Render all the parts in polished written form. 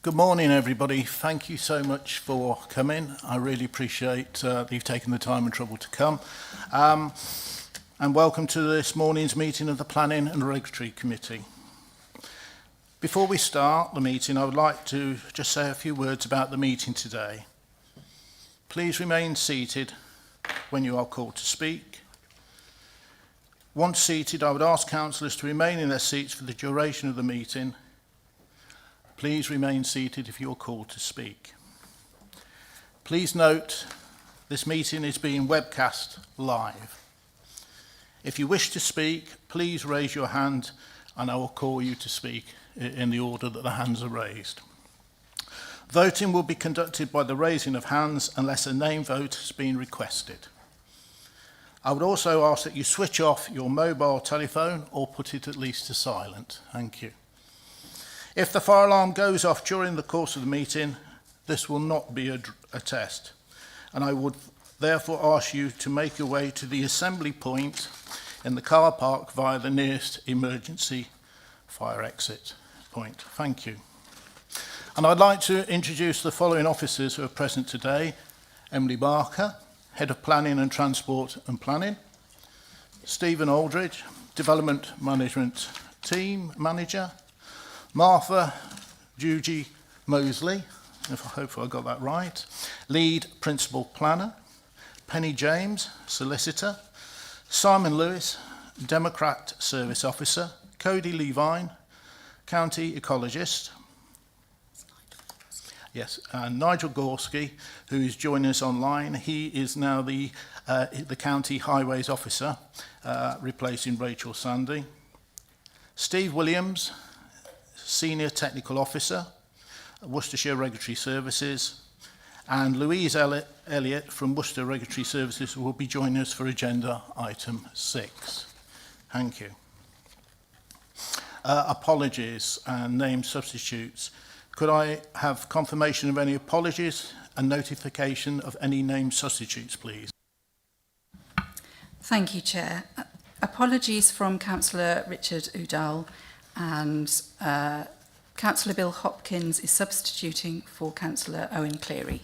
Good morning, everybody. Thank you so much for coming. I really appreciate that you've taken the time and trouble to come. And welcome to this morning's meeting of the Planning and Regulatory Committee. Before we start the meeting, I would like to just say a few words about the meeting today. Please remain seated when you are called to speak. Once seated, I would ask councillors to remain in their seats for the duration of the meeting. Please remain seated if you are called to speak. Please note, this meeting is being webcast live. If you wish to speak, please raise your hand and I will call you to speak in the order that the hands are raised. Voting will be conducted by the raising of hands unless a name vote has been requested. I would also ask that you switch off your mobile telephone or put it at least to silent. Thank you. If the fire alarm goes off during the course of the meeting, this will not be a test, and I would therefore ask you to make your way to the assembly point in the car park via the nearest emergency fire exit point. Thank you. And I'd like to introduce the following officers who are present today. Emily Barker, Head of Planning and Transport and Planning. Stephen Aldridge, Development Management Team Manager. Martha Jugie Mosley, hopefully I got that right, Lead Principal Planner. Penny James, Solicitor. Simon Lewis, Democrat Service Officer. Cody Levine, County Ecologist. Yes, and Nigel Gorski, who is joining us online. He is now the County Highways Officer, replacing Rachel Sandy. Steve Williams, Senior Technical Officer, Worcestershire Regulatory Services, and Louise Elliott from Worcester Regulatory Services will be joining us for agenda item 6. Thank you. Apologies and name substitutes. Could I have confirmation of any apologies and notification of any name substitutes, please? Thank you, Chair. Apologies from Councillor Richard Udall, and Councillor Bill Hopkins is substituting for Councillor Owen Cleary.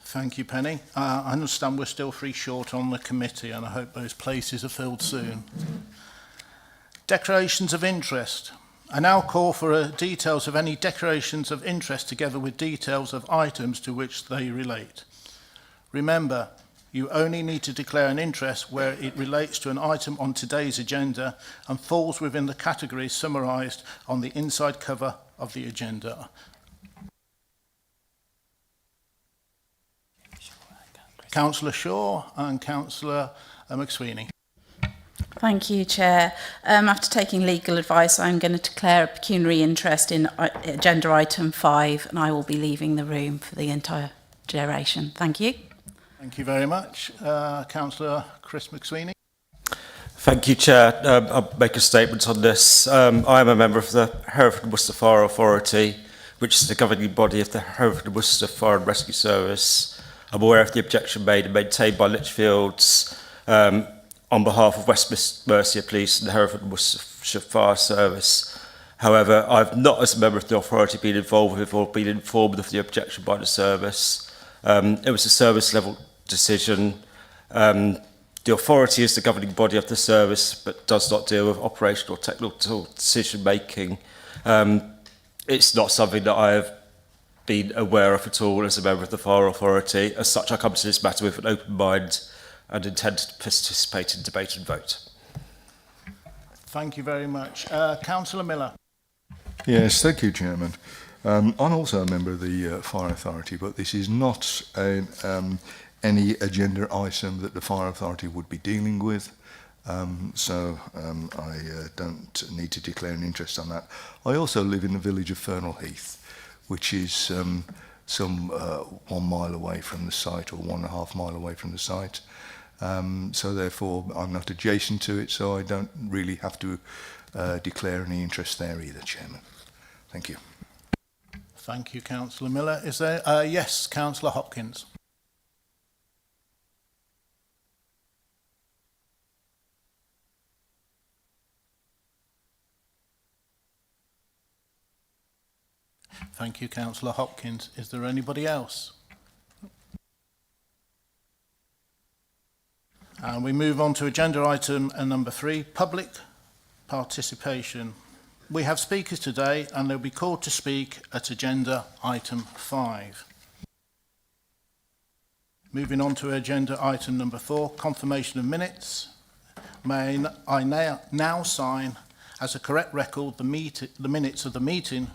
Thank you, Penny. I understand we're still 3 short on the committee, and I hope those places are filled soon. Declarations of interest. I now call for details of any declarations of interest together with details of items to which they relate. Remember, you only need to declare an interest where it relates to an item on today's agenda and falls within the categories summarised on the inside cover of the agenda. Councillor Shaw and Councillor McSweeney. Thank you, Chair. After taking legal advice, I'm going to declare a pecuniary interest in agenda item 5, and I will be leaving the room for the entire duration. Thank you. Thank you very much. Councillor Chris McSweeney. Thank you, Chair. I'll make a statement on this. I am a member of the Hereford and Worcester Fire Authority, which is the governing body of the Hereford and Worcester Fire and Rescue Service. I'm aware of the objection made and maintained by Lichfields on behalf of West Mercia Police and the Hereford and Worcestershire Fire Service. However, I've not, as a member of the authority, been involved with or been informed of the objection by the service. It was a service level decision. The authority is the governing body of the service, but does not deal with operational or technical decision making. It's not something that I have been aware of at all as a member of the fire authority. As such, I come to this matter with an open mind and intend to participate in debate and vote. Thank you very much. Councillor Miller. Yes, thank you, Chairman. I'm also a member of the Fire Authority, but this is not any agenda item that the Fire Authority would be dealing with, so I don't need to declare an interest on that. I also live in the village of Fernal Heath, which is some 1 mile away from the site, or 1.5 mile away from the site. So therefore, I'm not adjacent to it, so I don't really have to declare any interest there either, Chairman. Thank you. Thank you, Councillor Miller. Is there, yes, Councillor Hopkins. Thank you, Councillor Hopkins. Is there anybody else? And we move on to agenda item number 3, public participation. We have speakers today and they'll be called to speak at agenda item 5. Moving on to agenda item number 4, confirmation of minutes. May I now sign as a correct record the minutes of the meeting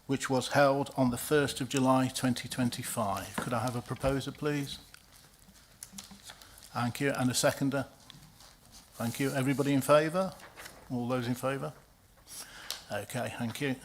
which was held on the 1st of July 2025. Could I have a proposer, please? Thank you. And a seconder? Thank you. Everybody in favour? All those in favour? Okay, thank you.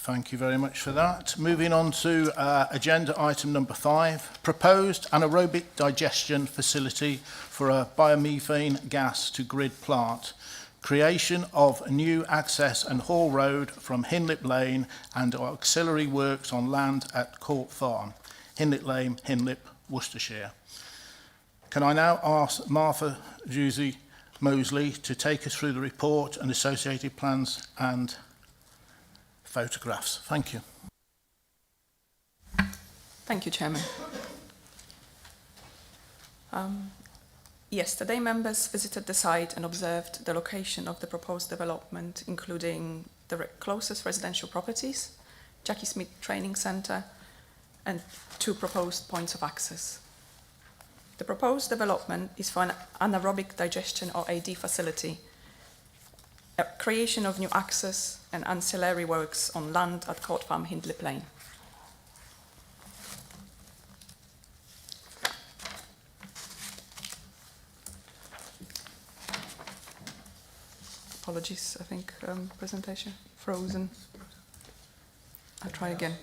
Thank you very much for that. Moving on to agenda item number 5, proposed anaerobic digestion facility for a biomethane gas to grid plant. Creation of a new access and haul road from Hinlip Lane and auxiliary works on land at Court Farm, Hinlip Lane, Hinlip, Worcestershire. Can I now ask Martha Jusey Mosley to take us through the report and associated plans and photographs. Thank you. Thank you, Chairman. Yesterday, members visited the site and observed the location of the proposed development, including the closest residential properties, Jackie Smith Training Centre, and 2 proposed points of access. The proposed development is for an anaerobic digestion or AD facility, a creation of new access and ancillary works on land at Court Farm, Hindlip Lane. Apologies, I think presentation frozen. I'll try again.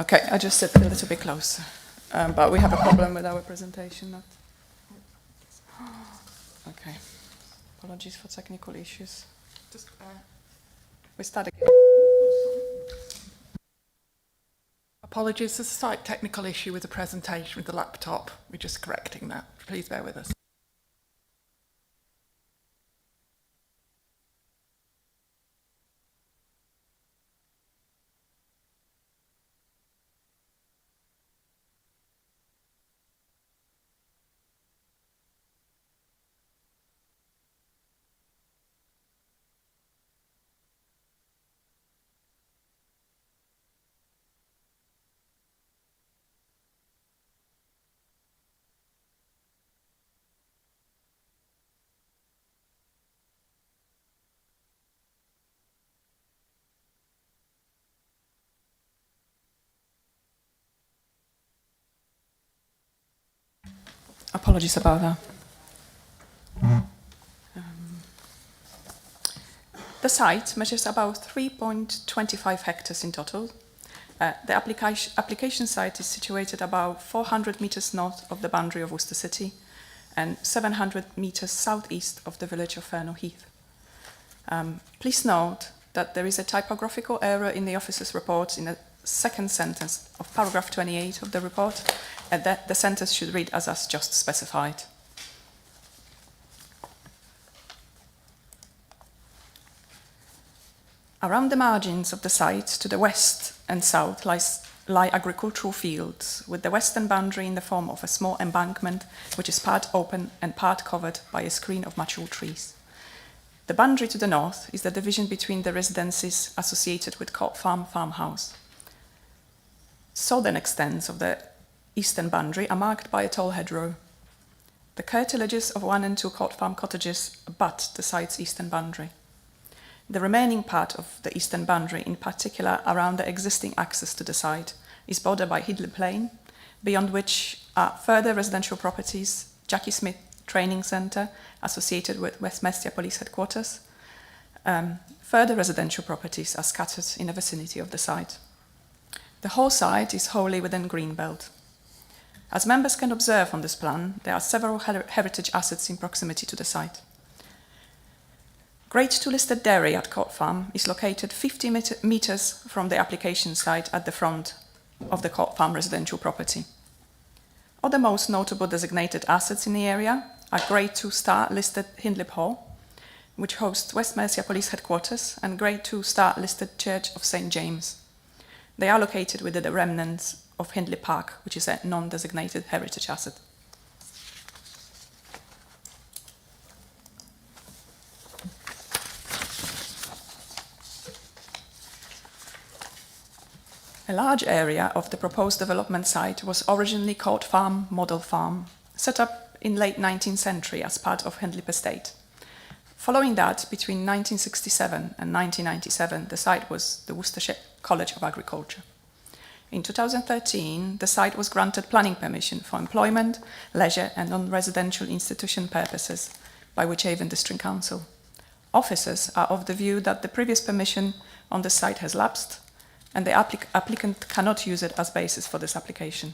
Okay, I just sit a little bit closer, but we have a problem with our presentation. Okay. Apologies for technical issues. Just, we start again. Apologies, there's a slight technical issue with the presentation with the laptop. We're just correcting that. Please bear with us. Apologies about that. The site measures about 3.25 hectares in total. The application site is situated about 400 metres north of the boundary of Worcester City and 700 metres southeast of the village of Fernell Heath. Please note that there is a typographical error in the officer's report in the second sentence of paragraph 28 of the report, and that the sentence should read as just specified. Around the margins of the site to the west and south lie agricultural fields, with the western boundary in the form of a small embankment which is part open and part covered by a screen of mature trees. The boundary to the north is the division between the residences associated with Court Farm farmhouse. Southern extents of the eastern boundary are marked by a tall hedgerow. The curtilages of 1 and 2 Court Farm cottages abut the site's eastern boundary. The remaining part of the eastern boundary, in particular around the existing access to the site, is bordered by Hindlip Lane, beyond which are further residential properties, Jackie Smith Training Centre, associated with West Mestia Police Headquarters. Further residential properties are scattered in the vicinity of the site. The whole site is wholly within Greenbelt. As members can observe on this plan, there are several heritage assets in proximity to the site. Grade 2 listed dairy at Court Farm is located 50 metres from the application site at the front of the Court Farm residential property. Other most notable designated assets in the area are Grade 2 star listed Hindlip Hall, which hosts West Mercia Police Headquarters, and Grade 2 star listed Church of St. James. They are located within the remnants of Hindley Park, which is a non-designated heritage asset. A large area of the proposed development site was originally called Farm Model Farm, set up in late 19th century as part of Hindlip Estate. Following that, between 1967 and 1997, the site was the Worcestershire College of Agriculture. In 2013, the site was granted planning permission for employment, leisure and non-residential institution purposes by Wychavon District Council. Officers are of the view that the previous permission on the site has lapsed and the applicant cannot use it as basis for this application.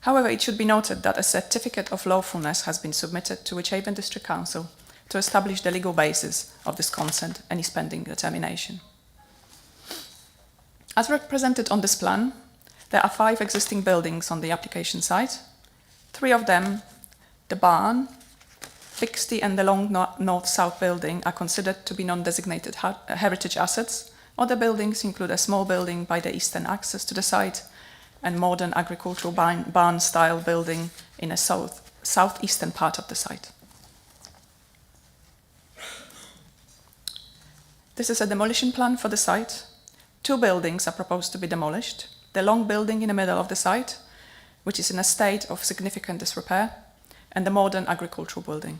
However, it should be noted that a certificate of lawfulness has been submitted to Wychavon District Council to establish the legal basis of this consent and is pending determination. As represented on this plan, there are 5 existing buildings on the application site. 3 of them, the barn, Bixty and the long north-south building, are considered to be non-designated heritage assets. Other buildings include a small building by the eastern access to the site and modern agricultural barn-style building in a southeastern part of the site. This is a demolition plan for the site. 2 buildings are proposed to be demolished. The long building in the middle of the site, which is in a state of significant disrepair, and the modern agricultural building.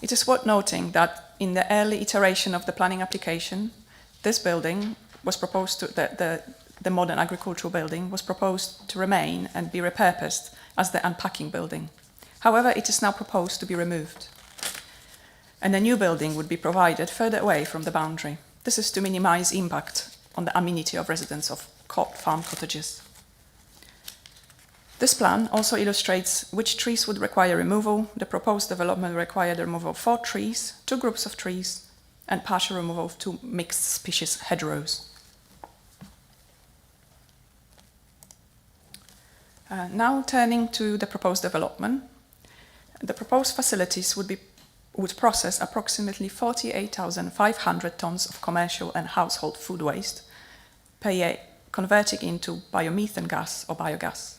It is worth noting that in the early iteration of the planning application, this building was proposed to, the modern agricultural building was proposed to remain and be repurposed as the unpacking building. However, it is now proposed to be removed, and a new building would be provided further away from the boundary. This is to minimize impact on the amenity of residents of Court Farm cottages. This plan also illustrates which trees would require removal. The proposed development required the removal of 4 trees, 2 groups of trees, and partial removal of 2 mixed species hedgerows. Now turning to the proposed development. The proposed facilities would process approximately 48,500 tons of commercial and household food waste per year, converting into biomethane gas or biogas.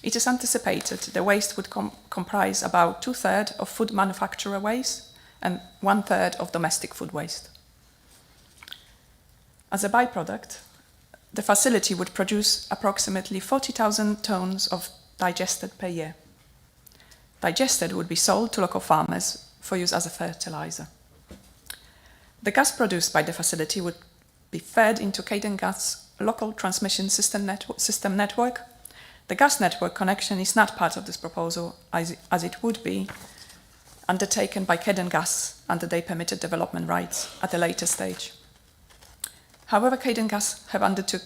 It is anticipated the waste would comprise about 2/3 of food manufacturer waste and 1/3 of domestic food waste. As a byproduct, the facility would produce approximately 40,000 tons of digested per year. Digested would be sold to local farmers for use as a fertilizer. The gas produced by the facility would be fed into Cadent Gas local transmission system network. The gas network connection is not part of this proposal, as it would be undertaken by Cadent Gas under their permitted development rights at a later stage. However, Cadent Gas have undertook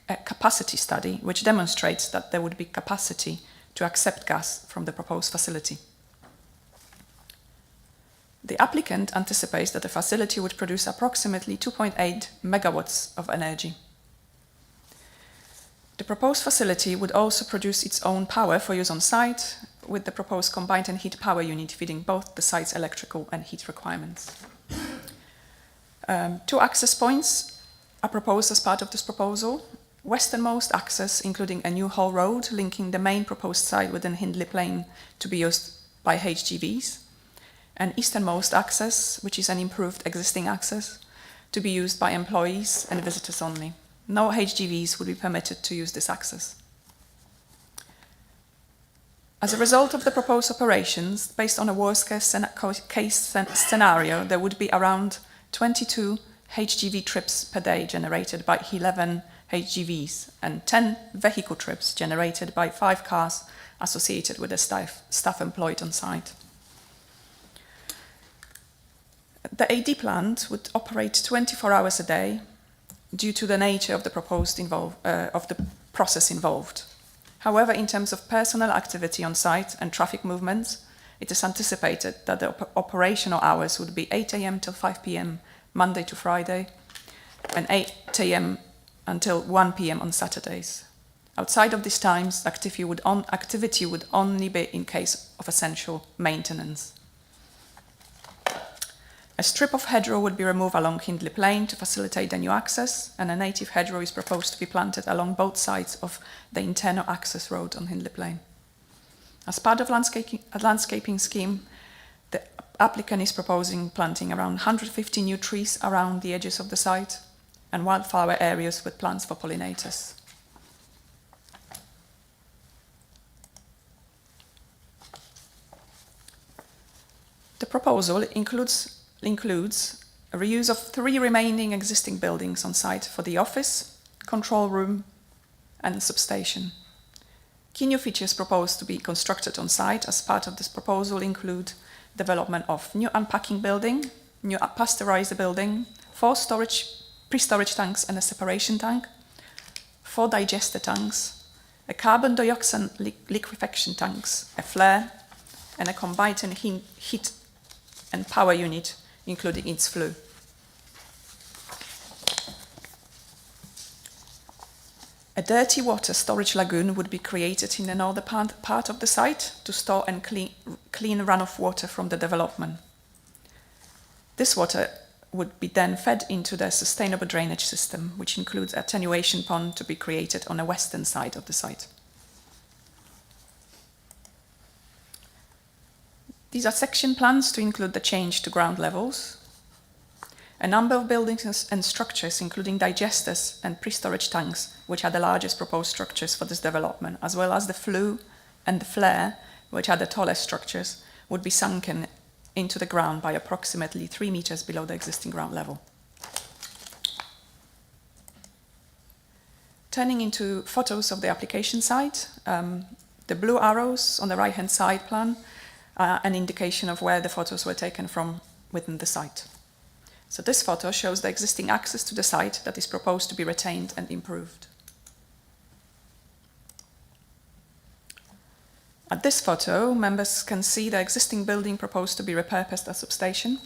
a capacity study which demonstrates that there would be capacity to accept gas from the proposed facility. The applicant anticipates that the facility would produce approximately 2.8 megawatts of energy. The proposed facility would also produce its own power for use on site, with the proposed combined and heat power unit feeding both the site's electrical and heat requirements. 2 access points are proposed as part of this proposal. Westernmost access, including a new haul road linking the main proposed site within Hindley Plain to be used by HGVs, and easternmost access, which is an improved existing access, to be used by employees and visitors only. No HGVs would be permitted to use this access. As a result of the proposed operations, based on a worst-case scenario, there would be around 22 HGV trips per day generated by 11 HGVs and 10 vehicle trips generated by 5 cars associated with the staff employed on site. The AD plant would operate 24 hours a day due to the nature of the of the process involved. However, in terms of personnel activity on site and traffic movements, it is anticipated that the operational hours would be 8 a.m. till 5 p.m. Monday to Friday, and 8 a.m. until 1 p.m. on Saturdays. Outside of these times, activity would only be in case of essential maintenance. A strip of hedgerow would be removed along Hindley Plain to facilitate the new access, and a native hedgerow is proposed to be planted along both sides of the internal access road on Hindley Plain. As part of a landscaping scheme, the applicant is proposing planting around 150 new trees around the edges of the site and wildflower areas with plants for pollinators. The proposal includes a reuse of 3 remaining existing buildings on site for the office, control room, and substation. Key new features proposed to be constructed on site as part of this proposal include development of new unpacking building, new pasteurizer building, 4 pre-storage tanks and a separation tank, 4 digester tanks, a carbon dioxide liquefaction tanks, a flare, and a combined heat and power unit, including its flue. A dirty water storage lagoon would be created in another part of the site to store and clean runoff water from the development. This water would be then fed into the sustainable drainage system, which includes an attenuation pond to be created on the western side of the site. These are section plans to include the change to ground levels. A number of buildings and structures, including digesters and pre-storage tanks, which are the largest proposed structures for this development, as well as the flue and the flare, which are the tallest structures, would be sunken into the ground by approximately 3 meters below the existing ground level. Turning into photos of the application site, the blue arrows on the right-hand side plan are an indication of where the photos were taken from within the site. So this photo shows the existing access to the site that is proposed to be retained and improved. At this photo, members can see the existing building proposed to be repurposed as substation.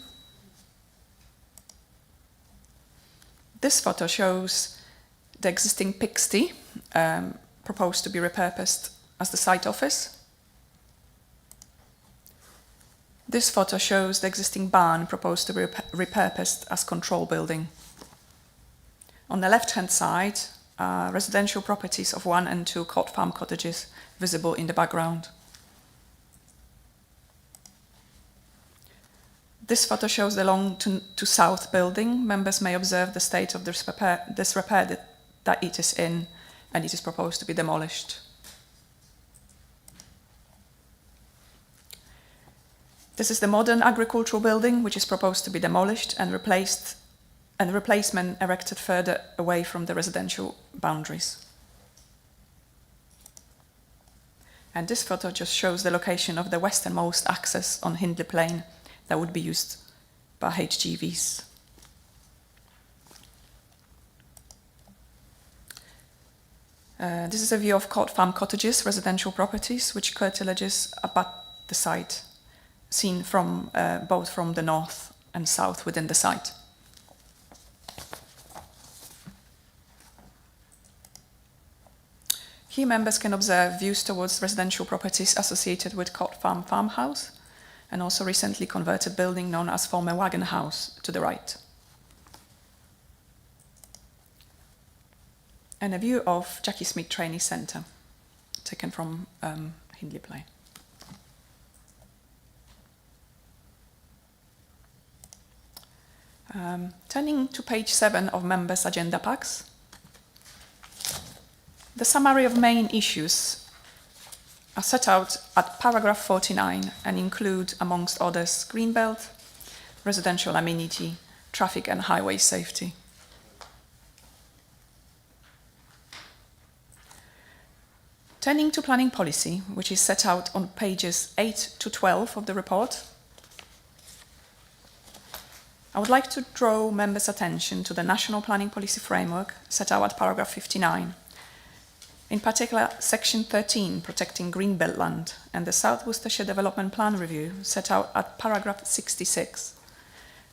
This photo shows the existing pigsty proposed to be repurposed as the site office. This photo shows the existing barn proposed to be repurposed as control building. On the left-hand side are residential properties of 1 and 2 cod farm cottages visible in the background. This photo shows the long to south building. Members may observe the state of this repair that it is in, and it is proposed to be demolished. This is the modern agricultural building, which is proposed to be demolished and replacement erected further away from the residential boundaries. And this photo just shows the location of the westernmost access on Hindley Plain that would be used by HGVs. This is a view of cod farm cottages, residential properties, which curtilages abut the site, seen from both from the north and south within the site. Here members can observe views towards residential properties associated with Cod Farm farmhouse and also recently converted building known as former wagon house to the right. And a view of Jackie Smith Trainee Centre taken from Hindley Plain. Turning to page 7 of members' agenda packs. The summary of main issues are set out at paragraph 49 and include, amongst others, greenbelt, residential amenity, traffic and highway safety. Turning to planning policy, which is set out on pages 8 to 12 of the report, I would like to draw members' attention to the National Planning Policy Framework set out at paragraph 59, In particular, Section 13, protecting greenbelt land, and the South Worcestershire Development Plan Review set out at paragraph 66,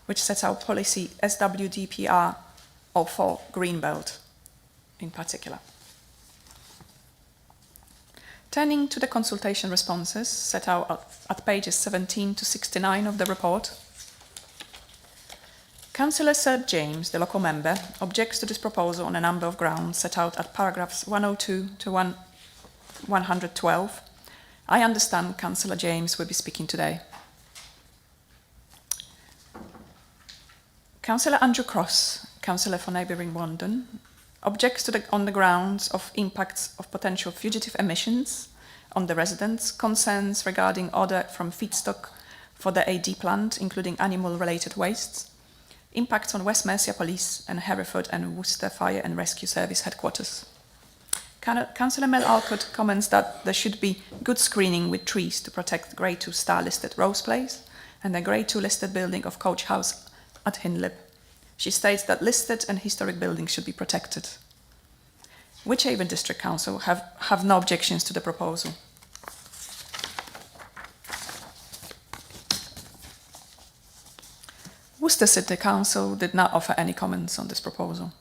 which sets out policy SWDPR 04 greenbelt in particular. Turning to the consultation responses set out at pages 17 to 69 of the report, Councillor Sir James, the local member, objects to this proposal on a number of grounds set out at paragraphs 102 to 112. I understand Councillor James will be speaking today. Councillor Andrew Cross, Councillor for Neighbouring London, objects on the grounds of impacts of potential fugitive emissions on the residents, concerns regarding order from feedstock for the AD plant, including animal-related wastes, impacts on West Mercia Police and Hereford and Worcester Fire and Rescue Service headquarters. Councillor Mel Alcott comments that there should be good screening with trees to protect Grade 2 star listed Rose Place and the Grade 2 listed building of Coach House at Hindlip. She states that listed and historic buildings should be protected. Wychavon District Council have no objections to the proposal. Worcester City Council did not offer any comments on this proposal.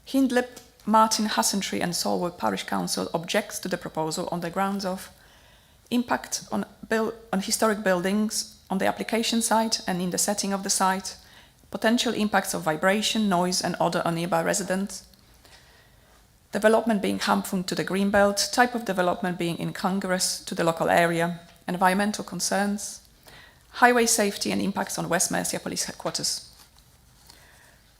Hindlip, Martin, Hassentree and Solwood Parish Council objects to the proposal on the grounds of impact on historic buildings on the application site and in the setting of the site, potential impacts of vibration, noise and odour on nearby residents, development being harmful to the greenbelt, type of development being incongruous to the local area, environmental concerns, highway safety and impacts on West Mercia Police Headquarters.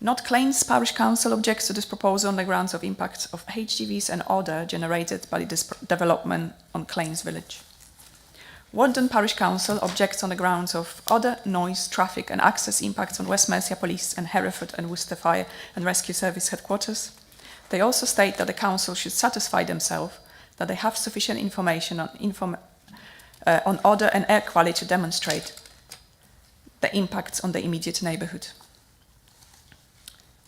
North Claines Parish Council objects to this proposal on the grounds of impact of HGVs and odour generated by this development on Claines Village. Walden Parish Council objects on the grounds of odour, noise, traffic and access impacts on West Mercia Police and Hereford and Worcester Fire and Rescue Service headquarters. They also state that the council should satisfy themselves that they have sufficient information on odour and air quality to demonstrate the impacts on the immediate neighbourhood.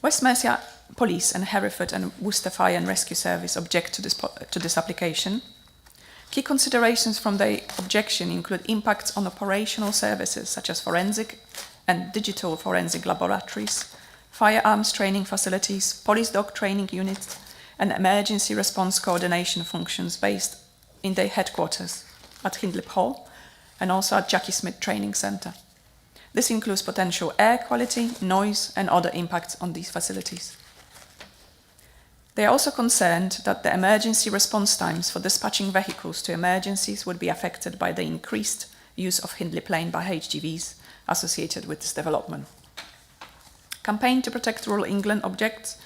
West Mercia Police and Hereford and Worcester Fire and Rescue Service object to this application. Key considerations from the objection include impacts on operational services such as forensic and digital forensic laboratories, firearms training facilities, police dog training units, and emergency response coordination functions based in their headquarters at Hindlip Hall and also at Jackie Smith Training Centre. This includes potential air quality, noise, and other impacts on these facilities. They are also concerned that the emergency response times for dispatching vehicles to emergencies would be affected by the increased use of Hindlip Lane by HGVs associated with this development. Campaign to Protect Rural England objects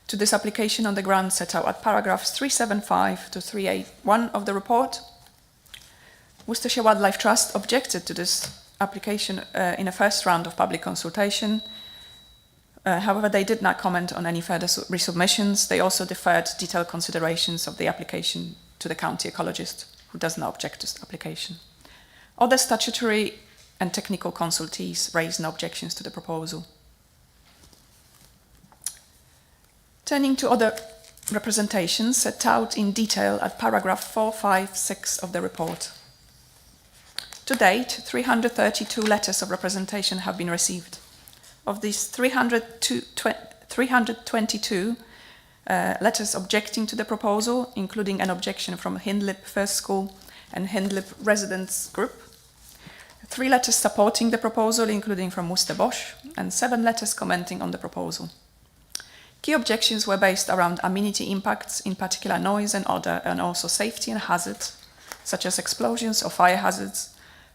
to this application on the grounds set out at paragraphs 375 to 381 of the report. Worcestershire Wildlife Trust objected to this application in a first round of public consultation. However, they did not comment on any further resubmissions. They also deferred detailed considerations of the application to the county ecologist, who does not object to this application. Other statutory and technical consultees raised no objections to the proposal. Turning to other representations set out in detail at paragraph 456 of the report. To date, 332 letters of representation have been received. Of these 322 letters objecting to the proposal, including an objection from Hindlip First School and Hindlip Residents Group, 3 letters supporting the proposal, including from Worcester Bosch, and 7 letters commenting on the proposal. Key objections were based around amenity impacts, in particular noise and odour, and also safety and hazards, such as explosions or fire hazards,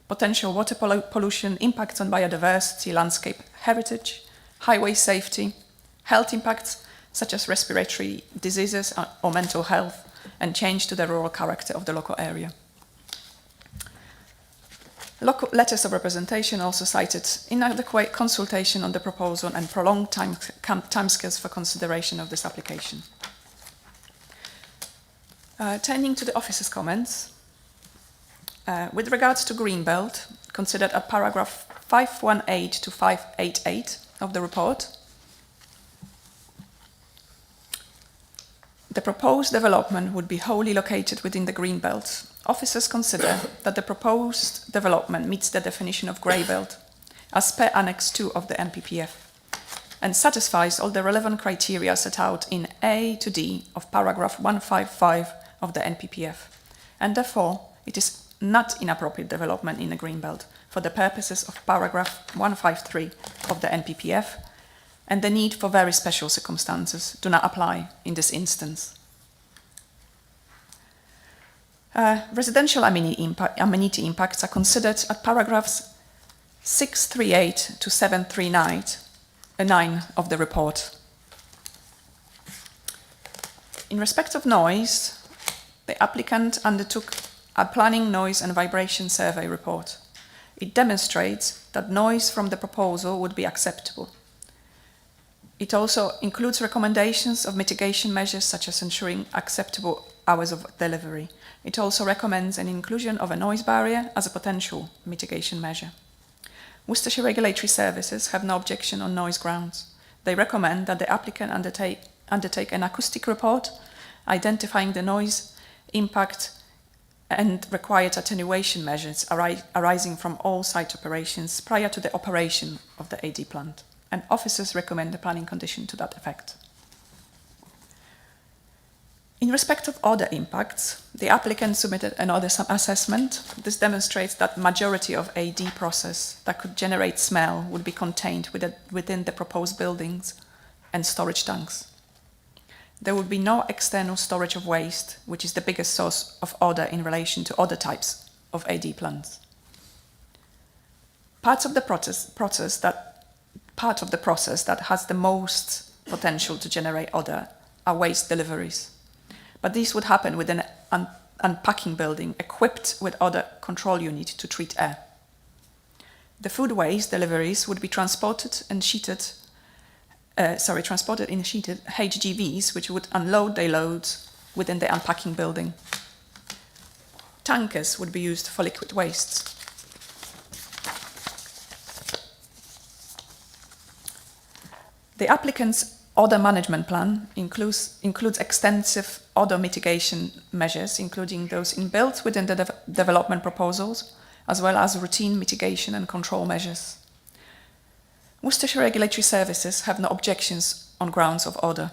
potential water pollution, impacts on biodiversity, landscape heritage, highway safety, health impacts such as respiratory diseases or mental health, and change to the rural character of the local area. Local letters of representation also cited inadequate consultation on the proposal and prolonged timescales for consideration of this application. Turning to the officer's comments, with regards to Greenbelt, considered at paragraph 518 to 588 of the report, The proposed development would be wholly located within the greenbelt. Officers consider that the proposed development meets the definition of grey belt as per Annex 2 of the NPPF and satisfies all the relevant criteria set out in A to D of paragraph 155 of the NPPF, and therefore it is not inappropriate development in the greenbelt for the purposes of paragraph 153 of the NPPF, and the need for very special circumstances do not apply in this instance. Residential amenity impacts are considered at paragraphs 638 to 739 of the report. In respect of noise, the applicant undertook a planning, noise and vibration survey report. It demonstrates that noise from the proposal would be acceptable. It also includes recommendations of mitigation measures such as ensuring acceptable hours of delivery. It also recommends an inclusion of a noise barrier as a potential mitigation measure. Worcestershire Regulatory Services have no objection on noise grounds. They recommend that the applicant undertake an acoustic report identifying the noise impact and required attenuation measures arising from all site operations prior to the operation of the AD plant. And officers recommend a planning condition to that effect. In respect of other impacts, the applicant submitted an other assessment. This demonstrates that majority of AD process that could generate smell would be contained within the proposed buildings and storage tanks. There would be no external storage of waste, which is the biggest source of odor in relation to other types of AD plants. Part of the process that has the most potential to generate odor are waste deliveries. But these would happen within an unpacking building equipped with odor control unit to treat air. The food waste deliveries would be transported in sheeted HGVs, which would unload their loads within the unpacking building. Tankers would be used for liquid wastes. The applicant's odor management plan includes extensive odor mitigation measures, including those inbuilt within the development proposals, as well as routine mitigation and control measures. Worcestershire Regulatory Services have no objections on grounds of odor.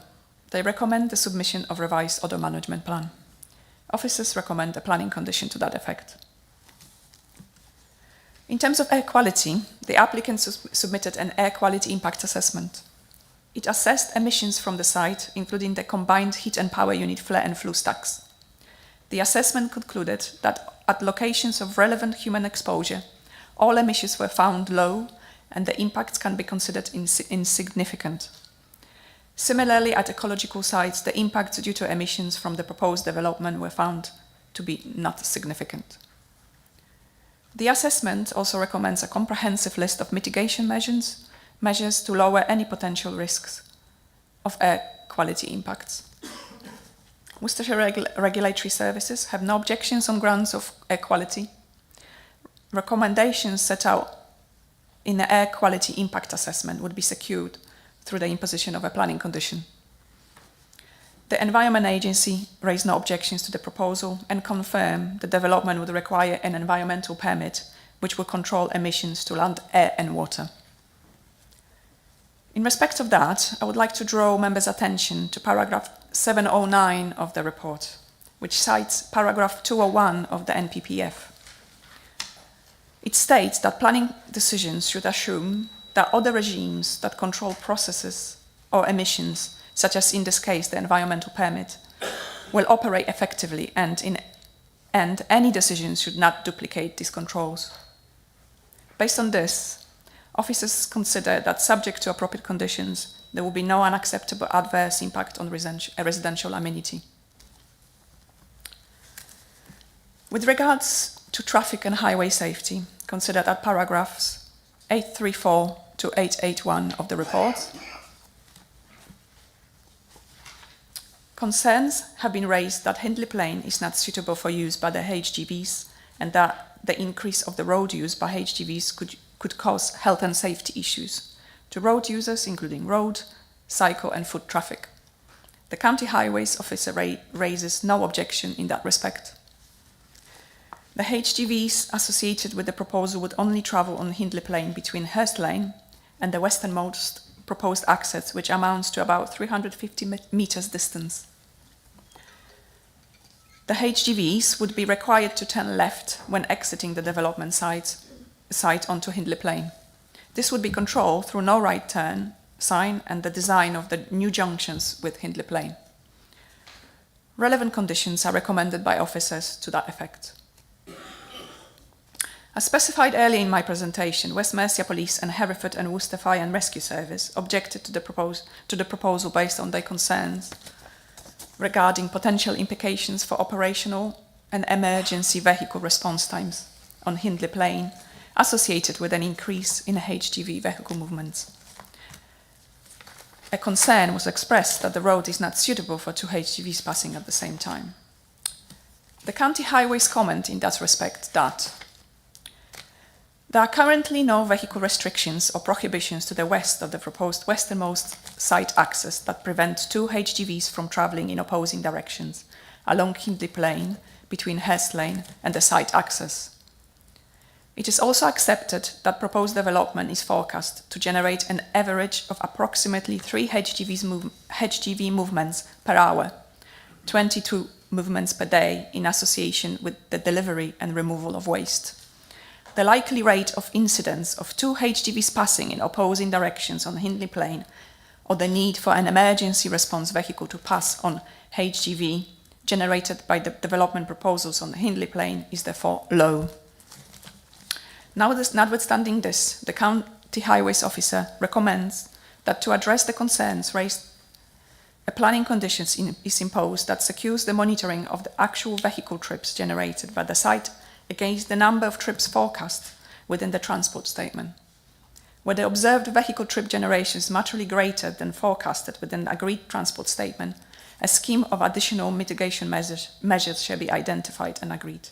They recommend the submission of revised odor management plan. Officers recommend a planning condition to that effect. In terms of air quality, the applicant submitted an air quality impact assessment. It assessed emissions from the site, including the combined heat and power unit flare and flue stacks. The assessment concluded that at locations of relevant human exposure, all emissions were found low and the impacts can be considered insignificant. Similarly, at ecological sites, the impacts due to emissions from the proposed development were found to be not significant. The assessment also recommends a comprehensive list of mitigation measures to lower any potential risks of air quality impacts. Worcestershire Regulatory Services have no objections on grounds of air quality. Recommendations set out in the air quality impact assessment would be secured through the imposition of a planning condition. The Environment Agency raised no objections to the proposal and confirmed the development would require an environmental permit which would control emissions to land, air and water. In respect of that, I would like to draw members' attention to paragraph 709 of the report, which cites paragraph 201 of the NPPF. It states that planning decisions should assume that other regimes that control processes or emissions, such as in this case the environmental permit, will operate effectively and any decisions should not duplicate these controls. Based on this, officers consider that subject to appropriate conditions, there will be no unacceptable adverse impact on residential amenity. With regards to traffic and highway safety, consider that paragraphs 834 to 881 of the report. Concerns have been raised that Hindley Plain is not suitable for use by the HGVs and that the increase of the road use by HGVs could cause health and safety issues to road users, including road, cycle and foot traffic. The County Highways Officer raises no objection in that respect. The HGVs associated with the proposal would only travel on Hindley Plain between Hurst Lane and the westernmost proposed access, which amounts to about 350 metres distance. The HGVs would be required to turn left when exiting the development site onto Hindley Plain. This would be controlled through no right turn sign and the design of the new junctions with Hindley Plain. Relevant conditions are recommended by officers to that effect. As specified earlier in my presentation, West Mercia Police and Hereford and Worcester Fire and Rescue Service objected to the proposal based on their concerns regarding potential implications for operational and emergency vehicle response times on Hindley Plain associated with an increase in HGV vehicle movements. A concern was expressed that the road is not suitable for two HGVs passing at the same time. The County Highways comment in that respect that there are currently no vehicle restrictions or prohibitions to the west of the proposed westernmost site access that prevent two HGVs from travelling in opposing directions along Hindley Plain between Hurst Lane and the site access. It is also accepted that proposed development is forecast to generate an average of approximately 3 HGV movements per hour, 22 movements per day in association with the delivery and removal of waste. The likely rate of incidence of two HGVs passing in opposing directions on Hindley Plain or the need for an emergency response vehicle to pass on HGV generated by the development proposals on the Hindley Plain is therefore low. Notwithstanding this, the County Highways Officer recommends that to address the concerns raised, a planning condition is imposed that secures the monitoring of the actual vehicle trips generated by the site against the number of trips forecast within the transport statement. Where the observed vehicle trip generation is materially greater than forecasted within the agreed transport statement, a scheme of additional mitigation measures shall be identified and agreed.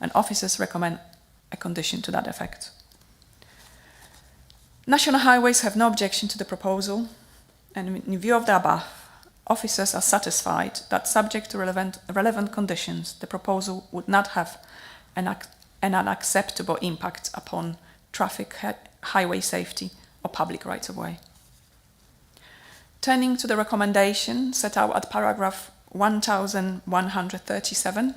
And officers recommend a condition to that effect. National Highways have no objection to the proposal, and in view of the above, officers are satisfied that subject to relevant conditions, the proposal would not have an unacceptable impact upon traffic, highway safety or public right-of-way. Turning to the recommendation set out at paragraph 1137,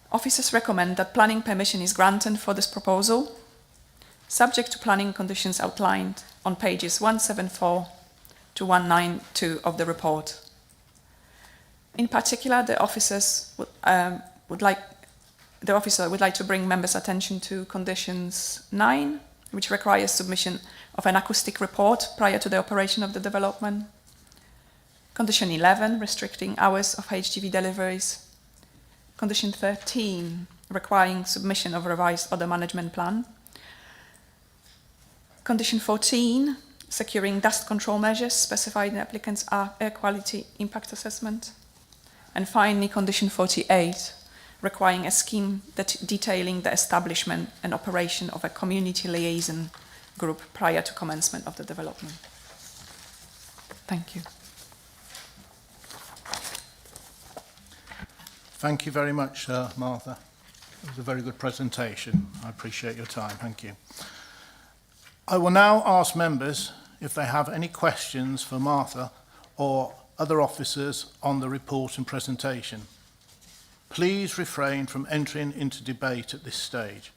officers recommend that planning permission is granted for this proposal, subject to planning conditions outlined on pages 174 to 192 of the report. In particular, the officer would like to bring members' attention to conditions 9, which requires submission of an acoustic report prior to the operation of the development. Condition 11, restricting hours of HGV deliveries. Condition 13, requiring submission of a revised order management plan. Condition 14, securing dust control measures specified in the applicant's air quality impact assessment. And finally, condition 48, requiring a scheme detailing the establishment and operation of a community liaison group prior to commencement of the development. Thank you. Thank you very much, Martha. It was a very good presentation. I appreciate your time. Thank you. I will now ask members if they have any questions for Martha or other officers on the report and presentation. Please refrain from entering into debate at this stage.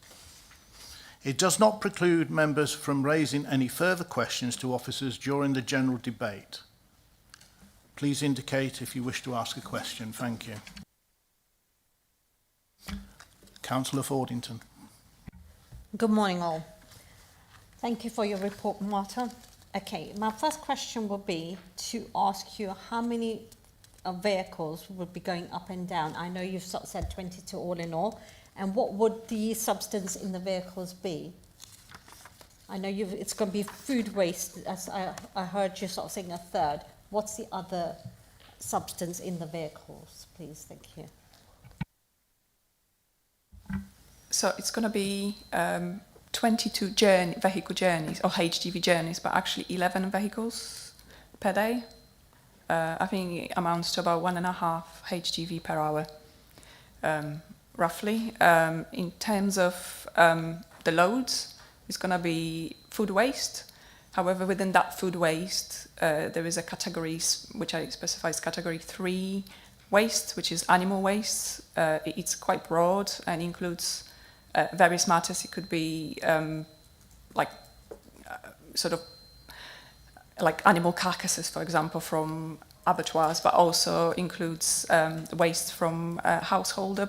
It does not preclude members from raising any further questions to officers during the general debate. Please indicate if you wish to ask a question. Thank you. Councillor Fordington. Good morning, all. Thank you for your report, Martha. Okay, my first question would be to ask you how many vehicles would be going up and down. I know you've sort of said 22 all in all. And what would the substance in the vehicles be? I know it's going to be food waste, as I heard you sort of saying a third. What's the other substance in the vehicles, please? Thank you. So it's going to be 22 vehicle journeys or HGV journeys, but actually 11 vehicles per day. I think it amounts to about 1.5 HGV per hour, roughly. In terms of the loads, it's going to be food waste. However, within that food waste, there is a category which I specify as category 3 waste, which is animal waste. It's quite broad and includes various matters. It could be sort of like animal carcasses, for example, from abattoirs, but also includes waste from household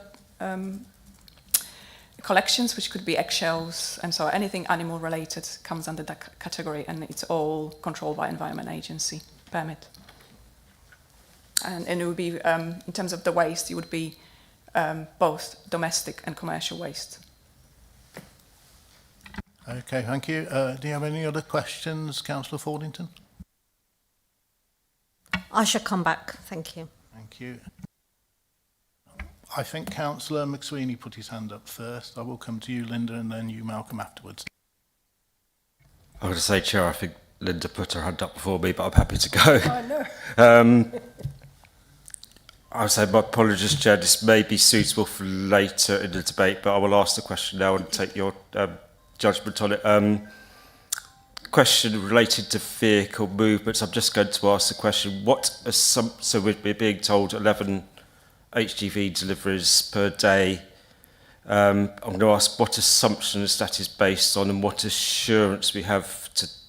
collections, which could be eggshells, and so anything animal related comes under that category, and it's all controlled by Environment Agency permit. And it would be, in terms of the waste, it would be both domestic and commercial waste. Okay, thank you. Do you have any other questions, Councillor Fordington? I shall come back. Thank you. Thank you. I think Councillor McSweeney put his hand up first. I will come to you, Linda, and then you, Malcolm, afterwards. I'm going to say, Chair, I think Linda put her hand up before me, but I'm happy to go. I know. I would say my apologies, Chair. This may be suitable for later in the debate, but I will ask the question now and take your judgment on it. Question related to vehicle movements. I'm just going to ask the question: so we're being told 11 HGV deliveries per day. I'm going to ask what assumptions that is based on and what assurance we have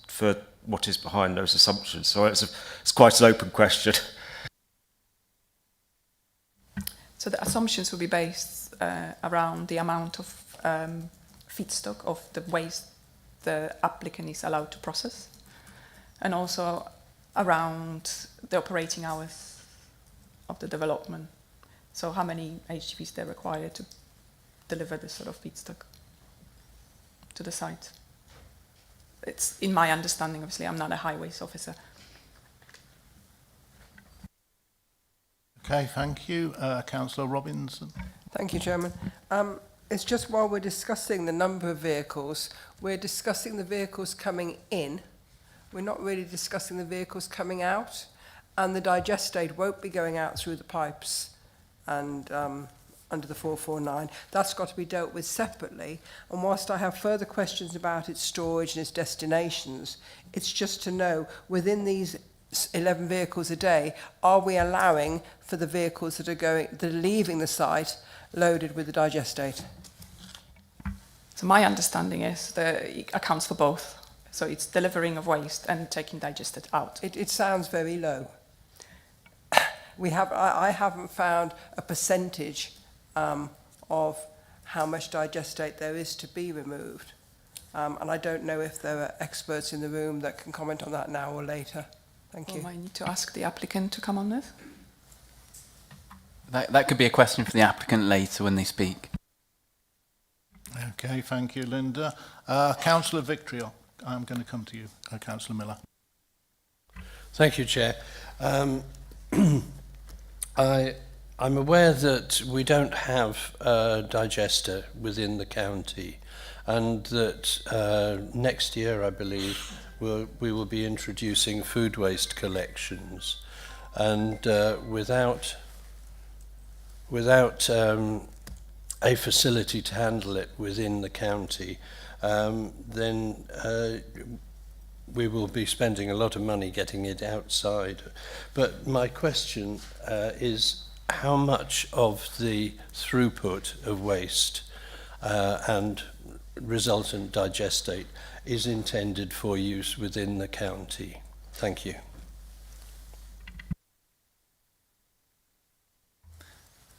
for what is behind those assumptions. So it's quite an open question. So the assumptions will be based around the amount of feedstock of the waste the applicant is allowed to process, and also around the operating hours of the development. So how many HGVs they're required to deliver this sort of feedstock to the site. It's in my understanding, obviously, I'm not a highways officer. Okay, thank you. Councillor Robinson. Thank you, Chairman. It's just while we're discussing the number of vehicles, we're discussing the vehicles coming in. We're not really discussing the vehicles coming out, and the digestate won't be going out through the pipes and under the 449. That's got to be dealt with separately. And whilst I have further questions about its storage and its destinations, it's just to know within these 11 vehicles a day, are we allowing for the vehicles that are leaving the site loaded with the digestate? So my understanding is that it accounts for both. So it's delivering of waste and taking digestate out. It sounds very low. I haven't found a percentage of how much digestate there is to be removed. And I don't know if there are experts in the room that can comment on that now or later. Thank you. I need to ask the applicant to come on this. That could be a question for the applicant later when they speak. Okay, thank you, Linda. Councillor Victriol, I'm going to come to you. Councillor Miller. Thank you, Chair. I'm aware that we don't have a digester within the county, and that next year, I believe, we will be introducing food waste collections, and without a facility to handle it within the county, then we will be spending a lot of money getting it outside. But my question is how much of the throughput of waste and resultant digestate is intended for use within the county? Thank you.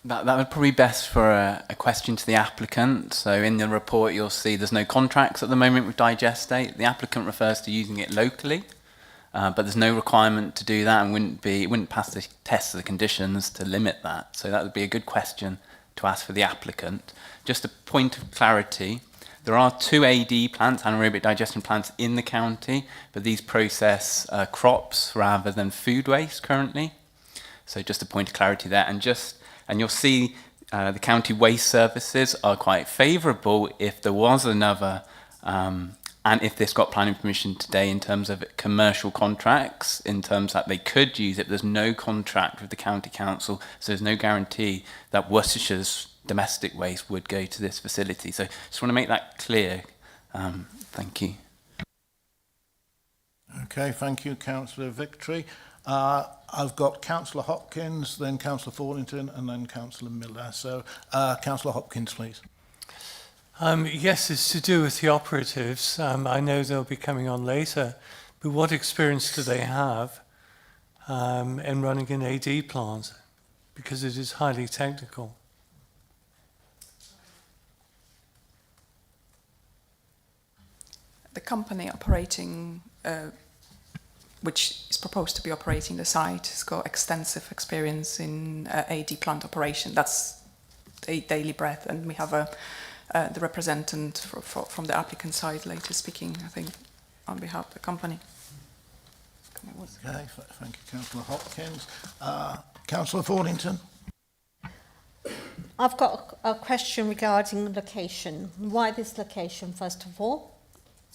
That would probably be best for a question to the applicant. So in the report you'll see there's no contracts at the moment with digestate. The applicant refers to using it locally, but there's no requirement to do that, and it wouldn't pass the test of the conditions to limit that. So that would be a good question to ask for the applicant. Just a point of clarity, there are 2 AD plants, anaerobic digestion plants, in the county, but these process crops rather than food waste currently. So just a point of clarity there. And you'll see the county waste services are quite favourable if there was another and if this got planning permission today in terms of commercial contracts, in terms that they could use it, there's no contract with the county council, so there's no guarantee that Worcestershire's domestic waste would go to this facility. So just want to make that clear. Thank you. Okay, thank you, Councillor Victory. I've got Councillor Hopkins, then Councillor Thornington, and then Councillor Miller. So, Councillor Hopkins, please. Yes, it's to do with the operatives. I know they'll be coming on later, but what experience do they have in running an AD plant? Because it is highly technical. The company operating, which is proposed to be operating the site, has got extensive experience in AD plant operation. That's a daily bread, and we have the representative from the applicant side later speaking, I think, on behalf of the company. Okay, thank you, Councillor Hopkins. Councillor Thornington. I've got a question regarding location. Why this location, first of all?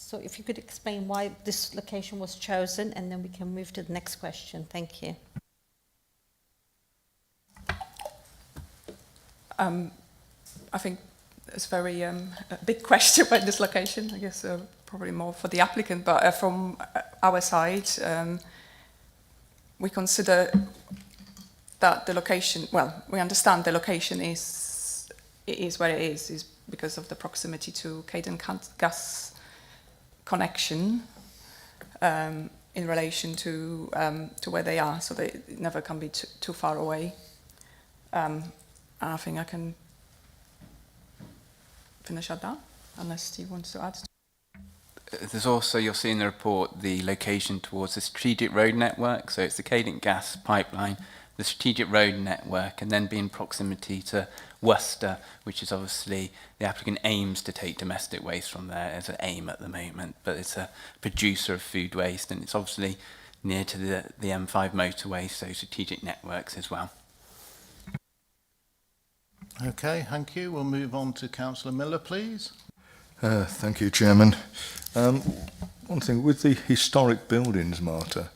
So if you could explain why this location was chosen, and then we can move to the next question. Thank you. I think it's a very a big question about this location. I guess probably more for the applicant, but from our side, we consider that the location, well, we understand the location is where it is because of the proximity to Cadent gas connection in relation to where they are, so they never can be too far away. I think I can finish at that, unless Steve wants to add. There's also, you'll see in the report, the location towards the strategic road network. So it's the Cadent gas pipeline, the strategic road network, and then be in proximity to Worcester, which is obviously the applicant aims to take domestic waste from there as an aim at the moment, but it's a producer of food waste, and it's obviously near to the M5 motorway, so strategic networks as well. Okay, thank you. We'll move on to Councillor Miller, please. Thank you, Chairman. One thing, with the historic buildings, Marta,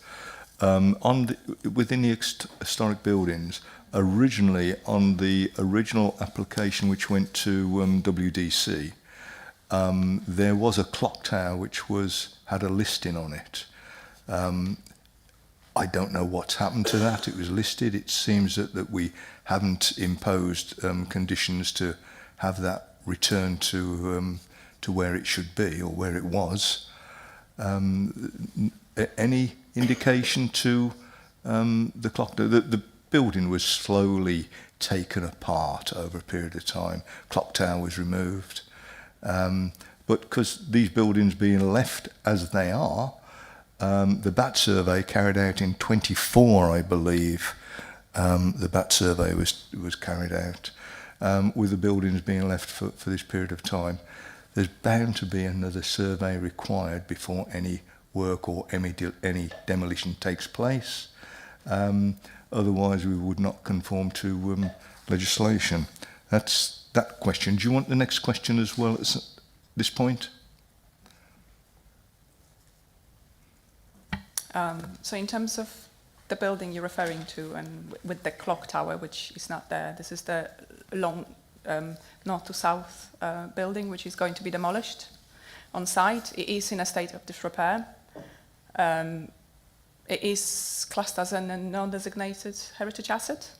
within the historic buildings, originally on the original application which went to WDC, there was a clock tower which had a listing on it. I don't know what's happened to that. It was listed. It seems that we haven't imposed conditions to have that returned to where it should be or where it was. Any indication to the clock? The building was slowly taken apart over a period of time. Clock tower was removed. But because these buildings being left as they are, the BAT survey carried out in 24, I believe, the BAT survey was carried out, with the buildings being left for this period of time. There's bound to be another survey required before any work or any demolition takes place. Otherwise, we would not conform to legislation. That's that question. Do you want the next question as well at this point? So in terms of the building you're referring to, and with the clock tower, which is not there, this is the long north to south building, which is going to be demolished on site. It is in a state of disrepair. It is classed as a non-designated heritage asset,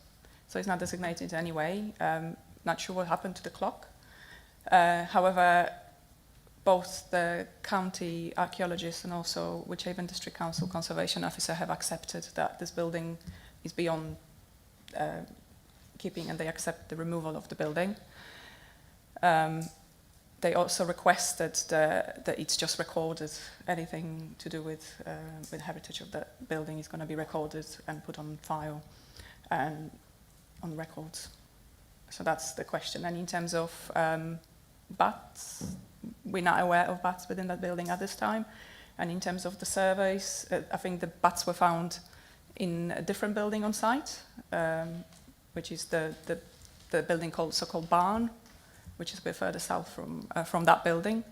so it's not designated anyway. Not sure what happened to the clock. However, both the county archaeologist and also Wychavon District Council Conservation Officer have accepted that this building is beyond keeping, and they accept the removal of the building. They also requested that it's just recorded. Anything to do with heritage of the building is going to be recorded and put on file and on records. So that's the question. And in terms of bats, we're not aware of bats within that building at this time. And in terms of the surveys, I think the bats were found in a different building on site, which is the building called so-called barn, which is a bit further south from that building.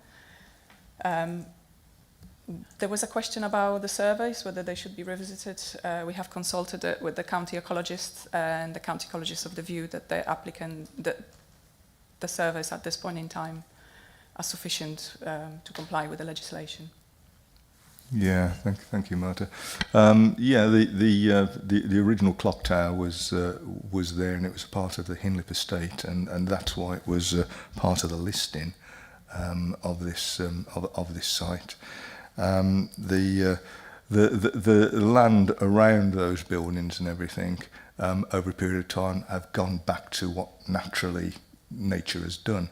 There was a question about the surveys, whether they should be revisited. We have consulted it with the county ecologist, and the county ecologists of the view that the surveys at this point in time are sufficient to comply with the legislation. Yeah, thank you, Marta. Yeah, the original clock tower was there, and it was part of the Hinlip estate, and that's why it was part of the listing of this site. The land around those buildings and everything over a period of time have gone back to what naturally nature has done,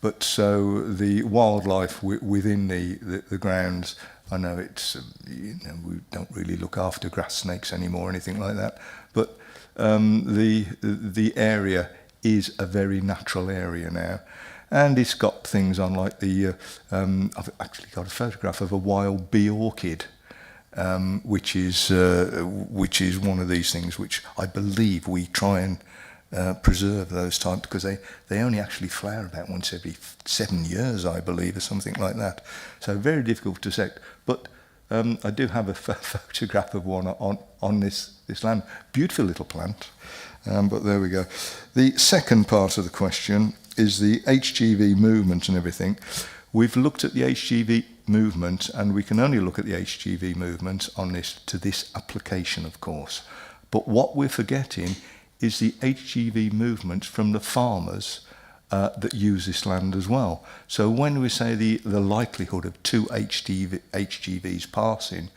but so the wildlife within the grounds. I know it's we don't really look after grass snakes anymore or anything like that, but the area is a very natural area now, and it's got things on like I've actually got a photograph of a wild bee orchid, which is one of these things which I believe we try and preserve those types, because they only actually flower about once every 7 years, I believe, or something like that. So very difficult to select. But I do have a photograph of one on this land. Beautiful little plant. But there we go. The second part of the question is the HGV movement and everything. We've looked at the HGV movement, and we can only look at the HGV movement on this application, of course. But what we're forgetting is the HGV movement from the farmers that use this land as well. So when we say the likelihood of 2 HGVs passing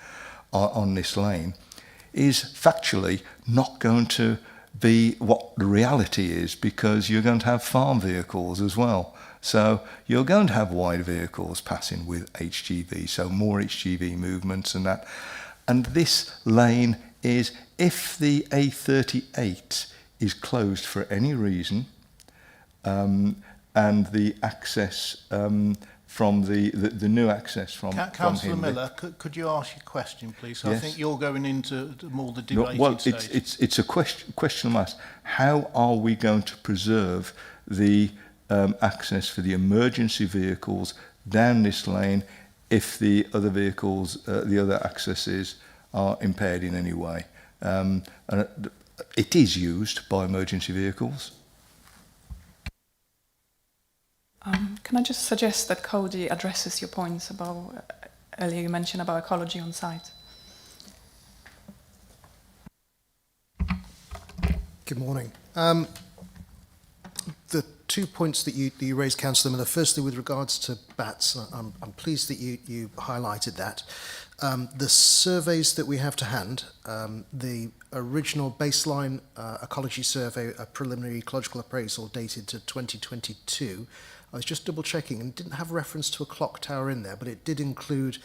on this lane is factually not going to be what the reality is, because you're going to have farm vehicles as well. So you're going to have wide vehicles passing with HGV, so more HGV movements and that. And this lane is, if the A38 is closed for any reason, and the access from the new access from Councillor Hindley. Miller, could you ask your question, please? Yes. I think you're going into more the No, debating well, stage. it's a question I'm asked. How are we going to preserve the access for the emergency vehicles down this lane if the other vehicles, the other accesses are impaired in any way? And it is used by emergency vehicles. Can I just suggest that Cody addresses your points about, earlier you mentioned about ecology on site. Good morning. The 2 points that you raised, Councillor Miller, firstly with regards to bats, I'm pleased that you highlighted that. The surveys that we have to hand, the original baseline ecology survey, a preliminary ecological appraisal dated to 2022, I was just double checking and didn't have reference to a clock tower in there, but it did include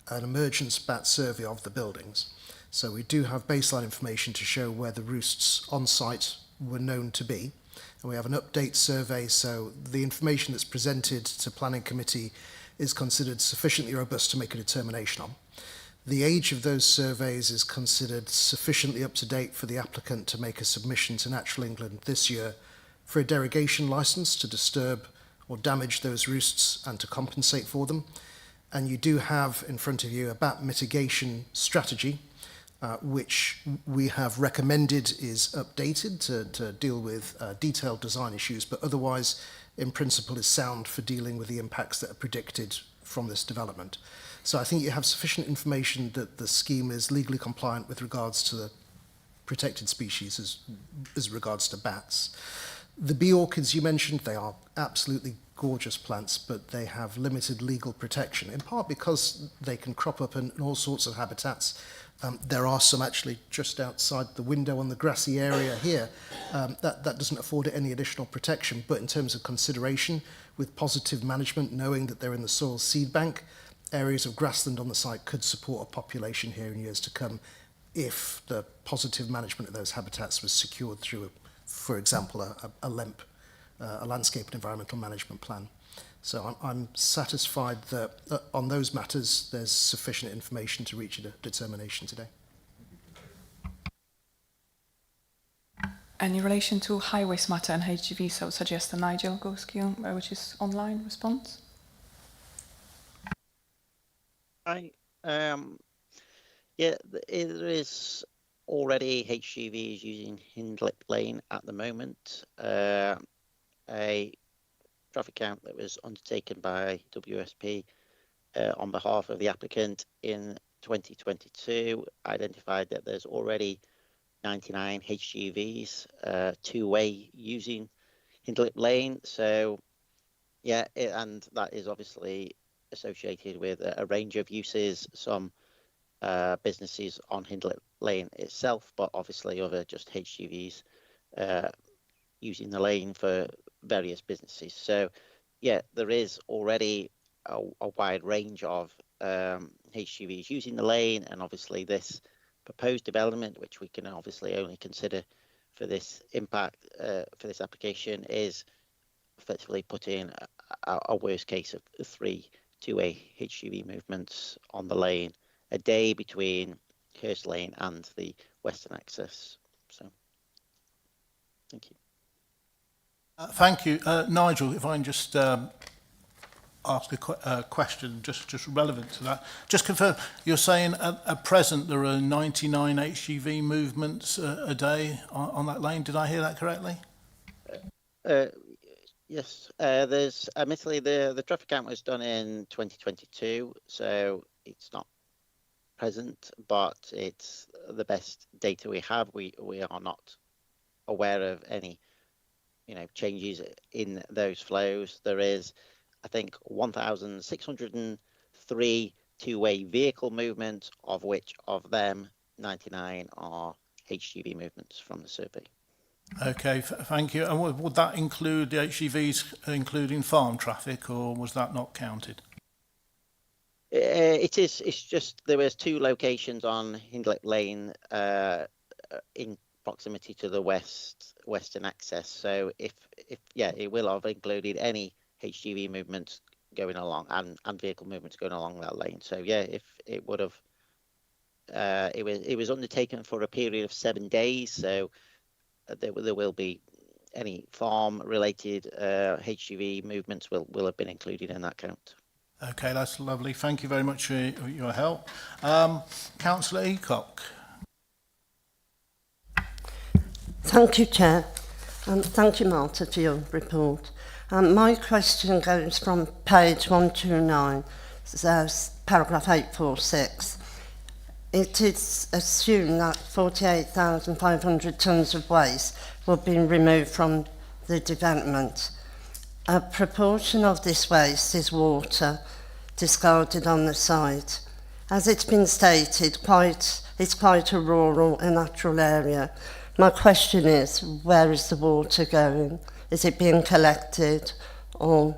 an emergence bat survey of the buildings. So we do have baseline information to show where the roosts on site were known to be. And we have an update survey, so the information that's presented to Planning Committee is considered sufficiently robust to make a determination on. The age of those surveys is considered sufficiently up to date for the applicant to make a submission to Natural England this year for a derogation licence to disturb or damage those roosts and to compensate for them. And you do have in front of you a bat mitigation strategy, which we have recommended is updated to deal with detailed design issues, but otherwise in principle is sound for dealing with the impacts that are predicted from this development. So I think you have sufficient information that the scheme is legally compliant with regards to the protected species as regards to bats. The bee orchids you mentioned, they are absolutely gorgeous plants, but they have limited legal protection, in part because they can crop up in all sorts of habitats. There are some actually just outside the window on the grassy area here. That doesn't afford it any additional protection, but in terms of consideration, with positive management, knowing that they're in the soil seed bank, areas of grassland on the site could support a population here in years to come if the positive management of those habitats was secured through, for example, a LEMP, a landscape and environmental management plan. So I'm satisfied that on those matters there's sufficient information to reach a determination today. And in relation to high waste matter and HGV, so I would suggest a Nigel Goskill, which is online response. Hi, Yeah, there is already HGVs using Hindlip Lane at the moment. A traffic count that was undertaken by WSP on behalf of the applicant in 2022 identified that there's already 99 HGVs two-way using Hindlip Lane. So yeah, and that is obviously associated with a range of uses, some businesses on Hindlip Lane itself, but obviously other just HGVs using the lane for various businesses. So yeah, there is already a wide range of HGVs using the lane, and obviously this proposed development, which we can obviously only consider for this impact, for this application, is effectively putting a worst case of 3 two-way HGV movements on the lane a day between Hurst Lane and the Western Access. So, thank you. Thank you. Nigel, if I can just ask a question just relevant to that. Just confirm, you're saying at present there are 99 HGV movements a day on that lane. Did I hear that correctly? Yes, there's admittedly the traffic count was done in 2022, so it's not present, but it's the best data we have. We are not aware of any changes in those flows. There is, I think, 1,603 two-way vehicle movements, of which of them 99 are HGV movements from the survey. Okay, thank you. And would that include the HGVs, including farm traffic, or was that not counted? It is. It's just there was 2 locations on Hindlip Lane in proximity to the western access. So if it will have included any HGV movements going along and vehicle movements going along that lane. So yeah, if it would have, it was undertaken for a period of 7 days. So there will be any farm related HGV movements will have been included in that count. Okay, that's lovely. Thank you very much for your help. Councillor Eacock. Thank you, Chair. Thank you, Marta, for your report. My question goes from page 129, paragraph 846. It is assumed that 48,500 tonnes of waste will be removed from the development. A proportion of this waste is water discarded on the site. As it's been stated, it's quite a rural and natural area. My question is, where is the water going? Is it being collected, or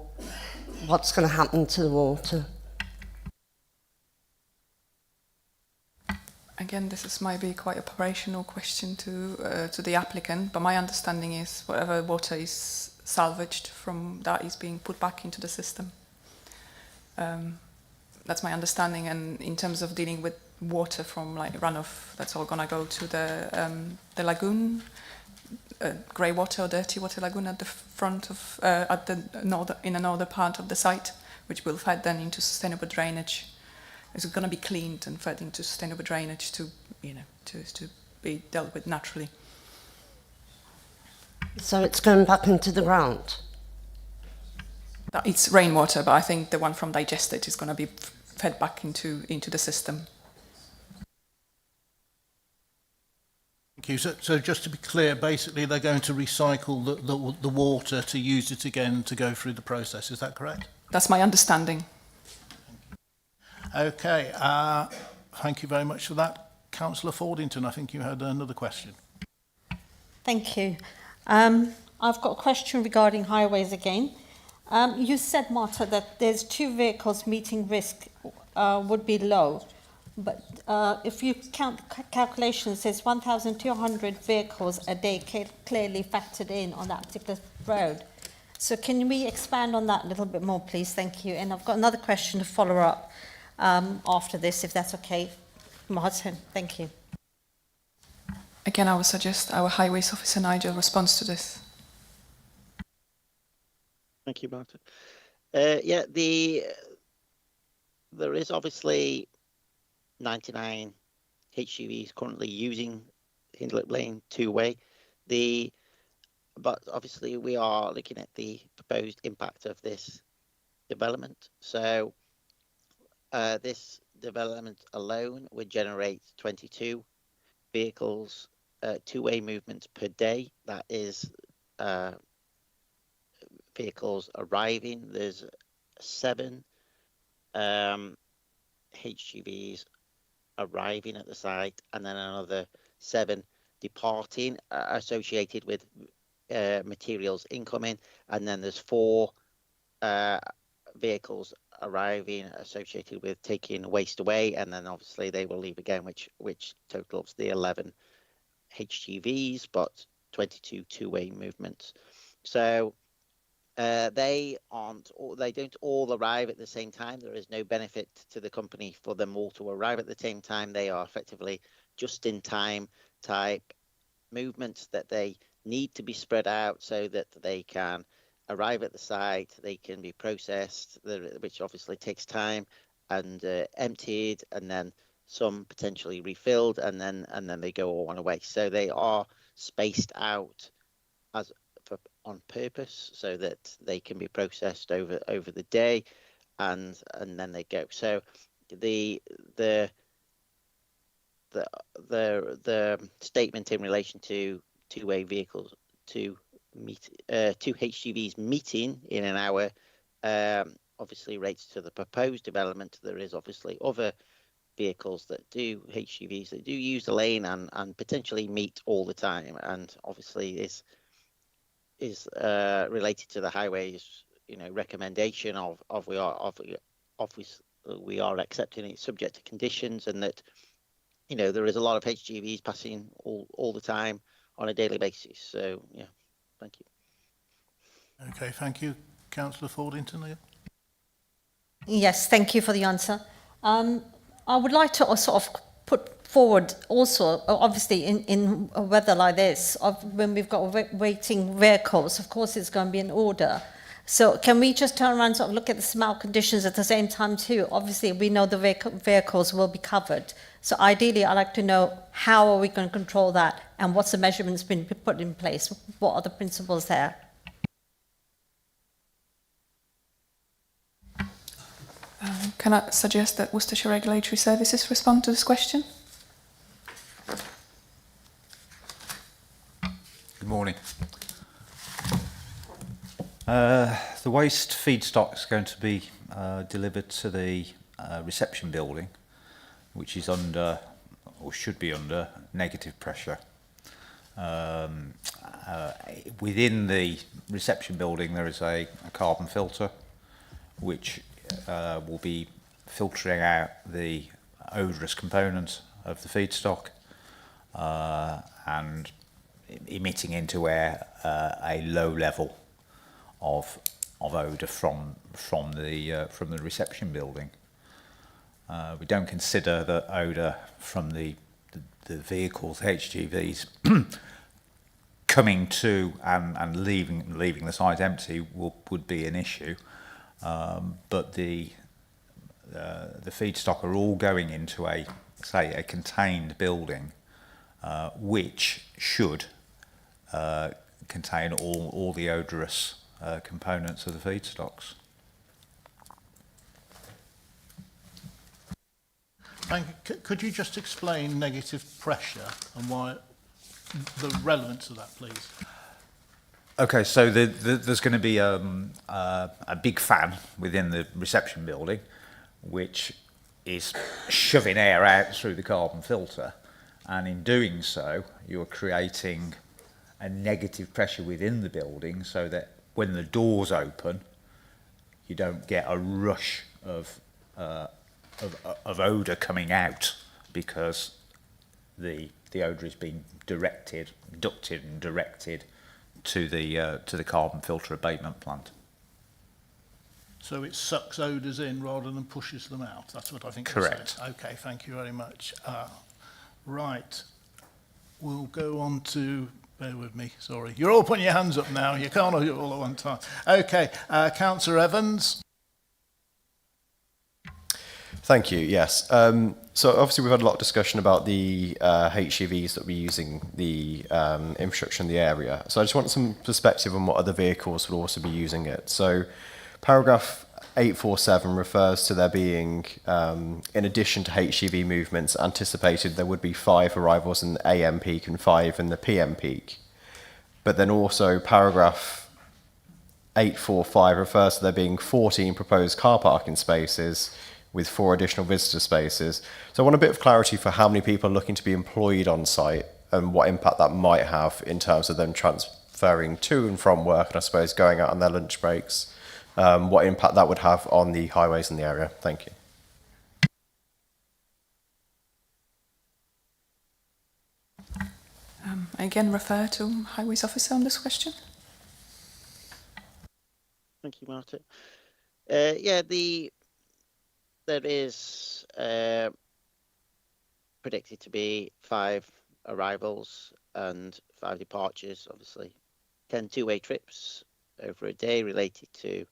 what's going to happen to the water? Again, this is might be quite a operational question to the applicant, but my understanding is whatever water is salvaged from that is being put back into the system. That's my understanding, and in terms of dealing with water from like runoff, that's all gonna go to the lagoon, grey water or dirty water lagoon at the front of in the northern part of the site, which will feed then into sustainable drainage. It's going to be cleaned and fed into sustainable drainage to be dealt with naturally. So it's going back into the ground? It's rainwater, but I think the one from digestate is going to be fed back into the system. Thank you. So just to be clear, basically they're going to recycle the water to use it again to go through the process. Is that correct? That's my understanding. Okay, thank you very much for that. Councillor Fordington, I think you had another question. Thank you. I've got a question regarding highways again. You said, Marta, that there's 2 vehicles meeting risk would be low. But if you count calculations, there's 1,200 vehicles a day clearly factored in on that particular road. So can we expand on that a little bit more, please? Thank you. And I've got another question to follow up after this, if that's okay. Martin, thank you. Again, I would suggest our highways officer Nigel responds to this. Thank you, Martin. There is obviously 99 HGVs currently using Hindlip Lane two-way. But obviously we are looking at the proposed impact of this development. So this development alone would generate 22 vehicles, two-way movements per day. That is vehicles arriving. There's 7 HGVs arriving at the site, and then another 7 departing, associated with materials incoming, and then there's 4 vehicles arriving associated with taking waste away, and then obviously they will leave again, which totals the 11 HGVs, but 22 two-way movements. So they don't all arrive at the same time. There is no benefit to the company for them all to arrive at the same time. They are effectively just-in-time type movements that they need to be spread out so that they can arrive at the site, they can be processed, which obviously takes time, and emptied, and then some potentially refilled, and then they go all on away. So they are spaced out on purpose so that they can be processed over the day, and then they go. So the statement in relation to two-way vehicles two HGVs meeting in an hour obviously relates to the proposed development. There is obviously other vehicles HGVs that do use the lane and potentially meet all the time, and obviously is related to the highways recommendation of we are accepting it subject to conditions, and that there is a lot of HGVs passing all the time on a daily basis. So yeah, thank you. Okay, thank you. Councillor Fordington. Yes, thank you for the answer. I would like to sort of put forward also, obviously in a weather like this, when we've got waiting vehicles, of course it's going to be in order. So can we just turn around and sort of look at the smell conditions at the same time too? Obviously we know the vehicles will be covered. So ideally I'd like to know how are we going to control that, and what's the measurements been put in place? What are the principles there? Can I suggest that Worcestershire Regulatory Services respond to this question? Good morning. The waste feedstock is going to be delivered to the reception building, which is under, or should be under, negative pressure. Within the reception building there is a carbon filter which will be filtering out the odorous component of the feedstock and emitting into air a low level of odour from the reception building. We don't consider that odour from the vehicles, HGVs, coming to and leaving the site empty would be an issue. But the feedstock are all going into a contained building, which should contain all the odorous components of the feedstocks. Thank you. Could you just explain negative pressure and why the relevance of that, please? Okay, so there's going to be a big fan within the reception building, which is shoving air out through the carbon filter, and in doing so, you're creating a negative pressure within the building, so that when the doors open, you don't get a rush of odour coming out, because the odour is being ducted and directed to the carbon filter abatement plant. So it sucks odours in rather than pushes them out. That's what I think. Correct. Okay, thank you very much. Right, we'll go on to. Bear with me. Sorry, you're all putting your hands up now. You can't do it all at one time. Okay, Councillor Evans. Thank you. Yes. So obviously we've had a lot of discussion about the HGVs that we're using the infrastructure in the area. So I just want some perspective on what other vehicles would also be using it. So paragraph 847 refers to there being, in addition to HGV movements, anticipated there would be 5 arrivals in the AM peak and 5 in the PM peak. But then also paragraph 845 refers to there being 14 proposed car parking spaces with 4 additional visitor spaces. So I want a bit of clarity for how many people are looking to be employed on site and what impact that might have in terms of them transferring to and from work and I suppose going out on their lunch breaks, what impact that would have on the highways in the area. Thank you. I again refer to Highways Officer on this question. Thank you, Martin. Yeah, there is predicted to be 5 arrivals and 5 departures, obviously 10 two-way trips over a day related to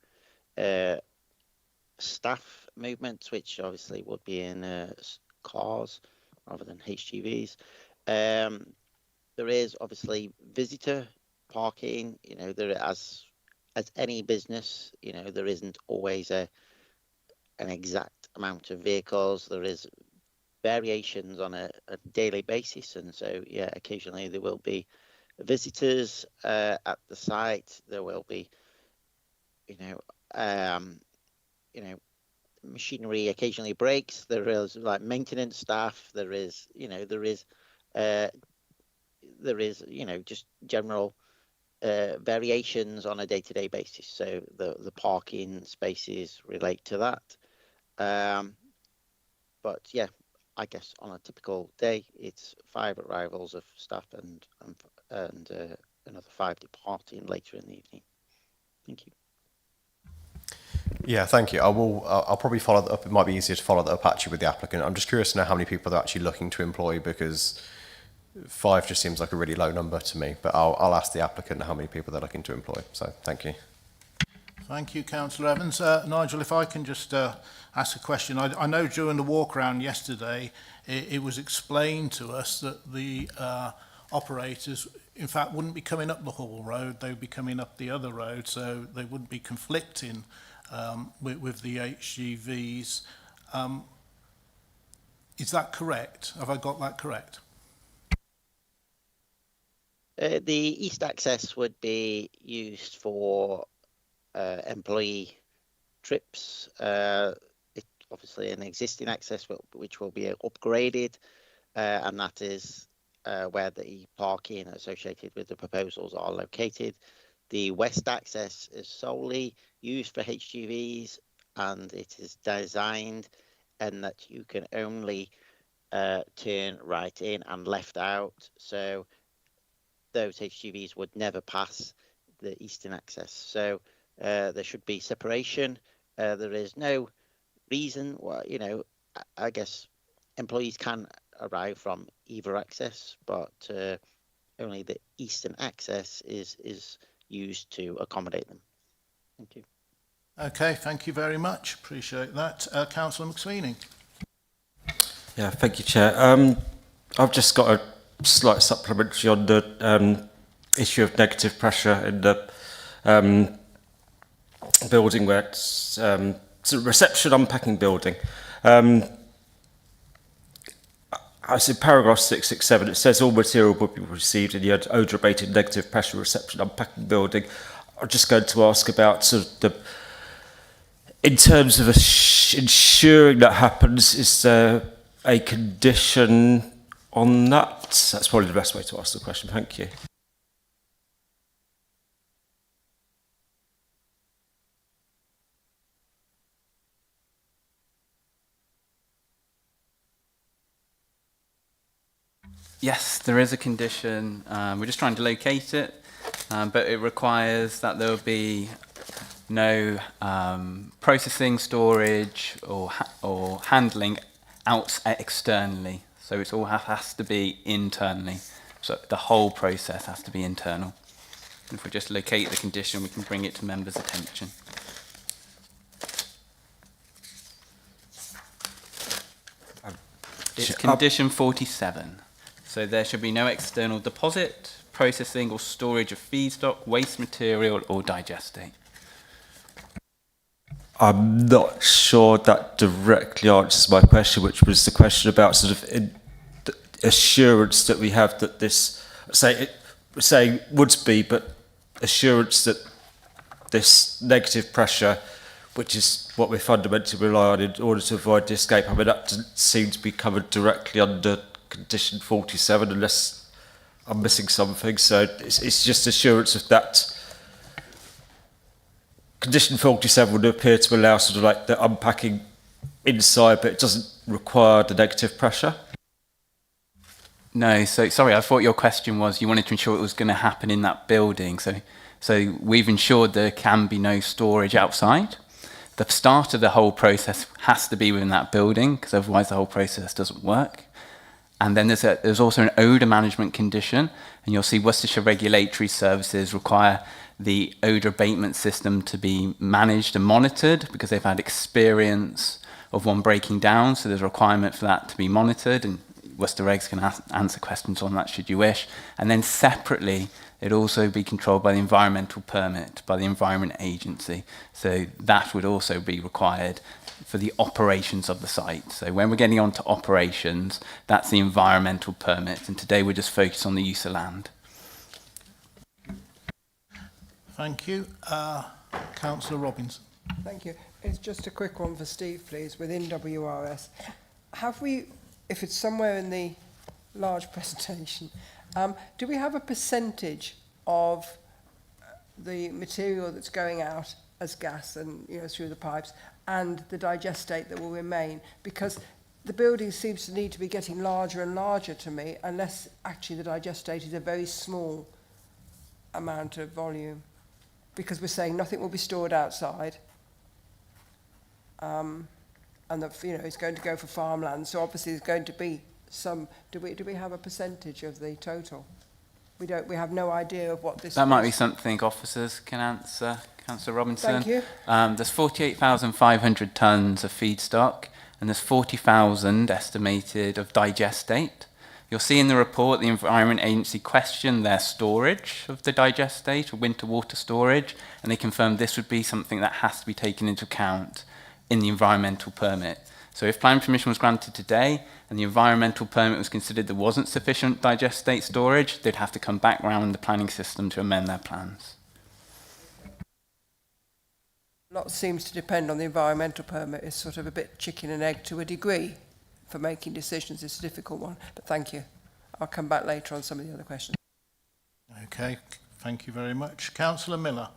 staff movements, which obviously would be in cars rather than HGVs. There is obviously visitor parking, you know, there as any business, you know, there isn't always an exact amount of vehicles. There is variations on a daily basis, and so yeah, occasionally there will be visitors at the site. There will be, machinery occasionally breaks. There is like maintenance staff. There is just general variations on a day-to-day basis. So the parking spaces relate to that. But yeah, I guess on a typical day, it's 5 arrivals of staff and another 5 departing later in the evening. Thank you. Yeah, thank you. I'll probably follow that up. It might be easier to follow that up actually with the applicant. I'm just curious to know how many people they're actually looking to employ, because 5 just seems like a really low number to me. But I'll ask the applicant how many people they're looking to employ. So thank you. Thank you, Councillor Evans. Nigel, if I can just ask a question. I know during the walk around yesterday, it was explained to us that the operators, in fact, wouldn't be coming up the Hall Road, they would be coming up the other road, so they wouldn't be conflicting with the HGVs. Is that correct? Have I got that correct? The east access would be used for employee trips. It's obviously an existing access which will be upgraded, and that is where the parking associated with the proposals are located. The west access is solely used for HGVs, and it is designed and that you can only turn right in and left out. So those HGVs would never pass the eastern access. So there should be separation. There is no reason why, I guess employees can arrive from either access, but only the eastern access is used to accommodate them. Thank you. Okay, thank you very much. Appreciate that. Councillor McSweeney. Yeah, thank you, Chair. I've just got a slight supplementary on the issue of negative pressure in the building where it's a reception unpacking building. I see paragraph 667, it says all material will be received in the odour-abated negative pressure reception unpacking building. I'm just going to ask about sort of in terms of ensuring that happens, is there a condition on that? That's probably the best way to ask the question. Thank you. Yes, there is a condition. We're just trying to locate it, but it requires that there will be no processing, storage, or handling out externally. So it all has to be internally. So the whole process has to be internal. And if we just locate the condition, we can bring it to members' attention. It's condition 47. So there should be no external deposit, processing or storage of feedstock, waste material or digestate. I'm not sure that directly answers my question, which was the question about sort of the assurance that we have that this, say would be, but assurance that this negative pressure, which is what we fundamentally rely on in order to avoid the escape, I mean, that doesn't seem to be covered directly under condition 47, unless I'm missing something. So it's just assurance of that. Condition 47 would appear to allow sort of like the unpacking inside, but it doesn't require the negative pressure. No, so sorry, I thought your question was you wanted to ensure it was going to happen in that building. So we've ensured there can be no storage outside. The start of the whole process has to be within that building, because otherwise the whole process doesn't work. And then there's also an odour management condition, and you'll see Worcestershire Regulatory Services require the odour abatement system to be managed and monitored because they've had experience of one breaking down, so there's a requirement for that to be monitored, and Worcester Regs can answer questions on that should you wish. And then separately, it'd also be controlled by the environmental permit, by the Environment Agency. So that would also be required for the operations of the site. So when we're getting on to operations, that's the environmental permit, and today we're just focused on the use of land. Thank you. Councillor Robinson. Thank you. It's just a quick one for Steve, please, within WRS. Have we, if it's somewhere in the large presentation, do we have a percentage of the material that's going out as gas and through the pipes and the digestate that will remain? Because the building seems to need to be getting larger and larger to me, unless actually the digestate is a very small amount of volume. Because we're saying nothing will be stored outside, and that it's going to go for farmland. So obviously there's going to be some. Do we have a percentage of the total? We don't. We have no idea of what this. That might be something officers can answer, Councillor Robinson. Thank you. There's 48,500 tonnes of feedstock, and there's 40,000 estimated of digestate. You'll see in the report the Environment Agency questioned their storage of the digestate, or winter water storage, and they confirmed this would be something that has to be taken into account in the environmental permit. So if planning permission was granted today and the environmental permit was considered there wasn't sufficient digestate storage, they'd have to come back round the planning system to amend their plans. A lot seems to depend on the environmental permit. It's sort of a bit chicken and egg to a degree. For making decisions, it's a difficult one, but thank you. I'll come back later on some of the other questions. Okay, thank you very much. Councillor Miller.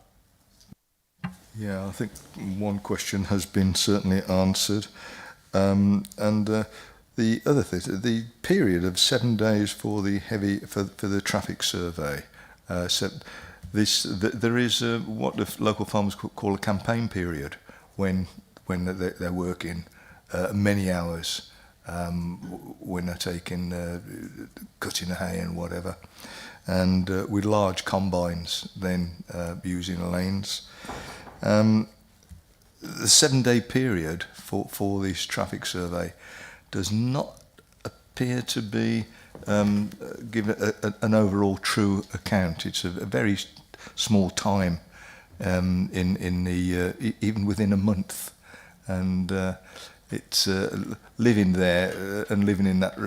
Yeah, I think one question has been certainly answered. The other thing, the period of 7 days for the for the traffic survey. There is what the local farmers call a campaign period when they're working many hours. When they're taking, cutting the hay and whatever, and with large combines then using lanes. The 7-day period for this traffic survey does not appear to be give an overall true account. It's a very small time in the even within a month, and it's living there and living in that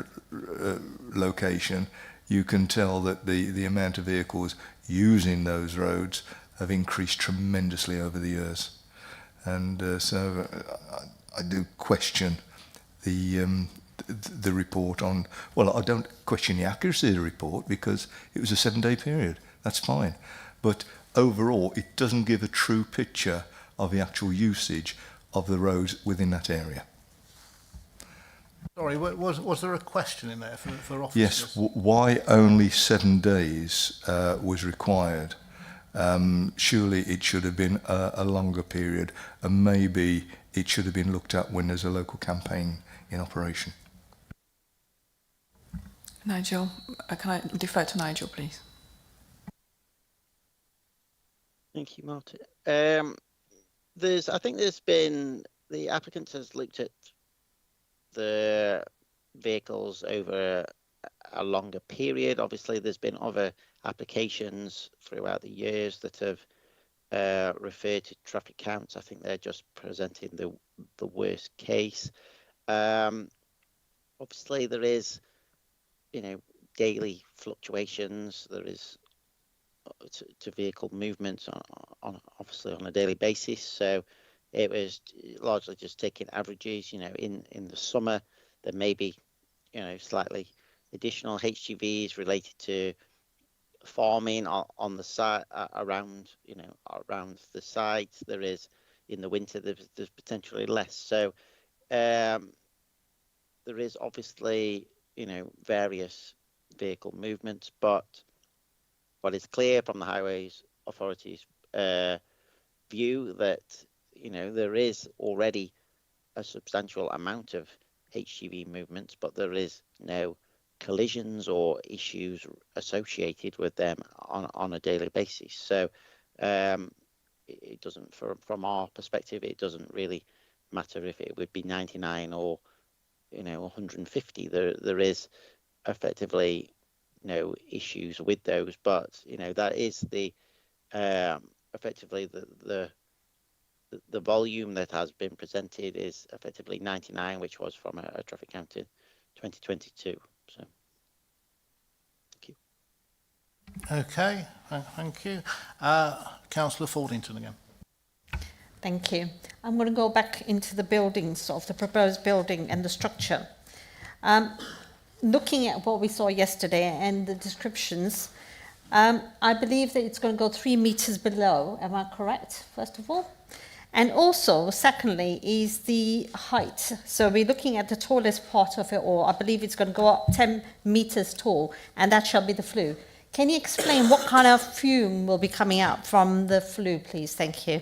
location. You can tell that the amount of vehicles using those roads have increased tremendously over the years, and so I do question the report on. Well, I don't question the accuracy of the report because it was a 7-day period. That's fine, but overall, it doesn't give a true picture of the actual usage of the roads within that area. Sorry, was there a question in there for officers? Yes, why only 7 days was required? Surely it should have been a longer period, and maybe it should have been looked at when there's a local campaign in operation. Nigel, can I defer to Nigel, please? Thank you, Martin. I think there's been, the applicant has looked at the vehicles over a longer period. Obviously, there's been other applications throughout the years that have referred to traffic counts. I think they're just presenting the worst case. Obviously, there is, daily fluctuations. There is to vehicle movements on obviously on a daily basis. So it was largely just taking averages. In the summer there may be slightly additional HGVs related to farming on the site around the site. There is in the winter there's potentially less. So there is obviously various vehicle movements, but what is clear from the Highways Authority's view that there is already a substantial amount of HGV movements, but there is no collisions or issues associated with them on a daily basis. So it doesn't, from our perspective, it doesn't really matter if it would be 99 or 150. There is effectively no issues with those, but that is the effectively the volume that has been presented is effectively 99, which was from a traffic count in 2022. So thank you. Okay, thank you. Councillor Fordington again. Thank you. I'm going to go back into the buildings of the proposed building and the structure. Looking at what we saw yesterday and the descriptions, I believe that it's going to go 3 meters below. Am I correct, first of all? And also, secondly, is the height. So we're looking at the tallest part of it all. I believe it's going to go up 10 meters tall, and that shall be the flue. Can you explain what kind of fume will be coming out from the flue, please? Thank you.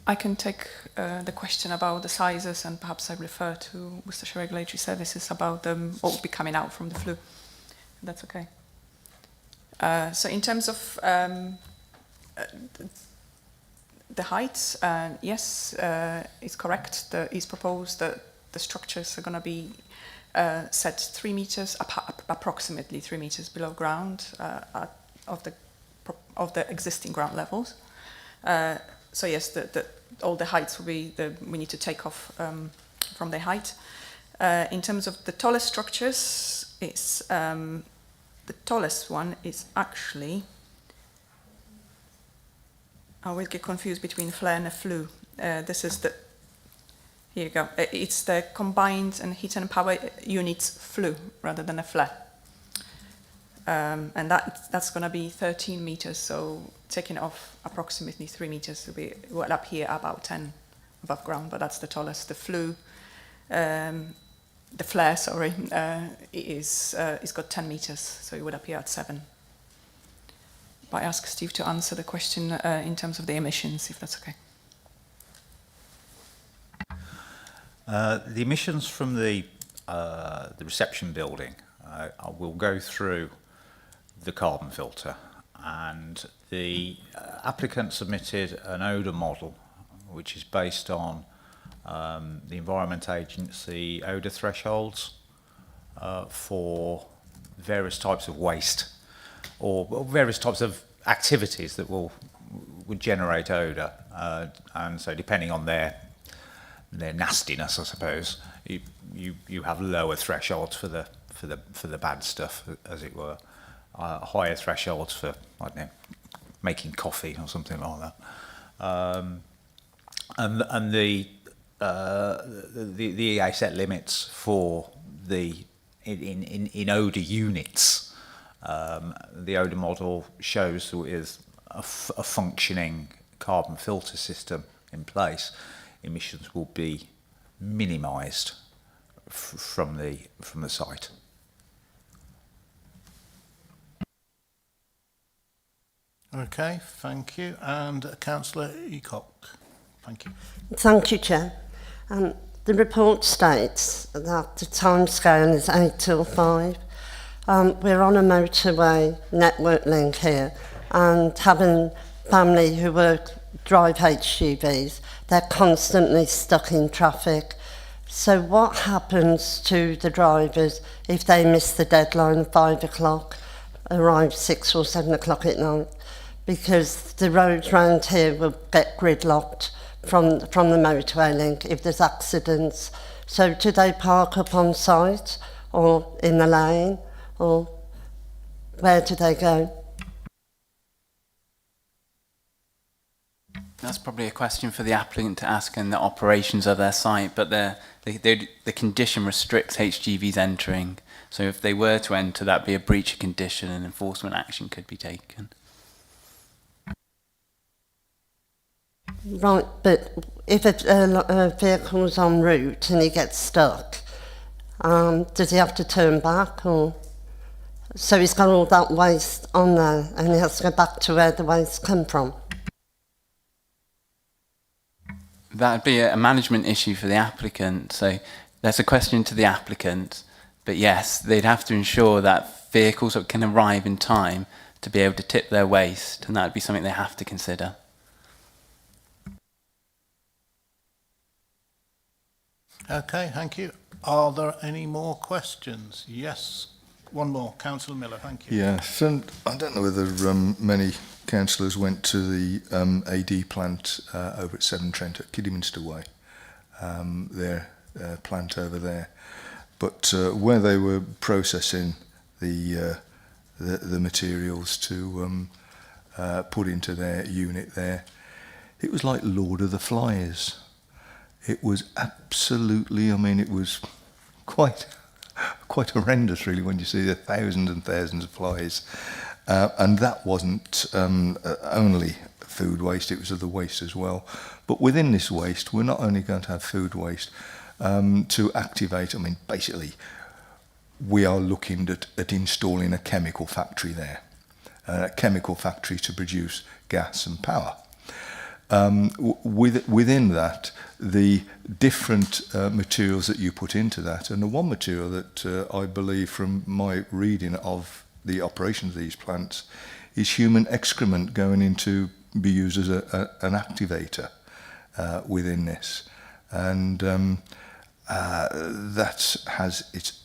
I can take the question about the sizes, and perhaps I refer to Worcestershire Regulatory Services about what will be coming out from the flue. That's okay. So in terms of the height, yes, it's correct. It's proposed that the structures are going to be set 3 meters, approximately 3 meters below ground of the existing ground levels. So yes, all the heights will be, we need to take off from the height. In terms of the tallest structures, it's the tallest one is actually, I always get confused between flare and a flue. This is the, here you go. It's the combined and heat and power units flue rather than a flare. And that's going to be 13 meters, so taking off approximately 3 meters will be well up here about 10 above ground, but that's the tallest. The flue, the flare, sorry, it's got 10 meters, so it would appear at 7. But I ask Steve to answer the question in terms of the emissions, if that's okay. The emissions from the reception building will go through the carbon filter, and the applicant submitted an odour model which is based on the Environment Agency odour thresholds for various types of waste or various types of activities that would generate odour, and so depending on their nastiness, I suppose, you have lower thresholds for the bad stuff, as it were, higher thresholds for, I don't know, making coffee or something like that, and the EA set limits for the in odour units. The odour model shows with a functioning carbon filter system in place, emissions will be minimised from the site. Okay, thank you. And Councillor Eacock. Thank you. Thank you, Chair. The report states that the timescale is 8 till 5. We're on a motorway network link here, and having family who drive HGVs, they're constantly stuck in traffic. So what happens to the drivers if they miss the deadline of 5 o'clock, arrive 6 or 7 o'clock at night? Because the roads round here will get gridlocked from the motorway link if there's accidents. So do they park up on site or in the lane, or where do they go? That's probably a question for the applicant to ask in the operations of their site, but the condition restricts HGVs entering. So if they were to enter, that'd be a breach of condition and enforcement action could be taken. Right, but if a vehicle's en route and he gets stuck, does he have to turn back, or? So he's got all that waste on there and he has to go back to where the waste come from? That would be a management issue for the applicant. So that's a question to the applicant. But yes, they'd have to ensure that vehicles can arrive in time to be able to tip their waste, and that would be something they have to consider. Okay, thank you. Are there any more questions? Yes, one more. Councillor Miller, thank you. Yes, and I don't know whether many councillors went to the AD plant over at Severn Trent at Kidderminster Way, their plant over there. But where they were processing the materials to put into their unit there, it was like Lord of the Flies. It was absolutely, I mean, it was quite horrendous, really, when you see the thousands and thousands of flies. And that wasn't only food waste, it was other waste as well. But within this waste, we're not only going to have food waste to activate, I mean, basically, we are looking at installing a chemical factory there, a chemical factory to produce gas and power. Within that, the different materials that you put into that, and the one material that I believe from my reading of the operations of these plants is human excrement going into be used as an activator within this, and that has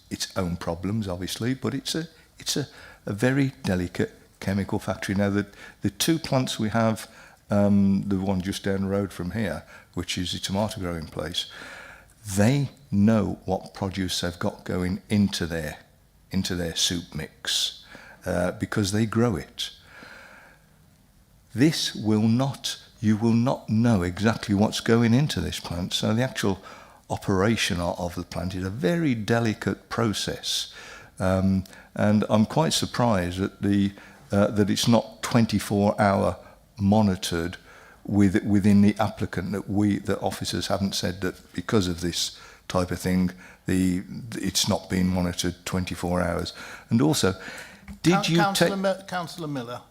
its own problems, obviously, but it's a very delicate chemical factory. Now, the two plants we have, the one just down the road from here, which is the tomato growing place, they know what produce they've got going into their soup mix because they grow it. This will not, you will not know exactly what's going into this plant, so the actual operation of the plant is a very delicate process, and I'm quite surprised that that it's not 24-hour monitored within the applicant, that officers haven't said that because of this type of thing it's not being monitored 24 hours. And also, Councillor Miller,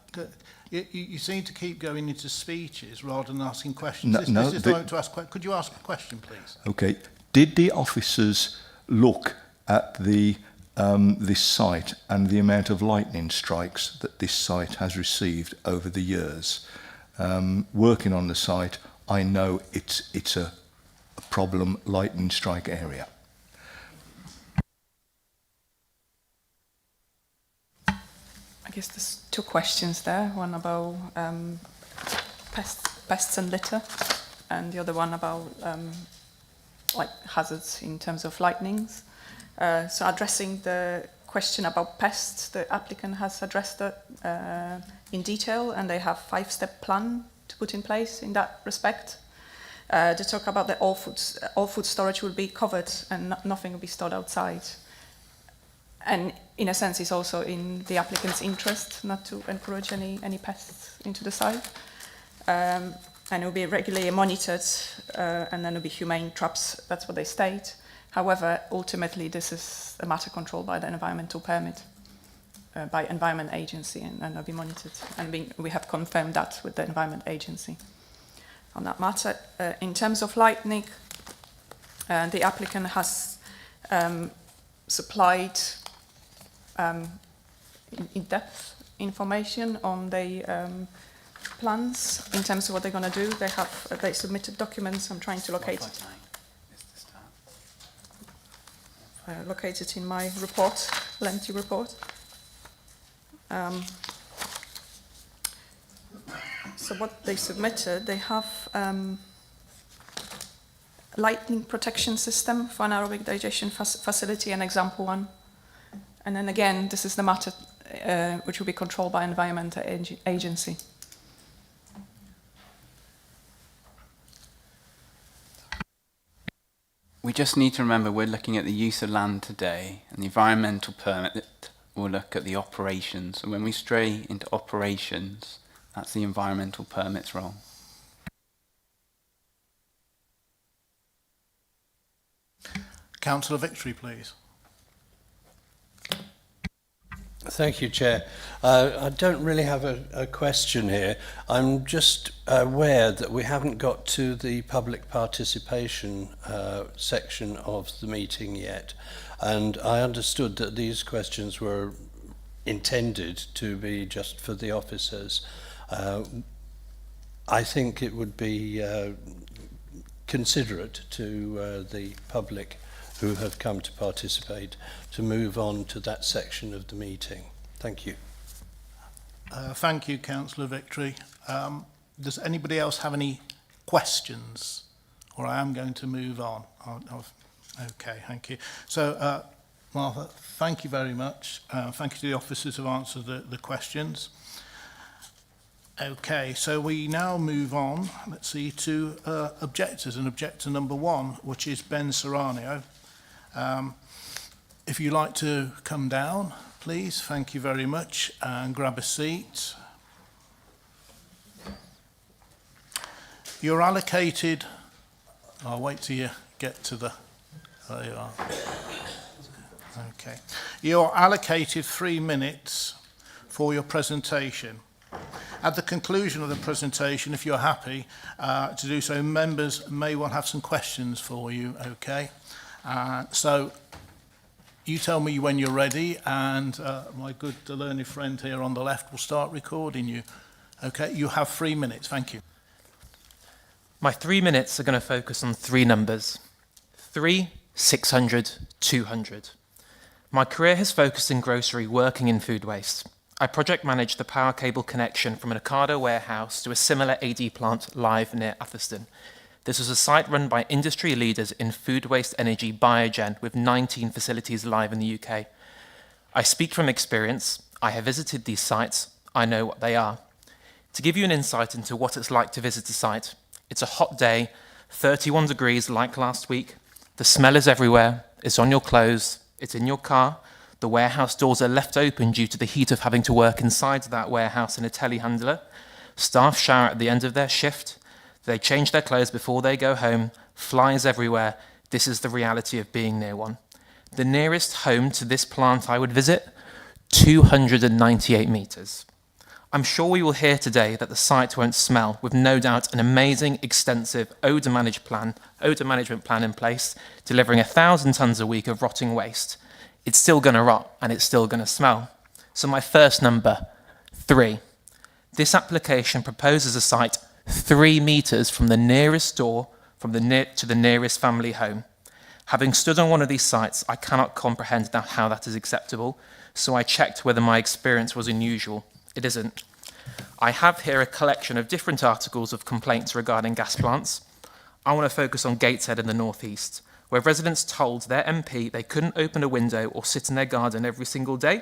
you seem to keep going into speeches rather than asking questions. This is the moment to ask. Could you ask a question, please? Okay. Did the officers look at this site and the amount of lightning strikes that this site has received over the years? Working on the site, I know it's a problem lightning strike area. I guess there's two questions there. One about pests and litter, and the other one about like hazards in terms of lightnings. So addressing the question about pests, the applicant has addressed that in detail, and they have 5-step plan to put in place in that respect. They talk about the all food storage will be covered and nothing will be stored outside. And in a sense, it's also in the applicant's interest not to encourage any pests into the site. And it will be regularly monitored, and then it will be humane traps, that's what they state. However, ultimately, this is a matter controlled by the environmental permit, by Environment Agency, and will be monitored. And we have confirmed that with the Environment Agency on that matter. In terms of lightning, the applicant has supplied in-depth information on the plans in terms of what they're going to do. They submitted documents. I'm trying to locate it in my report, lengthy report. So what they submitted, they have lightning protection system for anaerobic digestion facility, an example one. And then again, this is the matter which will be controlled by environmental agency. We just need to remember we're looking at the use of land today, and the environmental permit will look at the operations. So when we stray into operations, that's the environmental permit's role. Councillor Victory, please. Thank you, Chair. I don't really have a question here. I'm just aware that we haven't got to the public participation section of the meeting yet. And I understood that these questions were intended to be just for the officers. I think it would be considerate to the public who have come to participate to move on to that section of the meeting. Thank you. Thank you, Councillor Victory. Does anybody else have any questions? Or I am going to move on. Okay, thank you. So, Martha, thank you very much. Thank you to the officers who answered the questions. Okay, so we now move on, let's see, to objectors, and objector number one, which is Ben Serrano. If you'd like to come down, please, thank you very much, and grab a seat. You're allocated, I'll wait till you get to the, there you are. Okay. You're allocated 3 minutes for your presentation. At the conclusion of the presentation, if you're happy to do so, members may well have some questions for you, okay? So you tell me when you're ready, and my good learned friend here on the left will start recording you. Okay, you have 3 minutes. Thank you. My 3 minutes are going to focus on 3 numbers: 3, 600, 200. My career has focused in grocery, working in food waste. I project managed the power cable connection from an Ocado warehouse to a similar AD plant live near Atherstone. This was a site run by industry leaders in food waste energy biogen with 19 facilities live in the UK. I speak from experience. I have visited these sites. I know what they are. To give you an insight into what it's like to visit a site, it's a hot day, 31 degrees like last week. The smell is everywhere. It's on your clothes. It's in your car. The warehouse doors are left open due to the heat of having to work inside that warehouse in a telehandler. Staff shower at the end of their shift. They change their clothes before they go home. Flies everywhere. This is the reality of being near one. The nearest home to this plant I would visit, 298 metres. I'm sure we will hear today that the site won't smell, with no doubt an amazing, extensive odour management plan in place, delivering 1,000 tonnes a week of rotting waste. It's still going to rot and it's still going to smell. So my first number, 3. This application proposes a site 3 metres from the nearest door to the nearest family home. Having stood on one of these sites, I cannot comprehend how that is acceptable, so I checked whether my experience was unusual. It isn't. I have here a collection of different articles of complaints regarding gas plants. I want to focus on Gateshead in the northeast, where residents told their MP they couldn't open a window or sit in their garden every single day.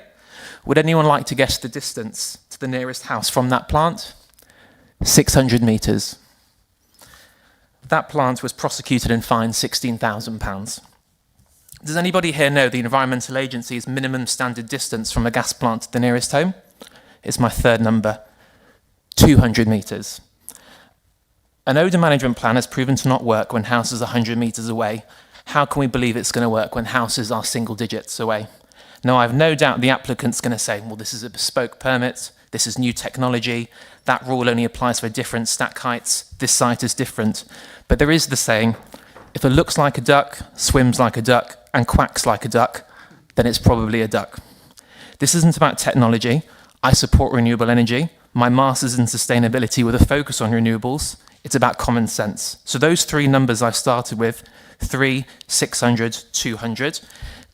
Would anyone like to guess the distance to the nearest house from that plant? 600 metres. That plant was prosecuted and fined £16,000. Does anybody here know the Environmental Agency's minimum standard distance from a gas plant to the nearest home? It's my third number, 200 metres. An odour management plan has proven to not work when houses are 100 metres away. How can we believe it's going to work when houses are single digits away? Now, I have no doubt the applicant's going to say, well, this is a bespoke permit, this is new technology, that rule only applies for different stack heights, this site is different. But there is the saying, if it looks like a duck, swims like a duck, and quacks like a duck, then it's probably a duck. This isn't about technology. I support renewable energy, my master's in sustainability with a focus on renewables. It's about common sense. So those three numbers I started with, 3, 600, 200.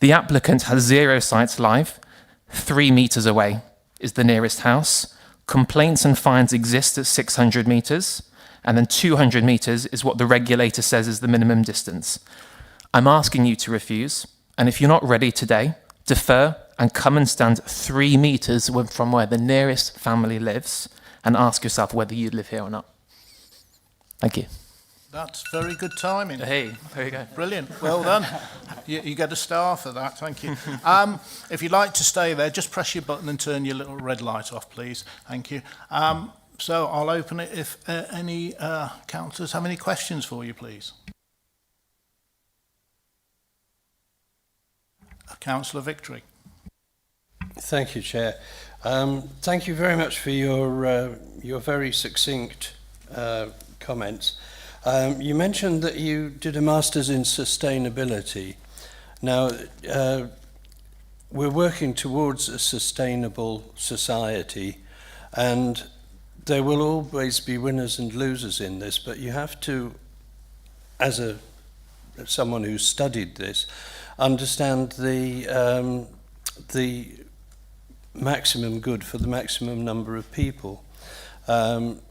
The applicant has 0 sites live. 3 meters away is the nearest house. Complaints and fines exist at 600 meters. And then 200 meters is what the regulator says is the minimum distance. I'm asking you to refuse. And if you're not ready today, defer and come and stand 3 meters from where the nearest family lives and ask yourself whether you'd live here or not. Thank you. That's very good timing. Hey, there you go. Brilliant. Well done. You get a star for that. Thank you. If you'd like to stay there, just press your button and turn your little red light off, please. Thank you. So I'll open it if any councillors have any questions for you, please. Councillor Victory. Thank you, Chair. Thank you very much for your very succinct comments. You mentioned that you did a Master's in Sustainability. Now, we're working towards a sustainable society, and there will always be winners and losers in this, but you have to, as someone who's studied this, understand the maximum good for the maximum number of people.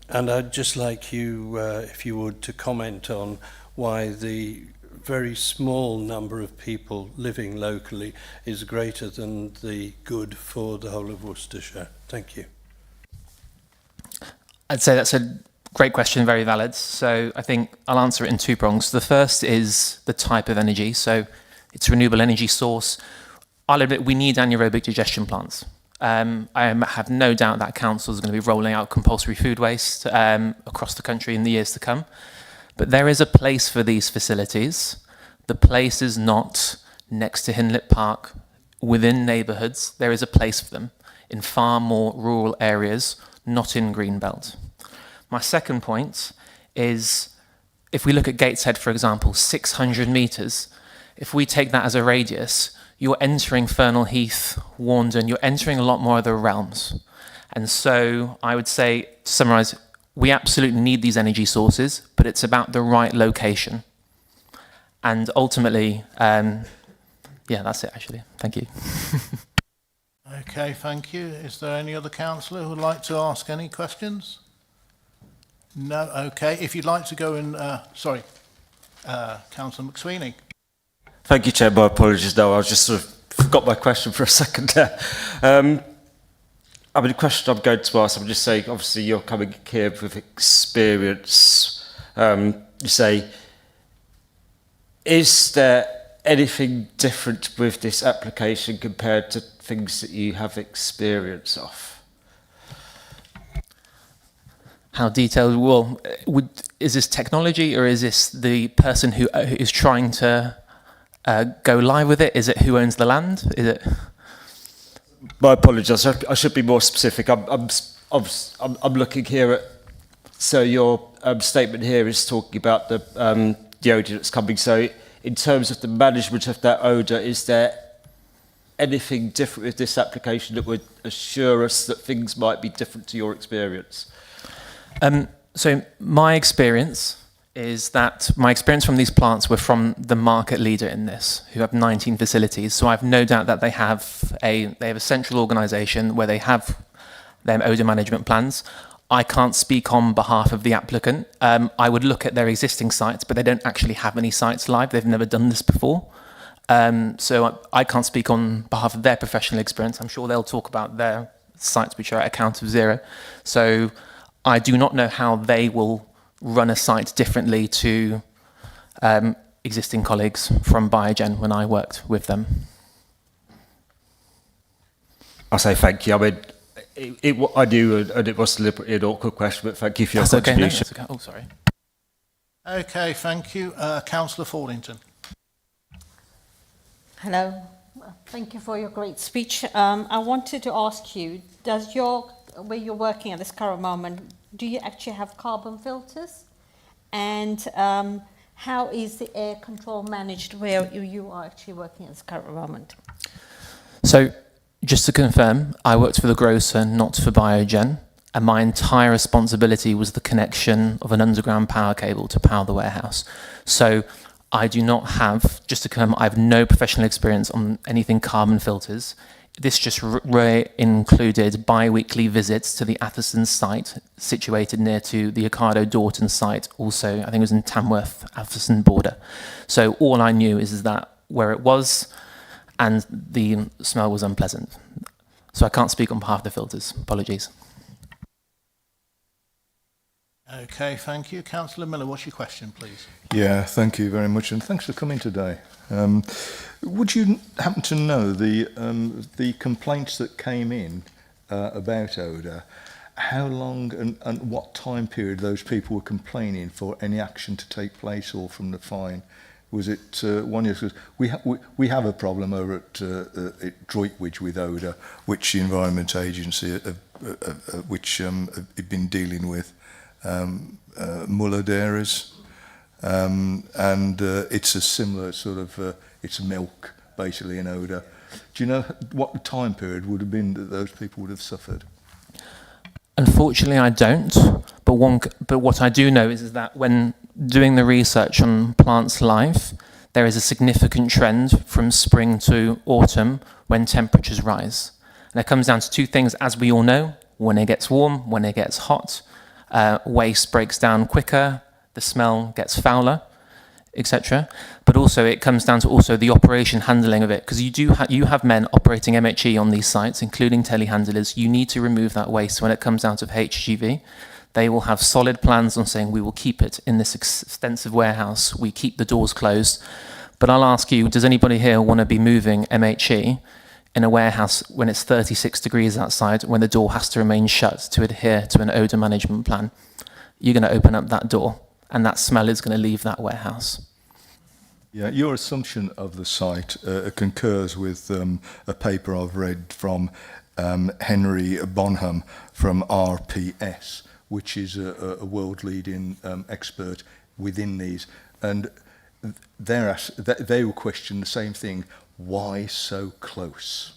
And I'd just like you, if you would, to comment on why the very small number of people living locally is greater than the good for the whole of Worcestershire. Thank you. I'd say that's a great question, very valid. So I think I'll answer it in 2 prongs. The first is the type of energy. So it's a renewable energy source. I'll admit we need anaerobic digestion plants. I have no doubt that council is going to be rolling out compulsory food waste across the country in the years to come. But there is a place for these facilities. The place is not next to Hinlip Park, within neighbourhoods. There is a place for them in far more rural areas, not in Greenbelt. My second point is, if we look at Gateshead, for example, 600 metres, if we take that as a radius, you're entering Fernal Heath, Warndon, you're entering a lot more other realms. And so I would say, to summarise, we absolutely need these energy sources, but it's about the right location. And ultimately, yeah, that's it actually. Thank you. Okay, thank you. Is there any other councillor who would like to ask any questions? No? Okay. If you'd like to go in, Councillor McSweeney. Thank you, Chair. My apologies. No, I just sort of forgot my question for a second there. I mean, the question I'm going to ask, I'm just saying, obviously you're coming here with experience. You say, is there anything different with this application compared to things that you have experience of? How detailed? Well, is this technology, or is this the person who is trying to go live with it? Is it who owns the land? Is it? My apologies. I should be more specific. I'm looking here at. So your statement here is talking about the odour that's coming. So in terms of the management of that odour, is there anything different with this application that would assure us that things might be different to your experience? So my experience is that my experience from these plants were from the market leader in this, who have 19 facilities. So I have no doubt that they have a central organisation where they have their odour management plans. I can't speak on behalf of the applicant. I would look at their existing sites, but they don't actually have any sites live. They've never done this before. So I can't speak on behalf of their professional experience. I'm sure they'll talk about their sites which are at a count of 0. So I do not know how they will run a site differently to existing colleagues from Biogen when I worked with them. I'll say thank you. I mean, I knew, and it was deliberately an awkward question, but thank you for your contribution. Okay. No, that's okay. Oh, sorry. Okay, thank you. Councillor Fordington. Hello. Thank you for your great speech. I wanted to ask you, where you're working at this current moment, do you actually have carbon filters? And how is the air control managed where you are actually working at this current moment? So just to confirm, I worked for the grocer, not for Biogen. and my entire responsibility was the connection of an underground power cable to power the warehouse. So I do not have, just to confirm, I have no professional experience on anything carbon filters. This just included bi-weekly visits to the Atherson site, situated near to the Ocado Dorton site, also I think it was in Tamworth, Atherson border. So all I knew is that where it was, and the smell was unpleasant. So I can't speak on behalf of the filters. Apologies. Okay, thank you. Councillor Miller, what's your question, please? Yeah, thank you very much, and thanks for coming today. Would you happen to know the complaints that came in about odour, how long and what time period those people were complaining for any action to take place or from the fine? Was it 1 year? Because we have a problem over at Droitwich with odour, which the Environment Agency have been dealing with. Muller dairies, and it's a similar sort of it's milk basically in odour. Do you know what the time period would have been that those people would have suffered? Unfortunately, I don't. But what I do know is that when doing the research on plants' life, there is a significant trend from spring to autumn when temperatures rise, and it comes down to two things, as we all know: when it gets warm, when it gets hot. Waste breaks down quicker, the smell gets fouler, etc. But also it comes down to also the operation handling of it, because you have men operating MHE on these sites, including telehandlers. You need to remove that waste when it comes out of HGV. They will have solid plans on saying we will keep it in this extensive warehouse, we keep the doors closed. But I'll ask you, does anybody here want to be moving MHE in a warehouse when it's 36 degrees outside, when the door has to remain shut to adhere to an odour management plan? You're going to open up that door, and that smell is going to leave that warehouse. Yeah, your assumption of the site concurs with a paper I've read from Henry Bonham from RPS, which is a world-leading expert within these. And they will question the same thing: why so close?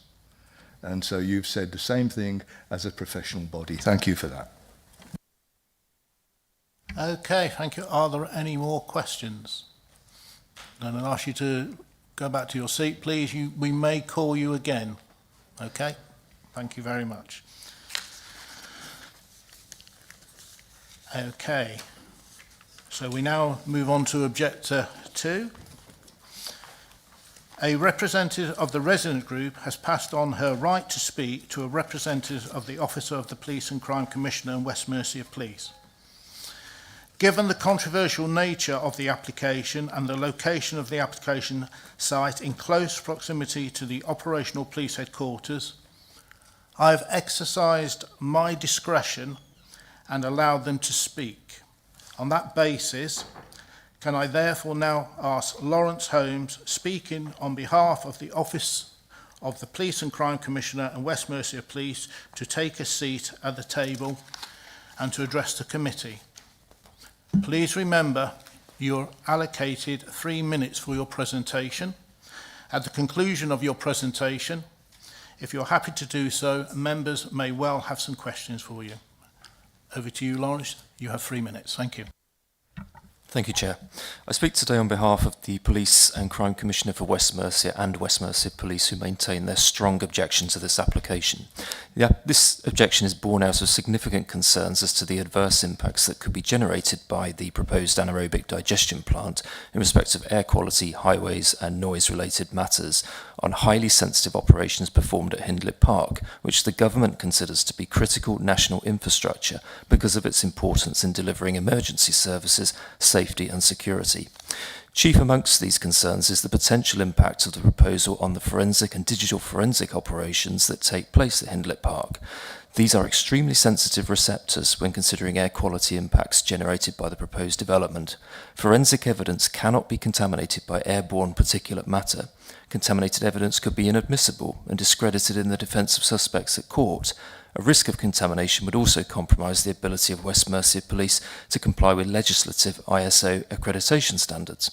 And so you've said the same thing as a professional body. Thank you for that. Okay, thank you. Are there any more questions? Then I'll ask you to go back to your seat, please. We may call you again. Okay? Thank you very much. Okay. So we now move on to Objector 2. A representative of the resident group has passed on her right to speak to a representative of the Officer of the Police and Crime Commissioner in West Mercia Police. Given the controversial nature of the application and the location of the application site in close proximity to the operational police headquarters, I have exercised my discretion and allowed them to speak. On that basis, can I therefore now ask Lawrence Holmes, speaking on behalf of the Office of the Police and Crime Commissioner and West Mercia Police, to take a seat at the table and to address the committee. Please remember you're allocated 3 minutes for your presentation. At the conclusion of your presentation, if you're happy to do so, members may well have some questions for you. Over to you, Lawrence. You have 3 minutes. Thank you. Thank you, Chair. I speak today on behalf of the Police and Crime Commissioner for West Mercia and West Mercia Police, who maintain their strong objection to this application. This objection is born out of significant concerns as to the adverse impacts that could be generated by the proposed anaerobic digestion plant in respect of air quality, highways and noise-related matters on highly sensitive operations performed at Hindlip Park, which the government considers to be critical national infrastructure because of its importance in delivering emergency services, safety and security. Chief amongst these concerns is the potential impact of the proposal on the forensic and digital forensic operations that take place at Hindlip Park. These are extremely sensitive receptors when considering air quality impacts generated by the proposed development. Forensic evidence cannot be contaminated by airborne particulate matter. Contaminated evidence could be inadmissible and discredited in the defence of suspects at court. A risk of contamination would also compromise the ability of West Mercia Police to comply with legislative ISO accreditation standards.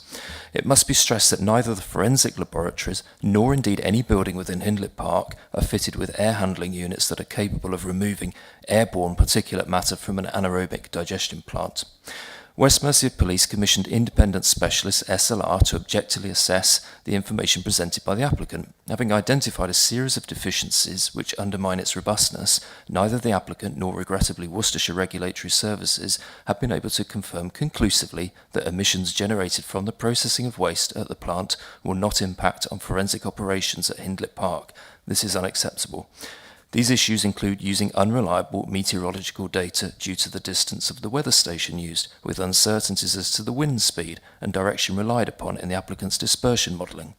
It must be stressed that neither the forensic laboratories nor indeed any building within Hindlip Park are fitted with air handling units that are capable of removing airborne particulate matter from an anaerobic digestion plant. West Mercia Police commissioned independent specialist SLR to objectively assess the information presented by the applicant. Having identified a series of deficiencies which undermine its robustness, neither the applicant nor regrettably Worcestershire Regulatory Services have been able to confirm conclusively that emissions generated from the processing of waste at the plant will not impact on forensic operations at Hindlip Park. This is unacceptable. These issues include using unreliable meteorological data due to the distance of the weather station used, with uncertainties as to the wind speed and direction relied upon in the applicant's dispersion modelling.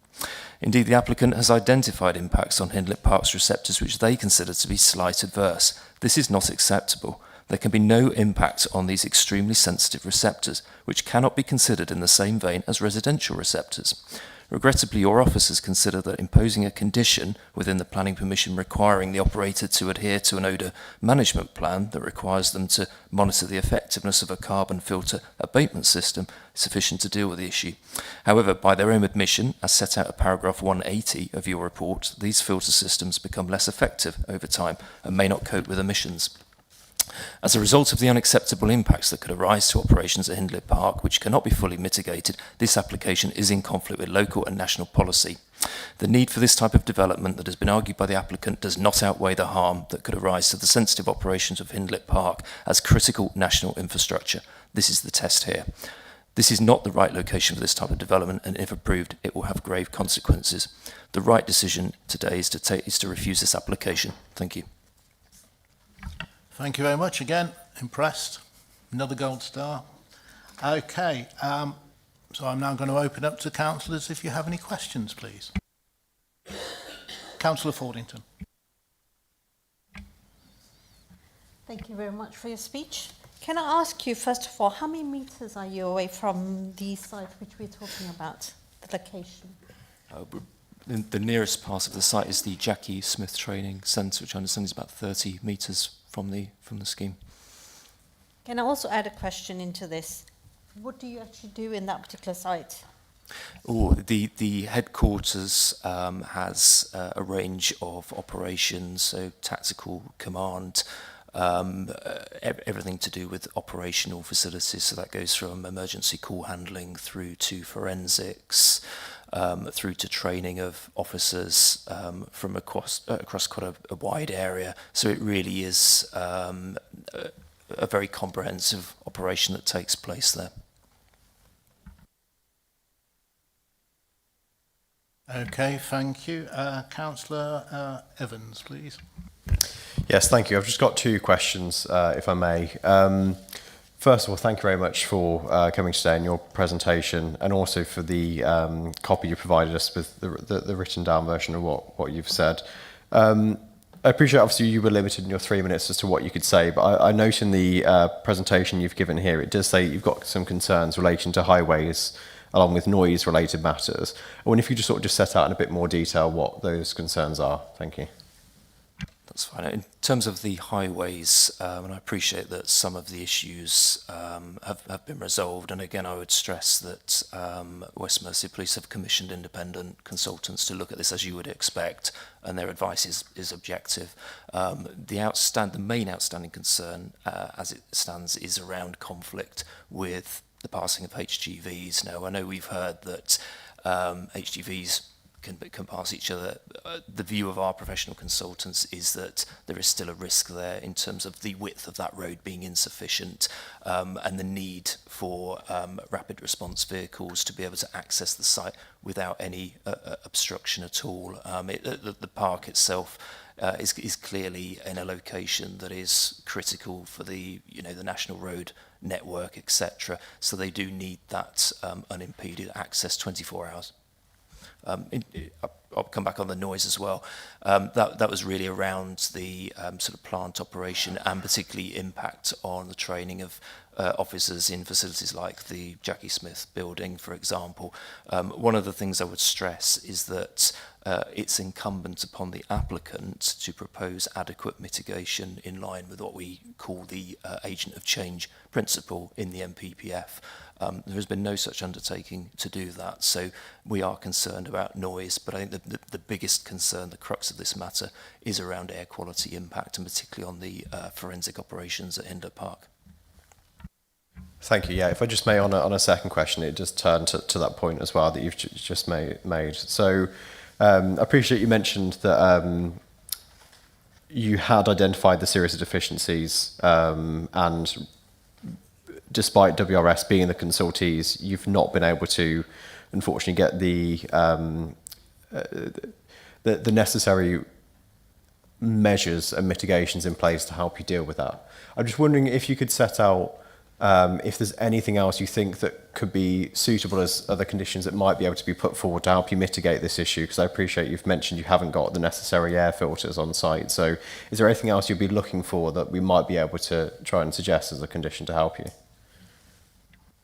Indeed, the applicant has identified impacts on Hindlip Park's receptors which they consider to be slight adverse. This is not acceptable. There can be no impact on these extremely sensitive receptors, which cannot be considered in the same vein as residential receptors. Regrettably, your officers consider that imposing a condition within the planning permission requiring the operator to adhere to an odour management plan that requires them to monitor the effectiveness of a carbon filter abatement system is sufficient to deal with the issue. However, by their own admission, as set out at paragraph 180 of your report, these filter systems become less effective over time and may not cope with emissions. As a result of the unacceptable impacts that could arise to operations at Hindlip Park, which cannot be fully mitigated, this application is in conflict with local and national policy. The need for this type of development that has been argued by the applicant does not outweigh the harm that could arise to the sensitive operations of Hindlip Park as critical national infrastructure. This is the test here. This is not the right location for this type of development, and if approved, it will have grave consequences. The right decision today is to refuse this application. Thank you. Thank you very much. Again, impressed. Another gold star. Okay, so I'm now going to open up to councillors if you have any questions, please. Councillor Fordington. Thank you very much for your speech. Can I ask you, first of all, how many metres are you away from the site which we're talking about, the location? The nearest part of the site is the Jackie Smith Training Centre, which I understand is about 30 metres from the scheme. Can I also add a question into this? What do you actually do in that particular site? The headquarters has a range of operations, so tactical command, everything to do with operational facilities. So that goes from emergency call handling through to forensics, through to training of officers from across quite a wide area. So it really is a very comprehensive operation that takes place there. Okay, thank you. Councillor Evans, please. Yes, thank you. I've just got two questions, if I may. First of all, thank you very much for coming today and your presentation, and also for the copy you provided us with the written down version of what you've said. I appreciate, obviously, you were limited in your 3 minutes as to what you could say, but I note in the presentation you've given here, it does say you've got some concerns relating to highways along with noise-related matters. I wonder if you just sort of set out in a bit more detail what those concerns are. Thank you. That's fine. In terms of the highways, and I appreciate that some of the issues have been resolved, and again I would stress that West Mercia Police have commissioned independent consultants to look at this as you would expect, and their advice is objective. The main outstanding concern as it stands is around conflict with the passing of HGVs. Now I know we've heard that HGVs can pass each other. The view of our professional consultants is that there is still a risk there in terms of the width of that road being insufficient, and the need for rapid response vehicles to be able to access the site without any obstruction at all. The park itself is clearly in a location that is critical for the national road network, etc. So they do need that unimpeded access 24 hours. I'll come back on the noise as well. That was really around the sort of plant operation, and particularly impact on the training of officers in facilities like the Jackie Smith building, for example. One of the things I would stress is that it's incumbent upon the applicant to propose adequate mitigation in line with what we call the agent of change principle in the MPPF. There has been no such undertaking to do that, so we are concerned about noise, but I think the biggest concern, the crux of this matter, is around air quality impact, and particularly on the forensic operations at Hindlip Park. Thank you. Yeah, if I just may, on a second question, it just turned to that point as well that you've just made. So I appreciate you mentioned that you had identified the series of deficiencies, and despite WRS being the consultees, you've not been able to, unfortunately, get the necessary measures and mitigations in place to help you deal with that. I'm just wondering if you could set out if there's anything else you think that could be suitable as other conditions that might be able to be put forward to help you mitigate this issue, because I appreciate you've mentioned you haven't got the necessary air filters on site. So is there anything else you'd be looking for that we might be able to try and suggest as a condition to help you?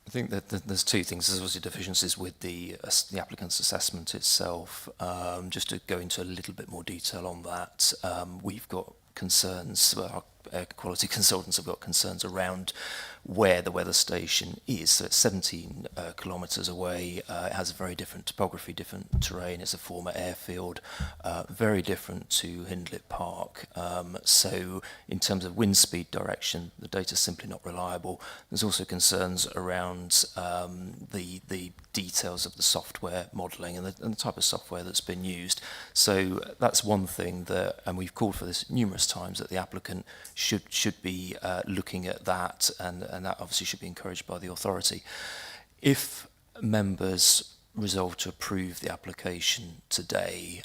I think that there's two things. There's obviously deficiencies with the applicant's assessment itself. Just to go into a little bit more detail on that, we've got concerns, our air quality consultants have got concerns around where the weather station is. So it's 17 kilometres away. It has a very different topography, different terrain. It's a former airfield, very different to Hindlip Park. So in terms of wind speed direction, the data's simply not reliable. There's also concerns around the details of the software modelling and the type of software that's been used. So that's one thing that, and we've called for this numerous times, that the applicant should be looking at that, and that obviously should be encouraged by the authority. If members resolve to approve the application today,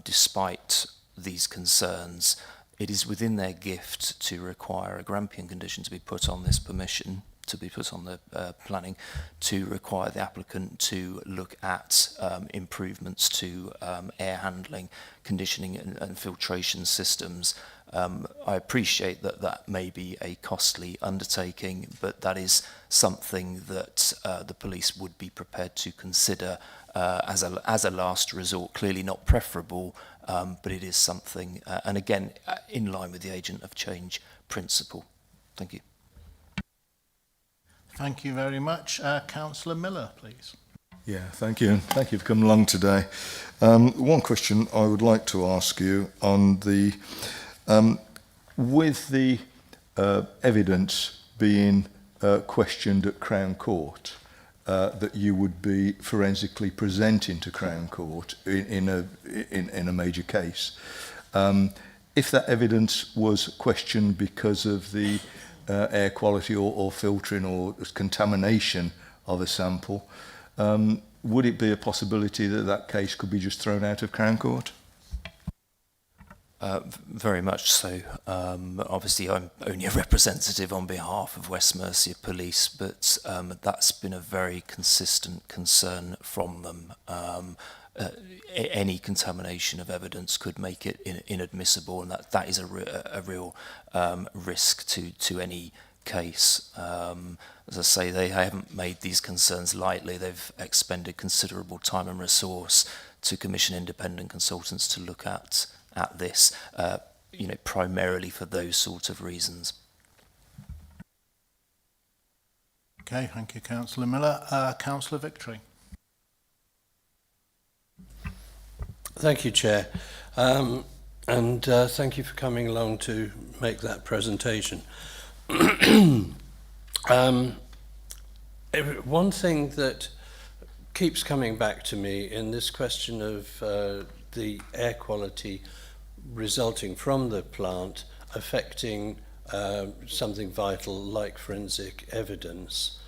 despite these concerns, it is within their gift to require a Grampian condition to be put on this permission, to be put on the planning, to require the applicant to look at improvements to air handling, conditioning and filtration systems. I appreciate that may be a costly undertaking, but that is something that the police would be prepared to consider as a last resort. Clearly not preferable, but it is something, and again, in line with the agent of change principle. Thank you. Thank you very much. Councillor Miller, please. Yeah, thank you. Thank you for coming along today. One question I would like to ask you on the with the evidence being questioned at Crown Court, that you would be forensically presenting to Crown Court in a major case. If that evidence was questioned because of the air quality or filtering or contamination of a sample, would it be a possibility that that case could be just thrown out of Crown Court? Very much so. Obviously, I'm only a representative on behalf of West Mercia Police, but that's been a very consistent concern from them. Any contamination of evidence could make it inadmissible, and that is a real risk to any case. As I say, they haven't made these concerns lightly. They've expended considerable time and resource to commission independent consultants to look at this, primarily for those sort of reasons. Okay, thank you, Councillor Miller. Councillor Victory. Thank you, Chair. And thank you for coming along to make that presentation. One thing that keeps coming back to me in this question of the air quality resulting from the plant affecting something vital like forensic evidence,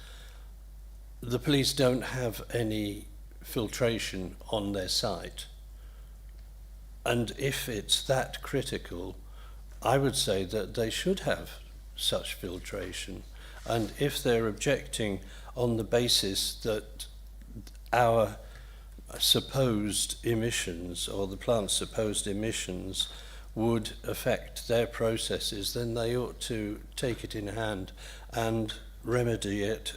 the police don't have any filtration on their site. And if it's that critical, I would say that they should have such filtration. And if they're objecting on the basis that our supposed emissions or the plant's supposed emissions would affect their processes, then they ought to take it in hand and remedy it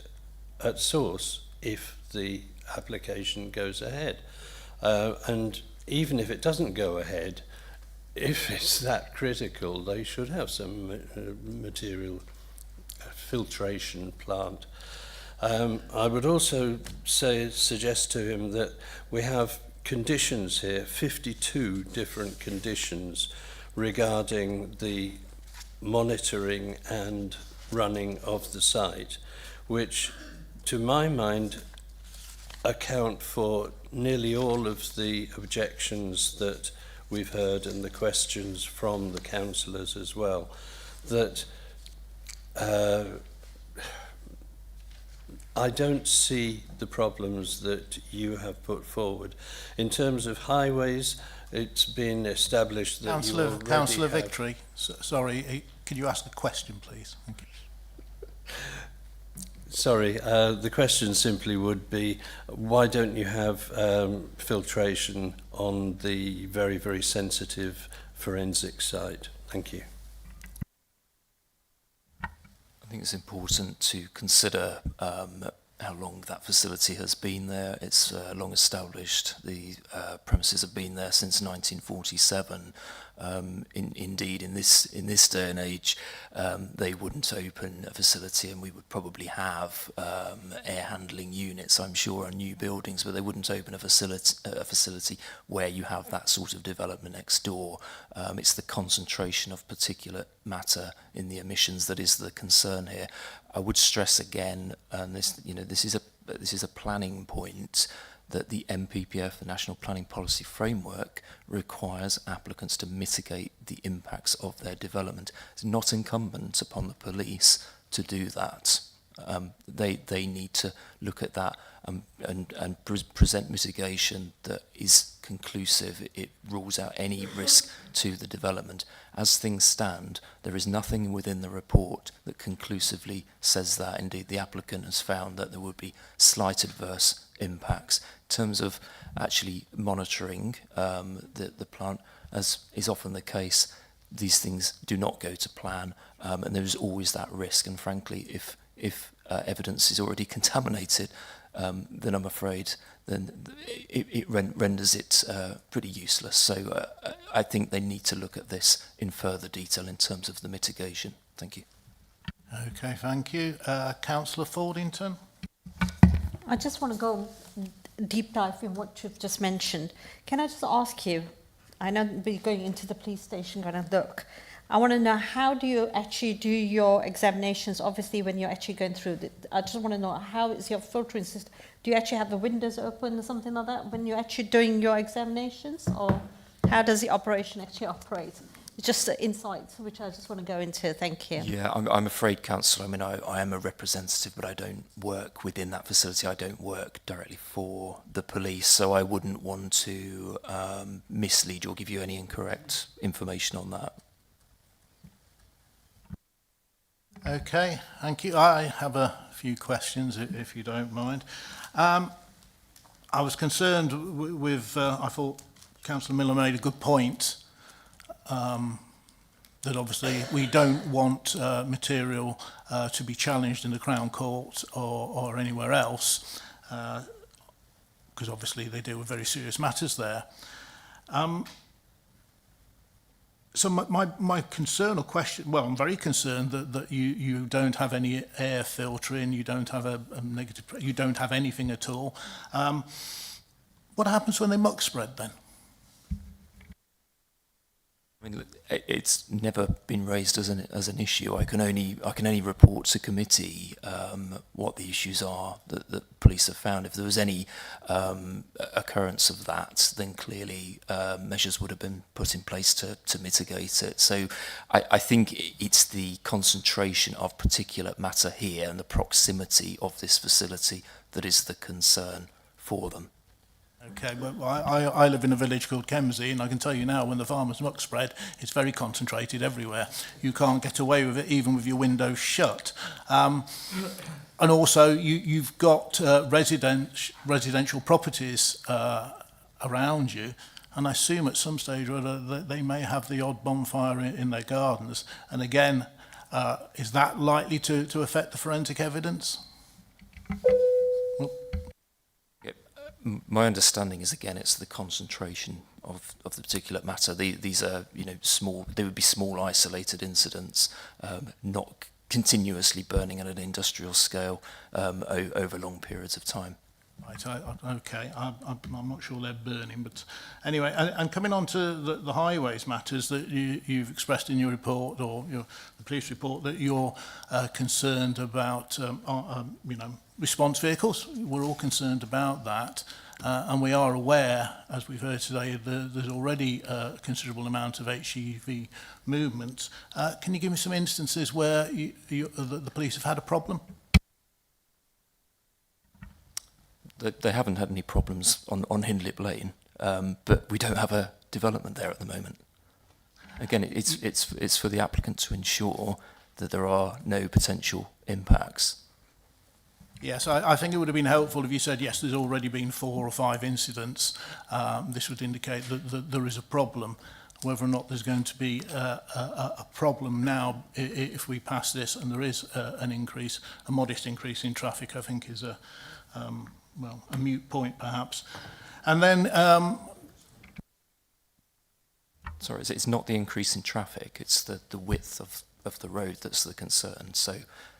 at source if the application goes ahead. And even if it doesn't go ahead, if it's that critical, they should have some material filtration plant. I would also suggest to him that we have conditions here, 52 different conditions regarding the monitoring and running of the site, which to my mind account for nearly all of the objections that we've heard and the questions from the councillors as well, that I don't see the problems that you have put forward. In terms of highways, it's been established that you already Councillor have... Victory, sorry, can you ask a question, please? Thank you. Sorry, the question simply would be, why don't you have filtration on the very, very sensitive forensic site? Thank you. I think it's important to consider how long that facility has been there. It's long established. The premises have been there since 1947. Indeed, in this day and age, they wouldn't open a facility, and we would probably have air handling units, I'm sure, on new buildings, but they wouldn't open a facility where you have that sort of development next door. It's the concentration of particulate matter in the emissions that is the concern here. I would stress again, and this is a planning point, that the NPPF, the National Planning Policy Framework, requires applicants to mitigate the impacts of their development. It's not incumbent upon the police to do that. They need to look at that and present mitigation that is conclusive. It rules out any risk to the development. As things stand, there is nothing within the report that conclusively says that. Indeed, the applicant has found that there would be slight adverse impacts. In terms of actually monitoring the plant, as is often the case, these things do not go to plan, and there is always that risk. And frankly, if evidence is already contaminated, then I'm afraid then it renders it pretty useless. So I think they need to look at this in further detail in terms of the mitigation. Thank you. Okay, thank you. Councillor Fordington. I just want to go deep dive in what you've just mentioned. Can I just ask you, I know we're going into the police station, going to look. I want to know, how do you actually do your examinations, obviously, when you're actually going through it? I just want to know, how is your filtering system? Do you actually have the windows open or something like that when you're actually doing your examinations? Or how does the operation actually operate? It's just insights, which I just want to go into. Thank you. Yeah, I'm afraid, Councillor, I mean, I am a representative, but I don't work within that facility. I don't work directly for the police, so I wouldn't want to mislead you or give you any incorrect information on that. Okay, thank you. I have a few questions, if you don't mind. I was concerned with, I thought Councillor Miller made a good point, that obviously we don't want material to be challenged in the Crown Court or anywhere else, because obviously they deal with very serious matters there. So my concern or question, well, I'm very concerned that you don't have any air filtering, you don't have a negative, you don't have anything at all. What happens when they muck spread then? I mean, it's never been raised as an issue. I can only report to committee what the issues are that police have found. If there was any occurrence of that, then clearly measures would have been put in place to mitigate it. So I think it's the concentration of particulate matter here and the proximity of this facility that is the concern for them. Okay, well, I live in a village called Kemsey, and I can tell you now, when the farmer's muck spread, it's very concentrated everywhere. You can't get away with it, even with your windows shut. And also, you've got residential properties around you, and I assume at some stage or other that they may have the odd bonfire in their gardens. And again, Is that likely to affect the forensic evidence? My understanding is, again, it's the concentration of the particulate matter. These are, small. They would be small, isolated incidents, not continuously burning at an industrial scale over long periods of time. Right. Okay. I'm not sure they're burning, but anyway. And coming on to the highways matters that you've expressed in your report, or the police report, that you're concerned about, response vehicles. We're all concerned about that. And we are aware, as we've heard today, there's already a considerable amount of HGV movement. Can you give me some instances where the police have had a problem? They haven't had any problems on Hindlip Lane, but we don't have a development there at the moment. Again, it's for the applicant to ensure that there are no potential impacts. Yes, I think it would have been helpful if you said, yes, there's already been 4 or 5 incidents. This would indicate that there is a problem. Whether or not there's going to be a problem now if we pass this and there is an increase, a modest increase in traffic, I think is a moot point perhaps. And then... Sorry, it's not the increase in traffic, it's the width of the road that's the concern. So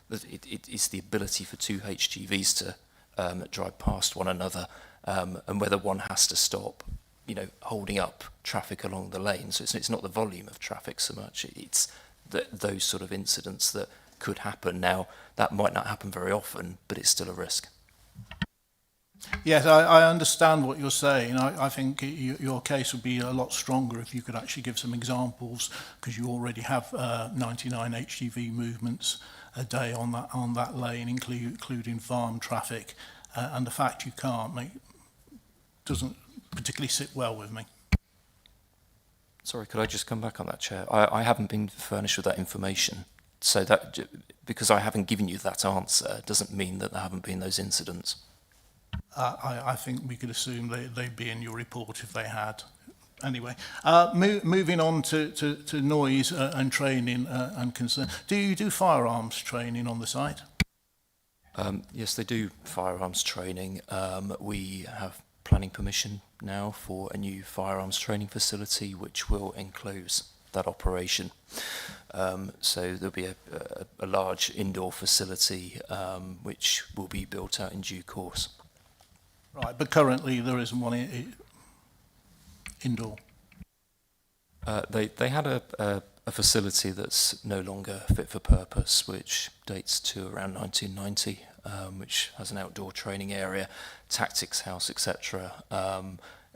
it is the ability for 2 HGVs to drive past one another, and whether one has to stop, holding up traffic along the lane. So it's not the volume of traffic so much, it's those sort of incidents that could happen. Now, that might not happen very often, but it's still a risk. Yes, I understand what you're saying. I think your case would be a lot stronger if you could actually give some examples, because you already have 99 HGV movements a day on that lane, including farm traffic, and the fact you can't doesn't particularly sit well with me. Sorry, could I just come back on that, Chair? I haven't been furnished with that information, so that because I haven't given you that answer doesn't mean that there haven't been those incidents. I think we could assume they'd be in your report if they had. Anyway, moving on to noise and training and concern. Do you do firearms training on the site? Yes, they do firearms training. We have planning permission now for a new firearms training facility which will enclose that operation. So there'll be a large indoor facility which will be built out in due course. Right, but currently there isn't one indoor. They had a facility that's no longer fit for purpose, which dates to around 1990, which has an outdoor training area, tactics house, etc.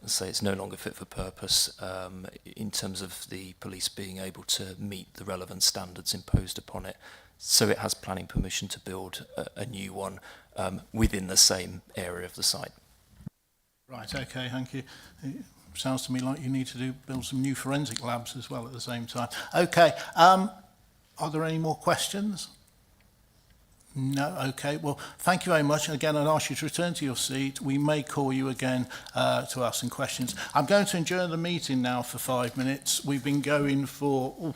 So it's no longer fit for purpose in terms of the police being able to meet the relevant standards imposed upon it. So it has planning permission to build a new one within the same area of the site. Right, okay, thank you. It sounds to me like you need to build some new forensic labs as well at the same time. Okay, are there any more questions? No, okay, well, thank you very much. Again, I'd ask you to return to your seat. We may call you again to ask some questions. I'm going to adjourn the meeting now for 5 minutes. We've been going for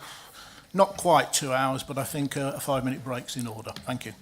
not quite 2 hours, but I think a 5-minute break's in order. Thank you.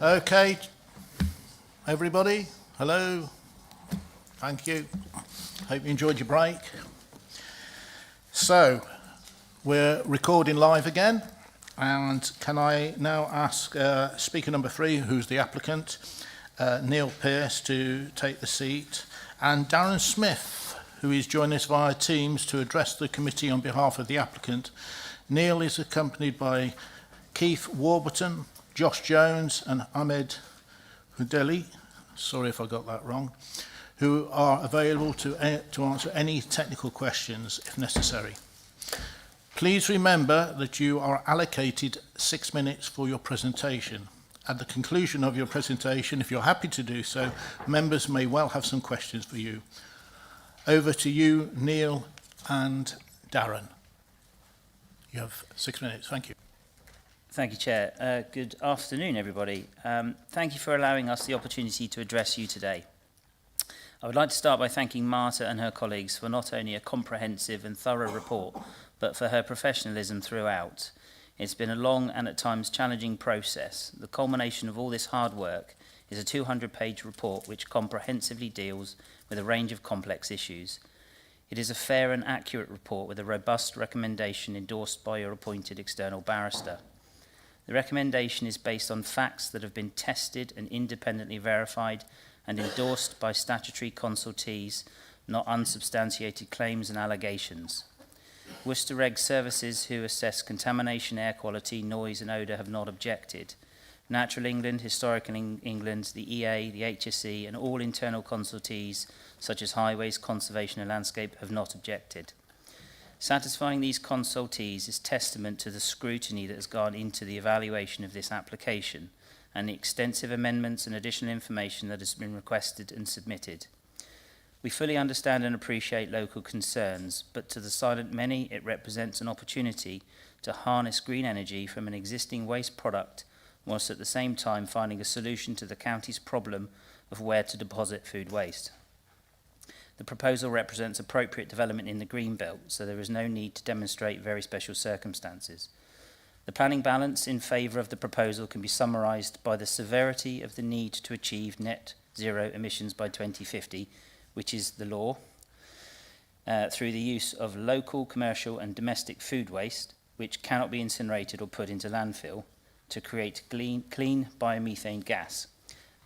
Okay, everybody, hello. Thank you. Hope you enjoyed your break. So, we're recording live again, and can I now ask speaker number 3, who's the applicant, Neil Pearce, to take the seat, and Darren Smith, who is joining us via Teams to address the committee on behalf of the applicant. Neil is accompanied by Keith Warburton, Josh Jones and Ahmed Hudeli, sorry if I got that wrong, who are available to answer any technical questions if necessary. Please remember that you are allocated 6 minutes for your presentation. At the conclusion of your presentation, if you're happy to do so, members may well have some questions for you. Over to you, Neil and Darren. You have 6 minutes. Thank you. Thank you, Chair. Good afternoon, everybody. Thank you for allowing us the opportunity to address you today. I would like to start by thanking Marta and her colleagues for not only a comprehensive and thorough report, but for her professionalism throughout. It's been a long and at times challenging process. The culmination of all this hard work is a 200-page report which comprehensively deals with a range of complex issues. It is a fair and accurate report with a robust recommendation endorsed by your appointed external barrister. The recommendation is based on facts that have been tested and independently verified and endorsed by statutory consultees, not unsubstantiated claims and allegations. Worcester Reg Services, who assess contamination, air quality, noise and odour, have not objected. Natural England, Historical England, the EA, the HSE and all internal consultees, such as Highways, Conservation and Landscape, have not objected. Satisfying these consultees is testament to the scrutiny that has gone into the evaluation of this application and the extensive amendments and additional information that has been requested and submitted. We fully understand and appreciate local concerns, but to the silent many, it represents an opportunity to harness green energy from an existing waste product, whilst at the same time finding a solution to the county's problem of where to deposit food waste. The proposal represents appropriate development in the green belt, so there is no need to demonstrate very special circumstances. The planning balance in favour of the proposal can be summarised by the severity of the need to achieve net zero emissions by 2050, which is the law, through the use of local, commercial and domestic food waste, which cannot be incinerated or put into landfill, to create clean biomethane gas,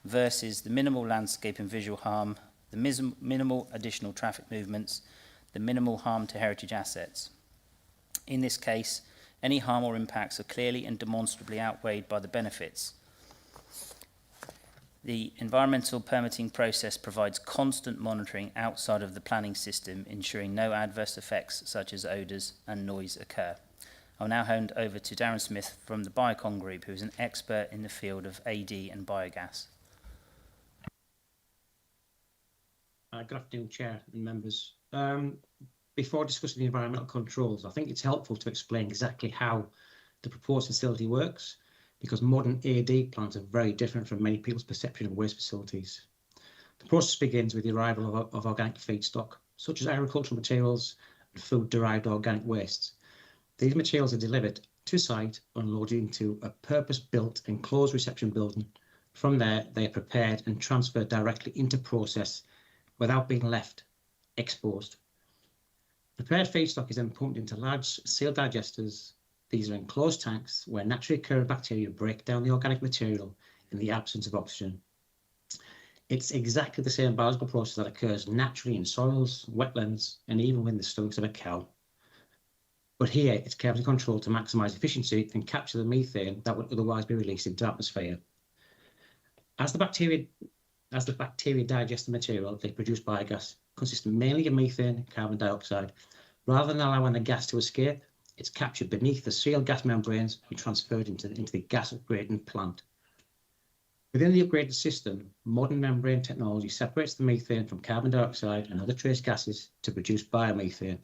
versus the minimal landscape and visual harm, the minimal additional traffic movements, the minimal harm to heritage assets. In this case, any harm or impacts are clearly and demonstrably outweighed by the benefits. The environmental permitting process provides constant monitoring outside of the planning system, ensuring no adverse effects such as odours and noise occur. I'll now hand over to Darren Smith from the Biocon Group, who is an expert in the field of AD and biogas. Good afternoon, Chair and members. Before discussing the environmental controls, I think it's helpful to explain exactly how the proposed facility works, because modern AD plants are very different from many people's perception of waste facilities. The process begins with the arrival of organic feedstock, such as agricultural materials and food-derived organic wastes. These materials are delivered to site, unloaded into a purpose-built enclosed reception building. From there, they are prepared and transferred directly into process without being left exposed. Prepared feedstock is then pumped into large sealed digesters. These are enclosed tanks where naturally occurring bacteria break down the organic material in the absence of oxygen. It's exactly the same biological process that occurs naturally in soils, wetlands, and even within the stomachs of a cow. But here, it's carefully controlled to maximise efficiency and capture the methane that would otherwise be released into the atmosphere. As the bacteria digest the material, they produce biogas, consisting mainly of methane and carbon dioxide. Rather than allowing the gas to escape, it's captured beneath the sealed gas membranes and transferred into the gas upgrading plant. Within the upgraded system, modern membrane technology separates the methane from carbon dioxide and other trace gases to produce biomethane.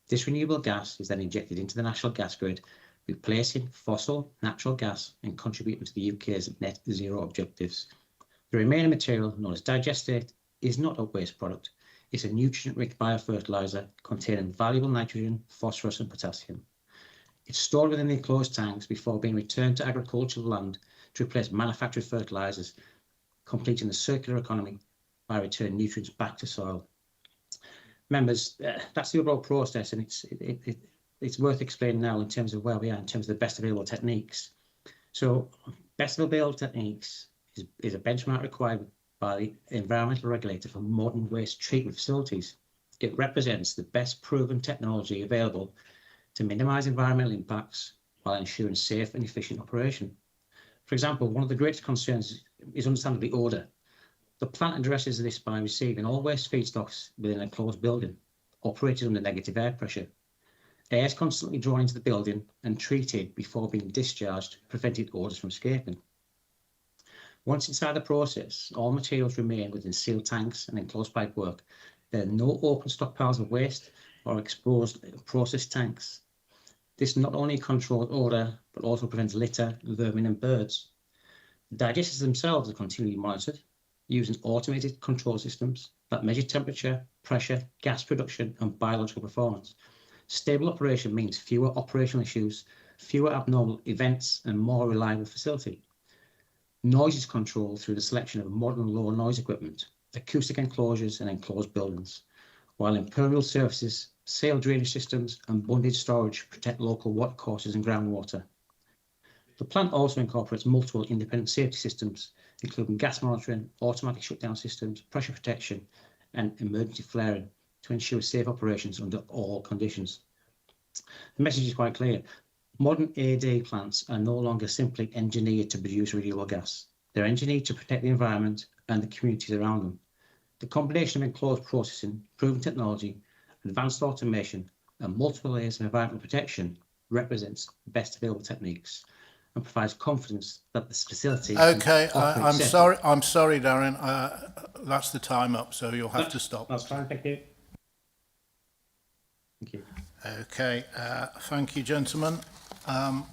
This renewable gas is then injected into the national gas grid, replacing fossil natural gas and contributing to the UK's net zero objectives. The remaining material, known as digestate, is not a waste product. It's a nutrient-rich biofertilizer containing valuable nitrogen, phosphorus and potassium. It's stored within the enclosed tanks before being returned to agricultural land to replace manufactured fertilizers, completing the circular economy by returning nutrients back to soil. Members, that's the overall process, and it's worth explaining now in terms of where we are in terms of the best available techniques. So best available techniques is a benchmark required by the environmental regulator for modern waste treatment facilities. It represents the best proven technology available to minimise environmental impacts while ensuring safe and efficient operation. For example, one of the greatest concerns is understandably odour. The plant addresses this by receiving all waste feedstocks within a closed building, operated under negative air pressure. Air is constantly drawn into the building and treated before being discharged, preventing odours from escaping. Once inside the process, all materials remain within sealed tanks and enclosed pipework. There are no open stockpiles of waste or exposed process tanks. This not only controls odour, but also prevents litter, vermin and birds. The digesters themselves are continually monitored using automated control systems that measure temperature, pressure, gas production and biological performance. Stable operation means fewer operational issues, fewer abnormal events and more reliable facility. Noise is controlled through the selection of modern low noise equipment, acoustic enclosures and enclosed buildings, while impermeable surfaces, sail drainage systems and bonded storage protect local watercourses and groundwater. The plant also incorporates multiple independent safety systems, including gas monitoring, automatic shutdown systems, pressure protection and emergency flaring to ensure safe operations under all conditions. The message is quite clear. Modern AD plants are no longer simply engineered to produce renewable gas. They're engineered to protect the environment and the communities around them. The combination of enclosed processing, proven technology, advanced automation, and multiple layers of environmental protection represents the best available techniques and provides confidence that this facility. Okay, I'm sorry, Darren. That's the time up, so you'll have to stop. That's fine, thank you. Thank you. Okay, thank you, gentlemen. I'm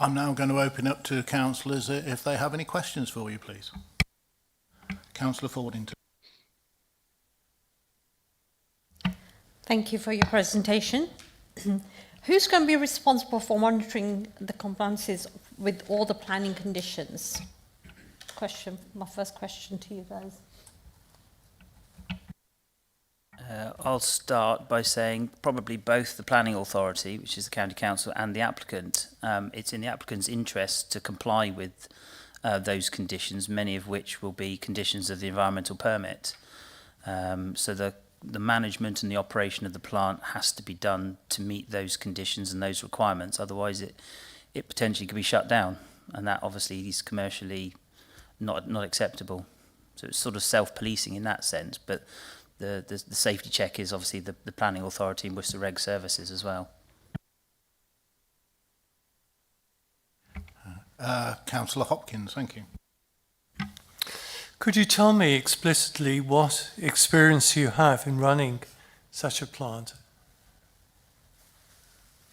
now going to open up to councillors if they have any questions for you, please. Councillor Fordington. Thank you for your presentation. Who's going to be responsible for monitoring the compliances with all the planning conditions? My first question to you guys. I'll start by saying probably both the planning authority, which is the county council, and the applicant. It's in the applicant's interest to comply with those conditions, many of which will be conditions of the environmental permit. So the management and the operation of the plant has to be done to meet those conditions and those requirements. Otherwise, it potentially could be shut down, and that obviously is commercially not acceptable. So it's sort of self-policing in that sense, but the safety check is obviously the planning authority and Worcester Reg Services as well. Councillor Hopkins, thank you. Could you tell me explicitly what experience you have in running such a plant?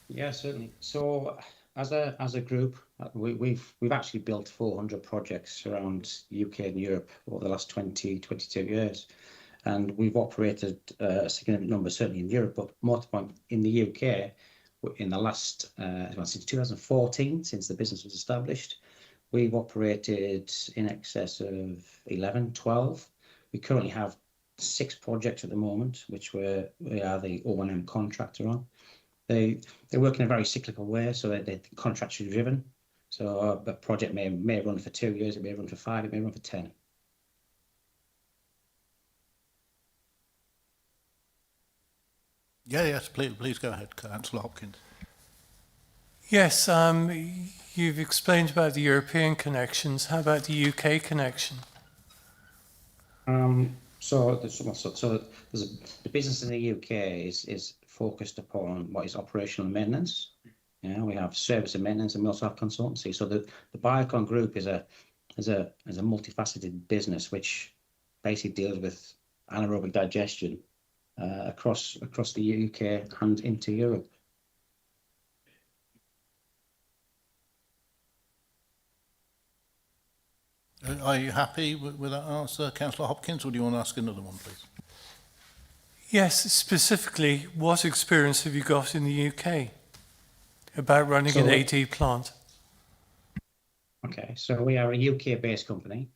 Yeah, certainly. So as a group, we've actually built 400 projects around UK and Europe over the last 22 years. And we've operated a significant number, certainly in Europe, but more to the point, in the UK, in the last, since 2014, since the business was established, we've operated in excess of 11, 12. We currently have 6 projects at the moment, which we are the O&M contractor on. They work in a very cyclical way, so they're contractually driven. So a project may run for 2 years, it may run for 5, it may run for 10. Yes, please go ahead, Councillor Hopkins. Yes, you've explained about the European connections. How about the UK connection? So the business in the UK is focused upon what is operational maintenance. Yeah, we have service and maintenance, and we also have consultancy. So the Biocon Group is a multifaceted business which basically deals with anaerobic digestion across the UK and into Europe. Are you happy with that answer, Councillor Hopkins, or do you want to ask another one, please? Yes, specifically, what experience have you got in the UK about running an AD plant? Okay, so we are a UK-based company.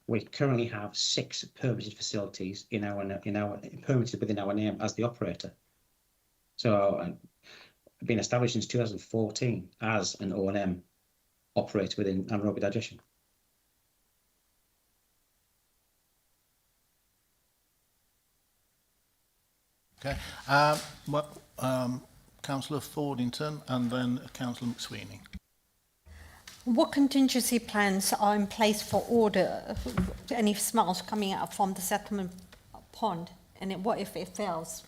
We currently have 6 permitted facilities permitted within our name as the operator. So, been established since 2014 as an O&M operator within anaerobic digestion. Okay. Councillor Fordington and then Councillor McSweeney. What contingency plans are in place for order any smells coming out from the settlement pond? And what if it fails?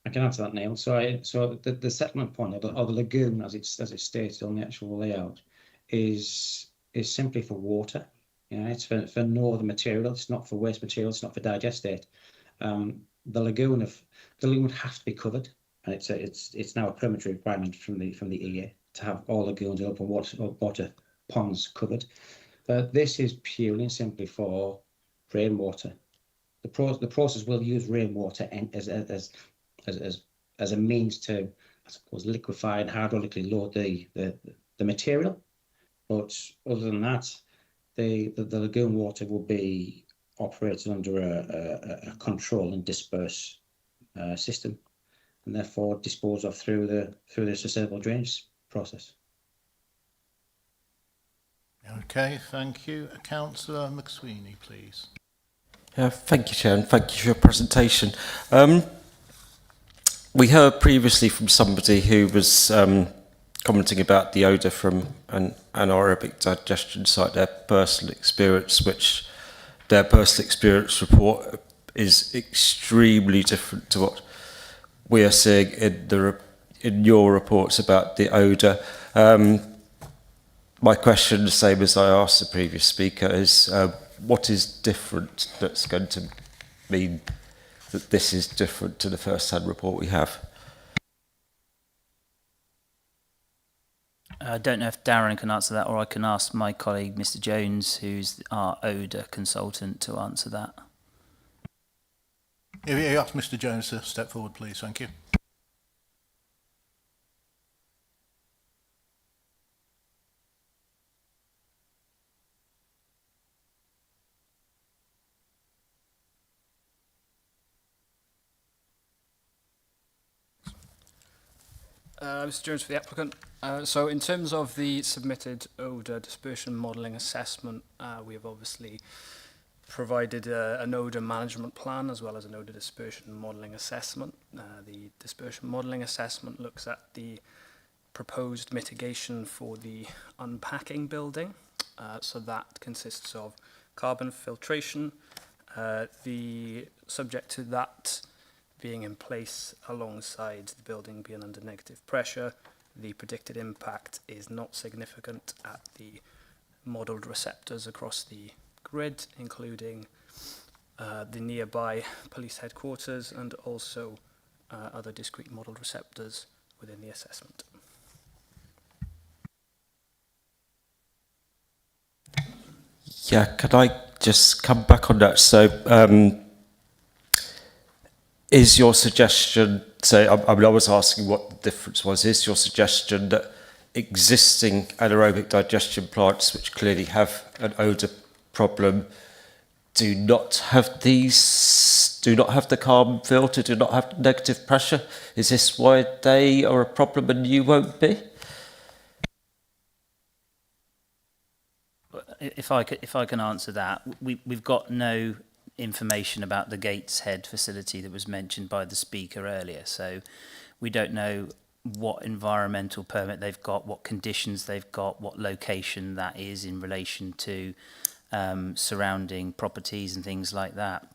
I can answer that, Neil. So the settlement pond, or the lagoon, as it's stated on the actual layout, is simply for water. Yeah, it's for no other material. It's not for waste material. It's not for digestate. The lagoon would have to be covered, and it's now a permitted requirement from the EA to have all lagoons and open water ponds covered. This is purely and simply for rainwater. The process will use rainwater as a means to, I suppose, liquefy and hydraulically load the material. But other than that, the lagoon water will be operated under a control and disperse system, and therefore disposed of through the sustainable drainage process. Okay, thank you. Councillor McSweeney, please. Thank you, Chair, and thank you for your presentation. We heard previously from somebody who was commenting about the odour from an anaerobic digestion site, their personal experience, which their personal experience report is extremely different to what we are seeing in your reports about the odour. My question, the same as I asked the previous speaker, is what is different that's going to mean that this is different to the first-hand report we have? I don't know if Darren can answer that, or I can ask my colleague, Mr. Jones, who's our odour consultant, to answer that. If you ask Mr. Jones to step forward, please. Thank you. Mr. Jones for the applicant. So in terms of the submitted odour dispersion modelling assessment, we have obviously provided an odour management plan as well as an odour dispersion modelling assessment. The dispersion modelling assessment looks at the proposed mitigation for the unpacking building. So that consists of carbon filtration, the subject to that being in place alongside the building being under negative pressure. The predicted impact is not significant at the modelled receptors across the grid, including the nearby police headquarters and also other discrete modelled receptors within the assessment. Yeah, could I just come back on that? So, is your suggestion, I was asking what the difference was, is your suggestion that existing anaerobic digestion plants, which clearly have an odour problem, do not have the carbon filter, do not have negative pressure? Is this why they are a problem and you won't be? If I can answer that, we've got no information about the Gateshead facility that was mentioned by the speaker earlier, so we don't know what environmental permit they've got, what conditions they've got, what location that is in relation to surrounding properties and things like that.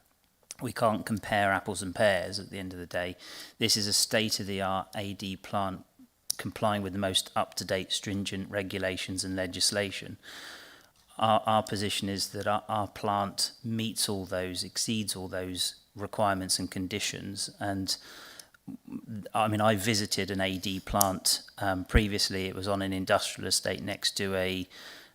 We can't compare apples and pears at the end of the day. This is a state-of-the-art AD plant complying with the most up-to-date stringent regulations and legislation. Our position is that our plant meets all those, exceeds all those requirements and conditions. And I mean, I visited an AD plant previously. It was on an industrial estate next to a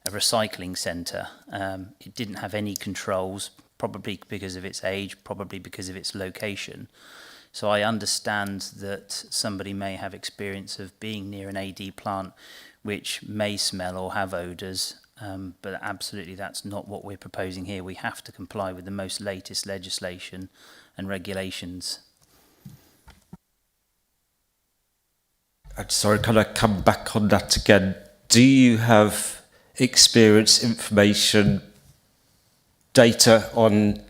recycling centre. It didn't have any controls, probably because of its age, probably because of its location. So I understand that somebody may have experience of being near an AD plant which may smell or have odours, but absolutely that's not what we're proposing here. We have to comply with the most latest legislation and regulations. I'm sorry, can I come back on that again? Do you have experience, information, data on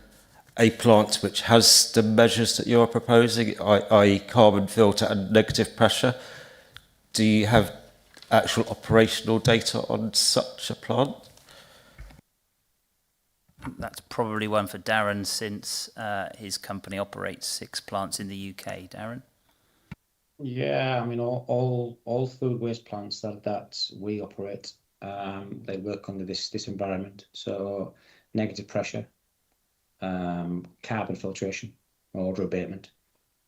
a plant which has the measures that you're proposing, i.e. carbon filter and negative pressure? Do you have actual operational data on such a plant? That's probably one for Darren, since his company operates 6 plants in the UK. Darren? Yeah, I mean, all food waste plants that we operate, they work under this environment. So negative pressure, carbon filtration, odour abatement,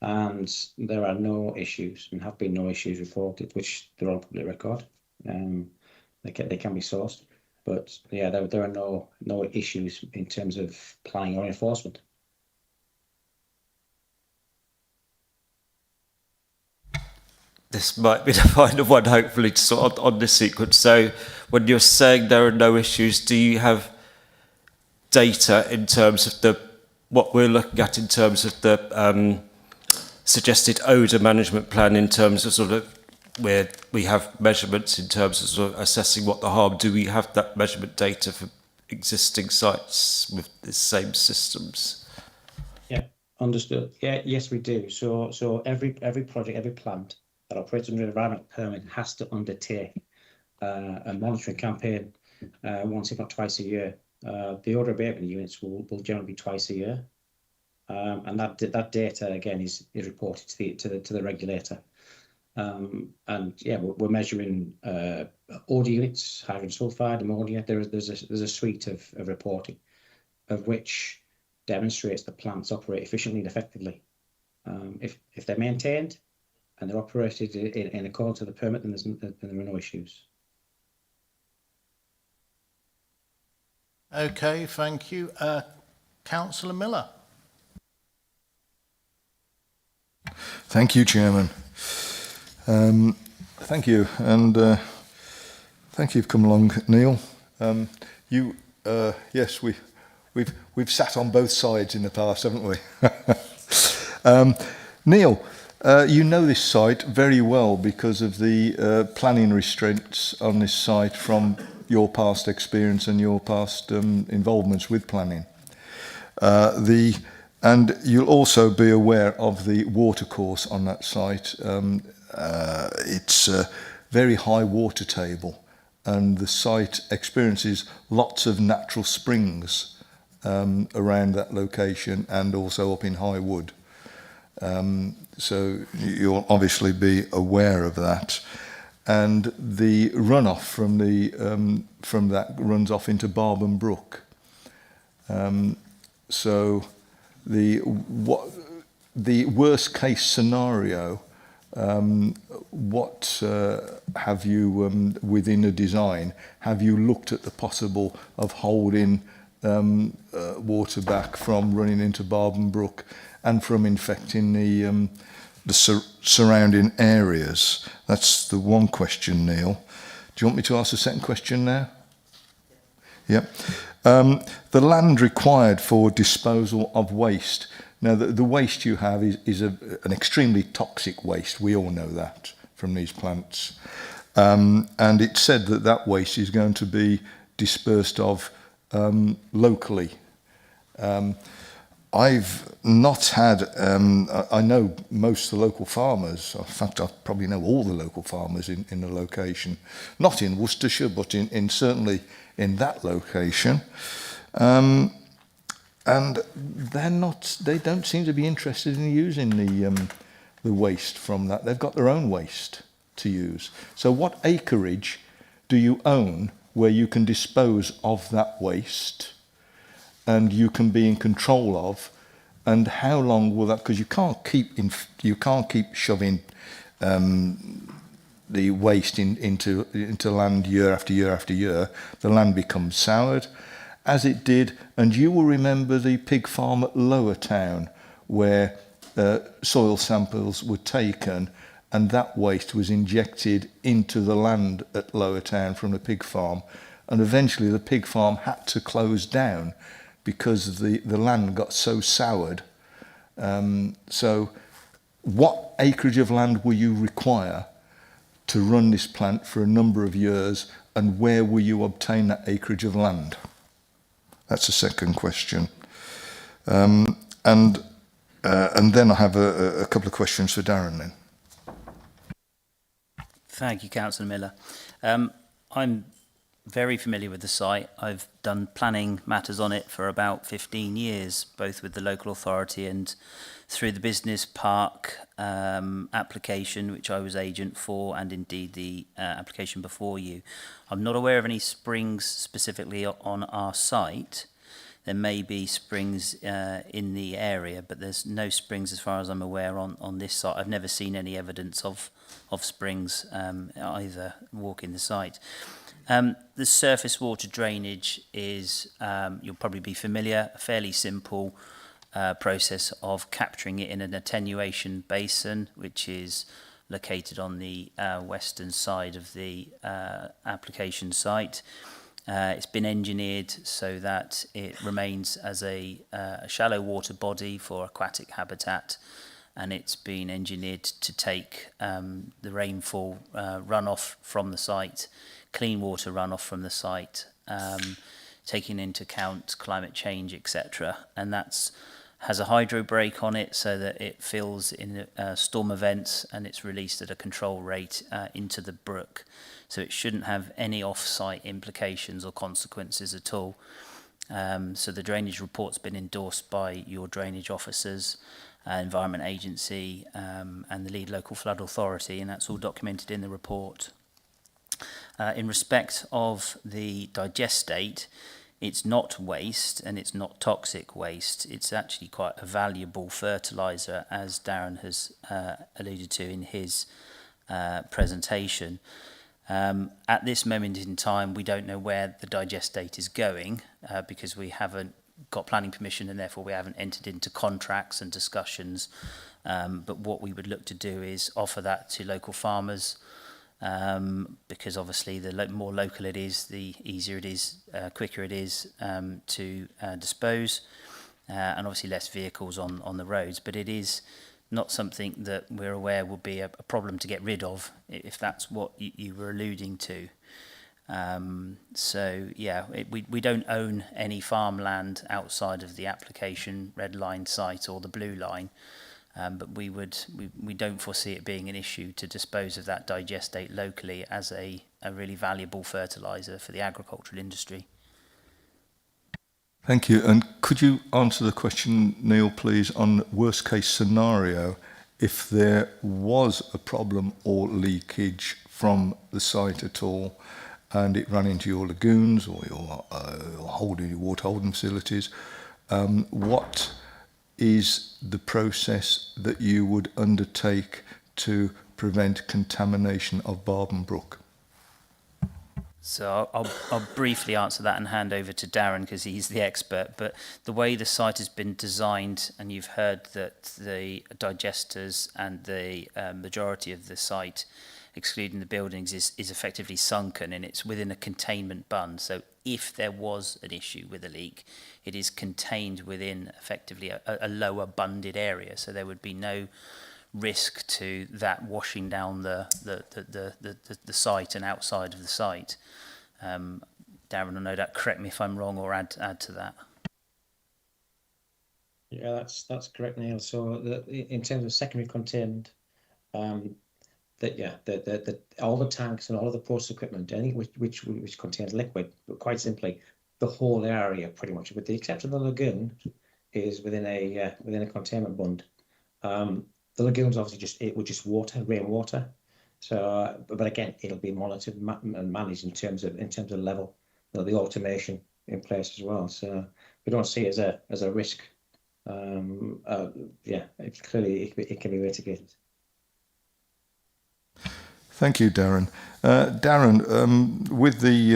and there are no issues, and have been no issues reported, which they're on public record. They can be sourced, but yeah, there are no issues in terms of planning or enforcement. This might be the final one, hopefully, to sort on this sequence. So when you're saying there are no issues, do you have data in terms of what we're looking at in terms of the suggested odour management plan, in terms of sort of where we have measurements in terms of sort of assessing what the harm? Do we have that measurement data for existing sites with the same systems? Yeah, understood. Yeah, yes, we do. So every project, every plant that operates under an environmental permit has to undertake a monitoring campaign once, if not twice a year. The odour abatement units will generally be twice a year, and that data again is reported to the regulator. And yeah, we're measuring odour units, hydrogen sulfide, ammonia. There's a suite of reporting, of which demonstrates the plants operate efficiently and effectively. If they're maintained and they're operated in accordance with the permit, then there are no issues. Okay, thank you. Councillor Miller. Thank you, Chairman. Thank you, and thank you for coming along, Neil. Yes, we've sat on both sides in the past, haven't we? Neil, you know this site very well because of the planning restraints on this site from your past experience and your past involvements with planning. And you'll also be aware of the watercourse on that site. It's a very high water table, and the site experiences lots of natural springs around that location and also up in High Wood. So you'll obviously be aware of that. And the runoff from that runs off into Barben Brook. So the worst case scenario, what have you within a design? Have you looked at the possible of holding water back from running into Barben Brook and from infecting the surrounding areas? That's the one question, Neil. Do you want me to ask the second question now? Yeah. The land required for disposal of waste. Now, the waste you have is an extremely toxic waste. We all know that from these plants. And it's said that waste is going to be dispersed of locally. I've not had, I know most of the local farmers. In fact, I probably know all the local farmers in the location. Not in Worcestershire, but in certainly in that location. And they don't seem to be interested in using the waste from that. They've got their own waste to use. So what acreage do you own where you can dispose of that waste and you can be in control of? And how long will that, because you can't keep shoving the waste into land year after year after year. The land becomes soured, as it did, and you will remember the pig farm at Lower Town, where soil samples were taken and that waste was injected into the land at Lower Town from the pig farm. And eventually the pig farm had to close down because the land got so soured. So what acreage of land will you require to run this plant for a number of years, and where will you obtain that acreage of land? That's the second question. And then I have a couple of questions for Darren then. Thank you, Councillor Miller. I'm very familiar with the site. I've done planning matters on it for about 15 years, both with the local authority and through the business park application, which I was agent for, and indeed the application before you. I'm not aware of any springs specifically on our site. There may be springs in the area, but there's no springs as far as I'm aware on this site. I've never seen any evidence of springs either walking the site. The surface water drainage is, you'll probably be familiar, a fairly simple process of capturing it in an attenuation basin, which is located on the western side of the application site. It's been engineered so that it remains as a shallow water body for aquatic habitat, and it's been engineered to take the rainfall runoff from the site, clean water runoff from the site, taking into account climate change, etc. And that's has a hydro brake on it so that it fills in storm events, and it's released at a control rate into the brook. So it shouldn't have any off-site implications or consequences at all. So the drainage report's been endorsed by your drainage officers, Environment Agency, and the lead local flood authority, and that's all documented in the report. In respect of the digestate, it's not waste and it's not toxic waste. It's actually quite a valuable fertiliser, as Darren has alluded to in his presentation. At this moment in time, we don't know where the digestate is going because we haven't got planning permission, and therefore we haven't entered into contracts and discussions. But what we would look to do is offer that to local farmers, because obviously the more local it is, the easier it is, quicker it is to dispose, and obviously less vehicles on the roads. But it is not something that we're aware will be a problem to get rid of, if that's what you were alluding to. So yeah, we don't own any farmland outside of the application red line site or the blue line, but we don't foresee it being an issue to dispose of that digestate locally as a really valuable fertiliser for the agricultural industry. Thank you. And could you answer the question, Neil, please, on worst case scenario, if there was a problem or leakage from the site at all, and it ran into your lagoons or your water holding facilities, what is the process that you would undertake to prevent contamination of Barben Brook? So I'll briefly answer that and hand over to Darren because he's the expert. But the way the site has been designed, and you've heard that the digesters and the majority of the site, excluding the buildings, is effectively sunken, and it's within a containment bund. So if there was an issue with a leak, it is contained within effectively a lower bunded area. So there would be no risk to that washing down the site and outside of the site. Darren will no doubt correct me if I'm wrong or add to that. Yeah, that's correct, Neil. So in terms of secondary containment, all the tanks and all of the process equipment, anything which contains liquid, but quite simply, the whole area pretty much, with the exception of the lagoon, is within a containment bund. The lagoons obviously it would just rainwater. So, but again, it'll be monitored and managed in terms of level, the automation in place as well. So we don't see it as a risk. Clearly it can be mitigated. Thank you, Darren. Darren, with the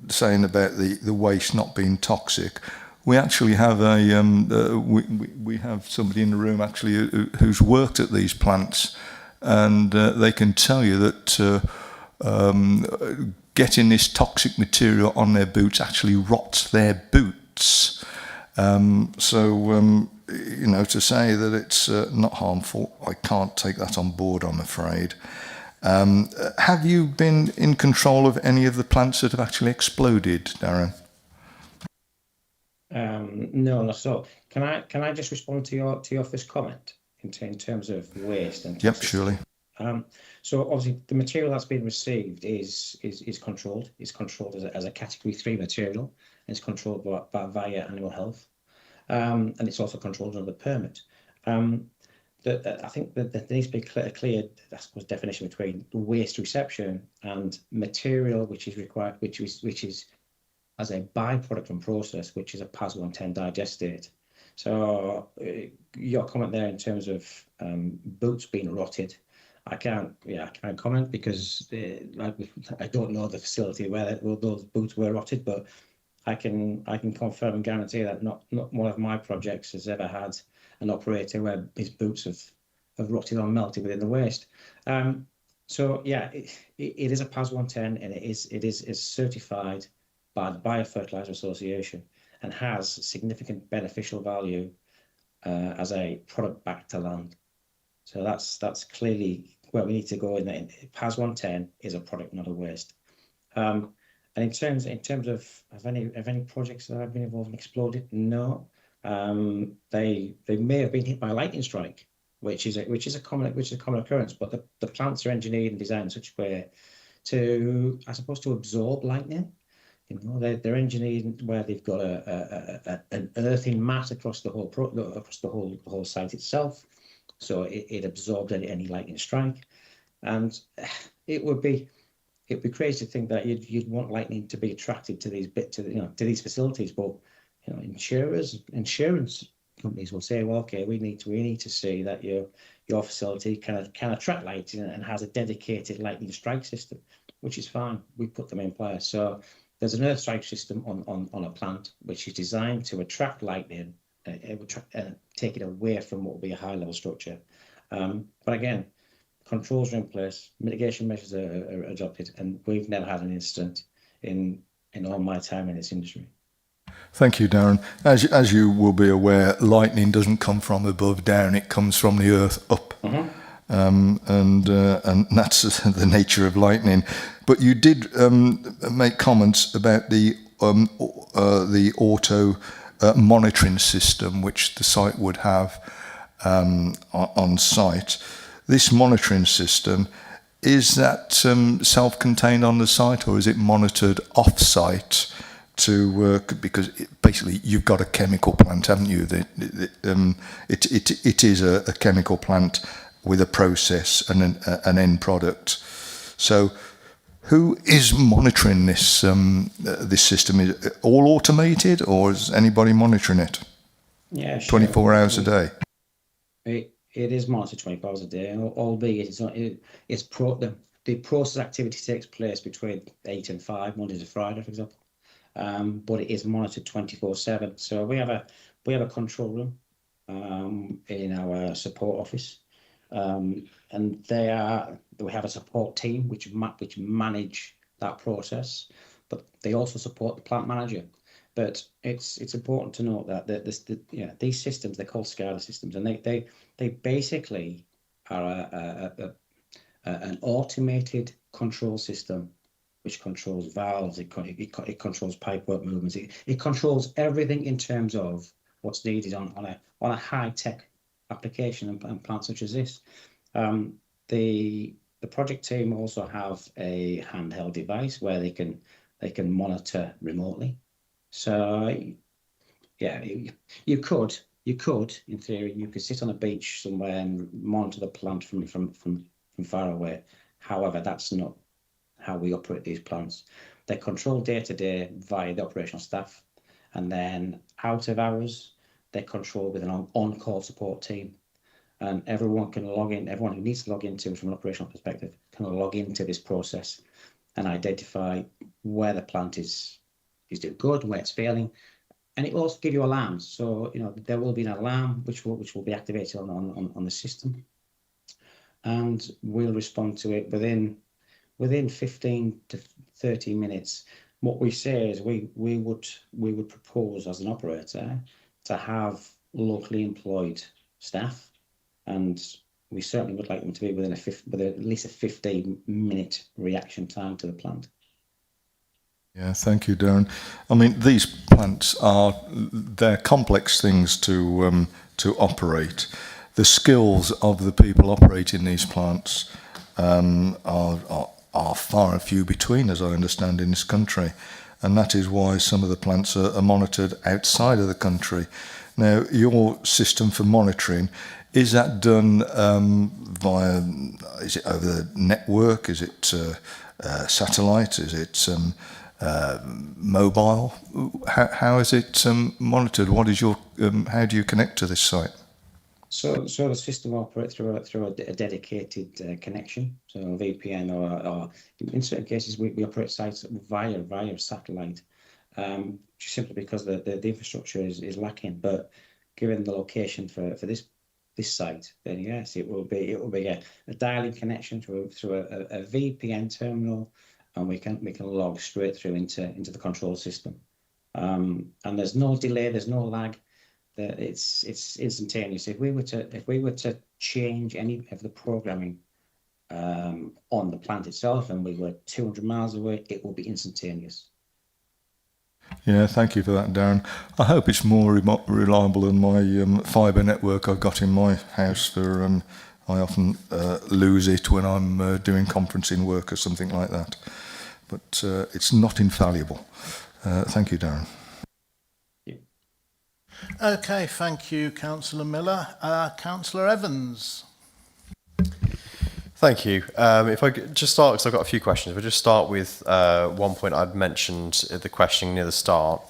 saying about the waste not being toxic, we actually have we have somebody in the room actually who's worked at these plants, and they can tell you that getting this toxic material on their boots actually rots their boots. You know, to say that it's not harmful, I can't take that on board, I'm afraid. Have you been in control of any of the plants that have actually exploded, Darren? No, not at all. Can I just respond to your first comment in terms of waste and toxicity? Yep, surely. So obviously the material that's been received is controlled. It's controlled as a category 3 material. And it's controlled via animal health, and it's also controlled under the permit. I think that there needs to be a clear, I suppose, definition between waste reception and material which is required, which is as a byproduct from process, which is a PAS 110 digestate. So your comment there in terms of boots being rotted, I can't comment because I don't know the facility where those boots were rotted, but I can confirm and guarantee that not one of my projects has ever had an operator where his boots have rotted or melted within the waste. So yeah, it is a PAS 110, and it is certified by the Biofertilizer Association and has significant beneficial value as a product back to land. So that's clearly where we need to go. In that, PAS 110 is a product, not a waste. And in terms of any projects that I've been involved in exploded, no. They may have been hit by a lightning strike, which is a common occurrence. But the plants are engineered and designed in such a way to, I suppose, to absorb lightning. You know, they're engineered where they've got an earthen mat across the whole site itself, so it absorbs any lightning strike. And it would be crazy to think that you'd want lightning to be attracted to these facilities, but you know, insurance companies will say, well, okay, we need to see that your facility can attract lightning and has a dedicated lightning strike system, which is fine. We put them in place. So there's an earth strike system on a plant which is designed to attract lightning and take it away from what will be a high level structure. But again, controls are in place, mitigation measures are adopted, and we've never had an incident in all my time in this industry. Thank you, Darren. As you will be aware, lightning doesn't come from above down; it comes from the earth up. Mm-hmm. And that's the nature of lightning. But you did make comments about the auto monitoring system which the site would have on site. This monitoring system, is that self-contained on the site, or is it monitored off-site to work? Because basically you've got a chemical plant, haven't you? It is a chemical plant with a process and an end product. So who is monitoring this this system? Is it all automated, or is anybody monitoring it? Yeah, sure. 24 hours a day? It is monitored 24 hours a day, albeit the process activity takes place between 8 and 5, Monday to Friday, for example. But it is monitored 24/7. So we have a control room in our support office. And we have a support team which manage that process, but they also support the plant manager. But it's important to note that these systems, they're called SCADA systems, and they basically are an automated control system which controls valves, it controls pipework movements, it controls everything in terms of what's needed on a high-tech application and plant such as this. The project team also have a handheld device where they can monitor remotely. So yeah, you could in theory you could sit on a beach somewhere and monitor the plant from far away. However, that's not how we operate these plants. They're controlled day to day via the operational staff, and then out of hours they're controlled with an on-call support team. And everyone can log in, everyone who needs to log into from an operational perspective can log into this process and identify where the plant is doing good, where it's failing, and it will also give you alarms. So there will be an alarm which will be activated on the system, and we'll respond to it within 15 to 30 minutes. What we say is we would propose as an operator to have locally employed staff, and we certainly would like them to be with at least a 15-minute reaction time to the plant. Yeah, thank you, Darren. I mean, these plants they're complex things to operate. The skills of the people operating these plants are far and few between, as I understand, in this country. And that is why some of the plants are monitored outside of the country. Now, your system for monitoring, is that done via, is it over the network? Is it satellite? Is it mobile? How is it monitored? What is your, how do you connect to this site? So the system operates through a dedicated connection, so a VPN, or in certain cases we operate sites via satellite, simply because the infrastructure is lacking. But given the location for this site, then yes, it will be a dialing connection through a VPN terminal, and we can log straight through into the control system, and there's no delay, there's no lag. It's instantaneous. If we were to change any of the programming on the plant itself, and we were 200 miles away, it will be instantaneous. Yeah, thank you for that, Darren. I hope it's more reliable than my fibre network I've got in my house. I often lose it when I'm doing conferencing work or something like that. But it's not infallible. Thank you, Darren. Okay, thank you, Councillor Miller. Councillor Evans. Thank you. If I could just start, because I've got a few questions. If I just start with one point I'd mentioned at the questioning near the start.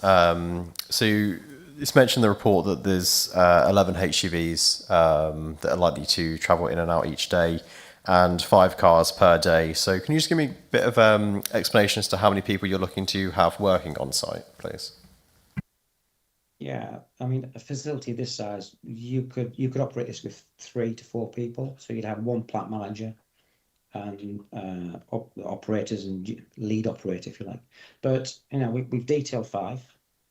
So it's mentioned in the report that there's 11 HGVs that are likely to travel in and out each day, and 5 cars per day. So can you just give me a bit of explanation as to how many people you're looking to have working on site, please? Yeah, I mean, a facility this size, you could operate this with 3 to 4 people. So you'd have one plant manager and operators and lead operator, if you like. But we've detailed 5.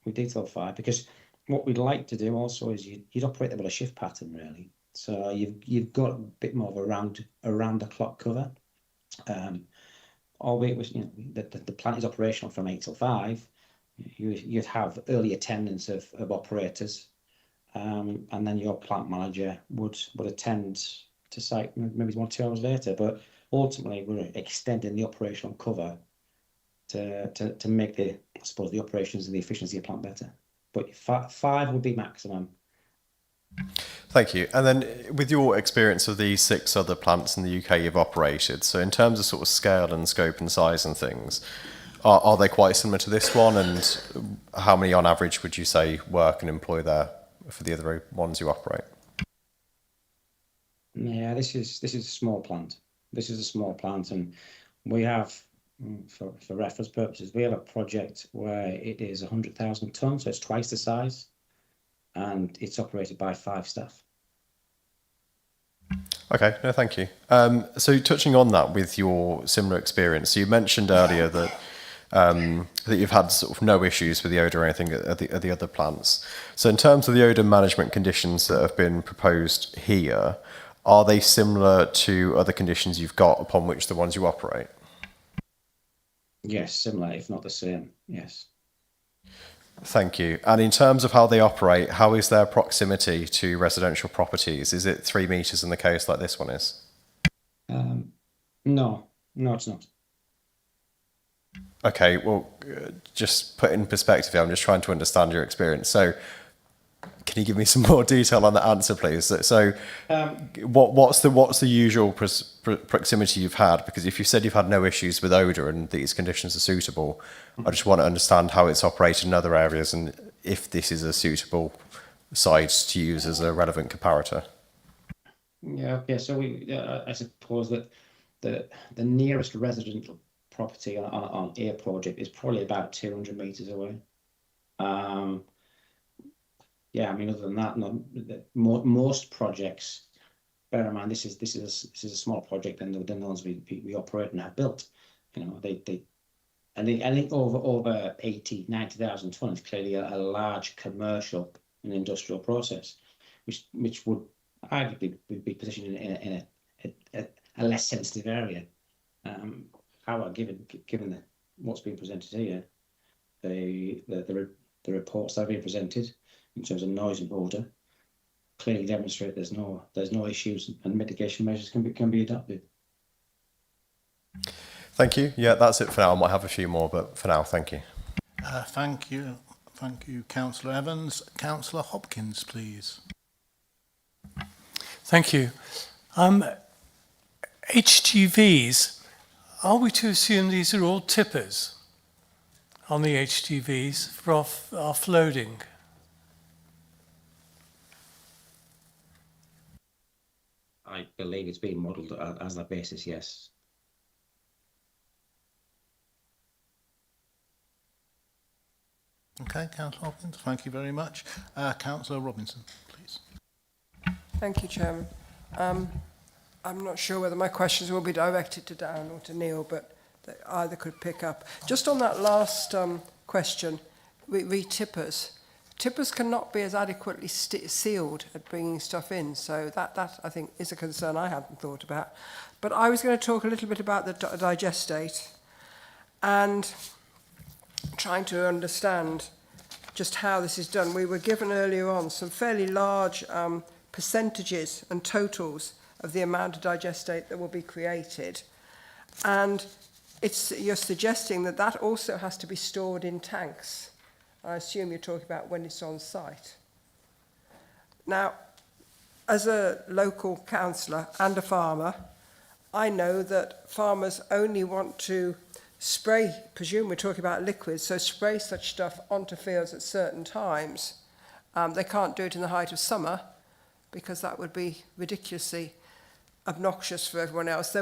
We've detailed 5 because what we'd like to do also is you'd operate them on a shift pattern, really. So you've got a bit more of around the clock cover. Albeit with the plant is operational from 8 till 5. You'd have early attendance of operators, and then your plant manager would attend to site maybe 1 or 2 hours later. But ultimately, we're extending the operational cover to make the operations and the efficiency of plant better. But 5 would be maximum. Thank you. And then with your experience of the 6 other plants in the UK you've operated, so in terms of sort of scale and scope and size and things, are they quite similar to this one? And how many on average would you say work and employ there for the other ones you operate? Yeah, this is a small plant. This is a small plant, and we have, for reference purposes, we have a project where it is 100,000 tonnes, so it's twice the size, and it's operated by 5 staff. Okay, no, thank you. So touching on that with your similar experience, so you mentioned earlier that that you've had sort of no issues with the odour or anything at the other plants. So in terms of the odour management conditions that have been proposed here, are they similar to other conditions you've got upon which the ones you operate? Yes, similar, if not the same, yes. Thank you. And in terms of how they operate, how is their proximity to residential properties? Is it 3 metres in the case like this one is? No, it's not. Okay, well, just put in perspective here, I'm just trying to understand your experience. So can you give me some more detail on that answer, please? So what's the usual proximity you've had? Because if you said you've had no issues with odour and these conditions are suitable, I just want to understand how it's operated in other areas and if this is a suitable site to use as a relevant comparator. Yeah, okay, so I suppose that the nearest residential property on a project is probably about 200 metres away. yeah, I mean, other than that, most projects, bear in mind, this is a small project than the ones we operate and have built. You know, I think over 80, 90,000 tonnes is clearly a large commercial and industrial process, which would arguably be positioned in a less sensitive area. However, given what's been presented here, the reports that have been presented in terms of noise and odour clearly demonstrate there's no issues and mitigation measures can be adopted. Thank you. Yeah, that's it for now. I might have a few more, but for now, thank you. Thank you, Councillor Evans. Councillor Hopkins, please. Thank you. HGVs, are we to assume these are all tippers on the HGVs for offloading? I believe it's being modelled as that basis, yes. Okay, Councillor Hopkins, thank you very much. Councillor Robinson, please. Thank you, Chairman. I'm not sure whether my questions will be directed to Darren or to Neil, but they either could pick up. Just on that last question, tippers. Tippers cannot be as adequately sealed at bringing stuff in, so that I think is a concern I hadn't thought about. But I was going to talk a little bit about the digestate and trying to understand just how this is done. We were given earlier on some fairly large percentages and totals of the amount of digestate that will be created. And you're suggesting that that also has to be stored in tanks. I assume you're talking about when it's on site. Now, as a local councillor and a farmer, I know that farmers only want to spray, presume we're talking about liquids, so spray such stuff onto fields at certain times. They can't do it in the height of summer because that would be ridiculously obnoxious for everyone else.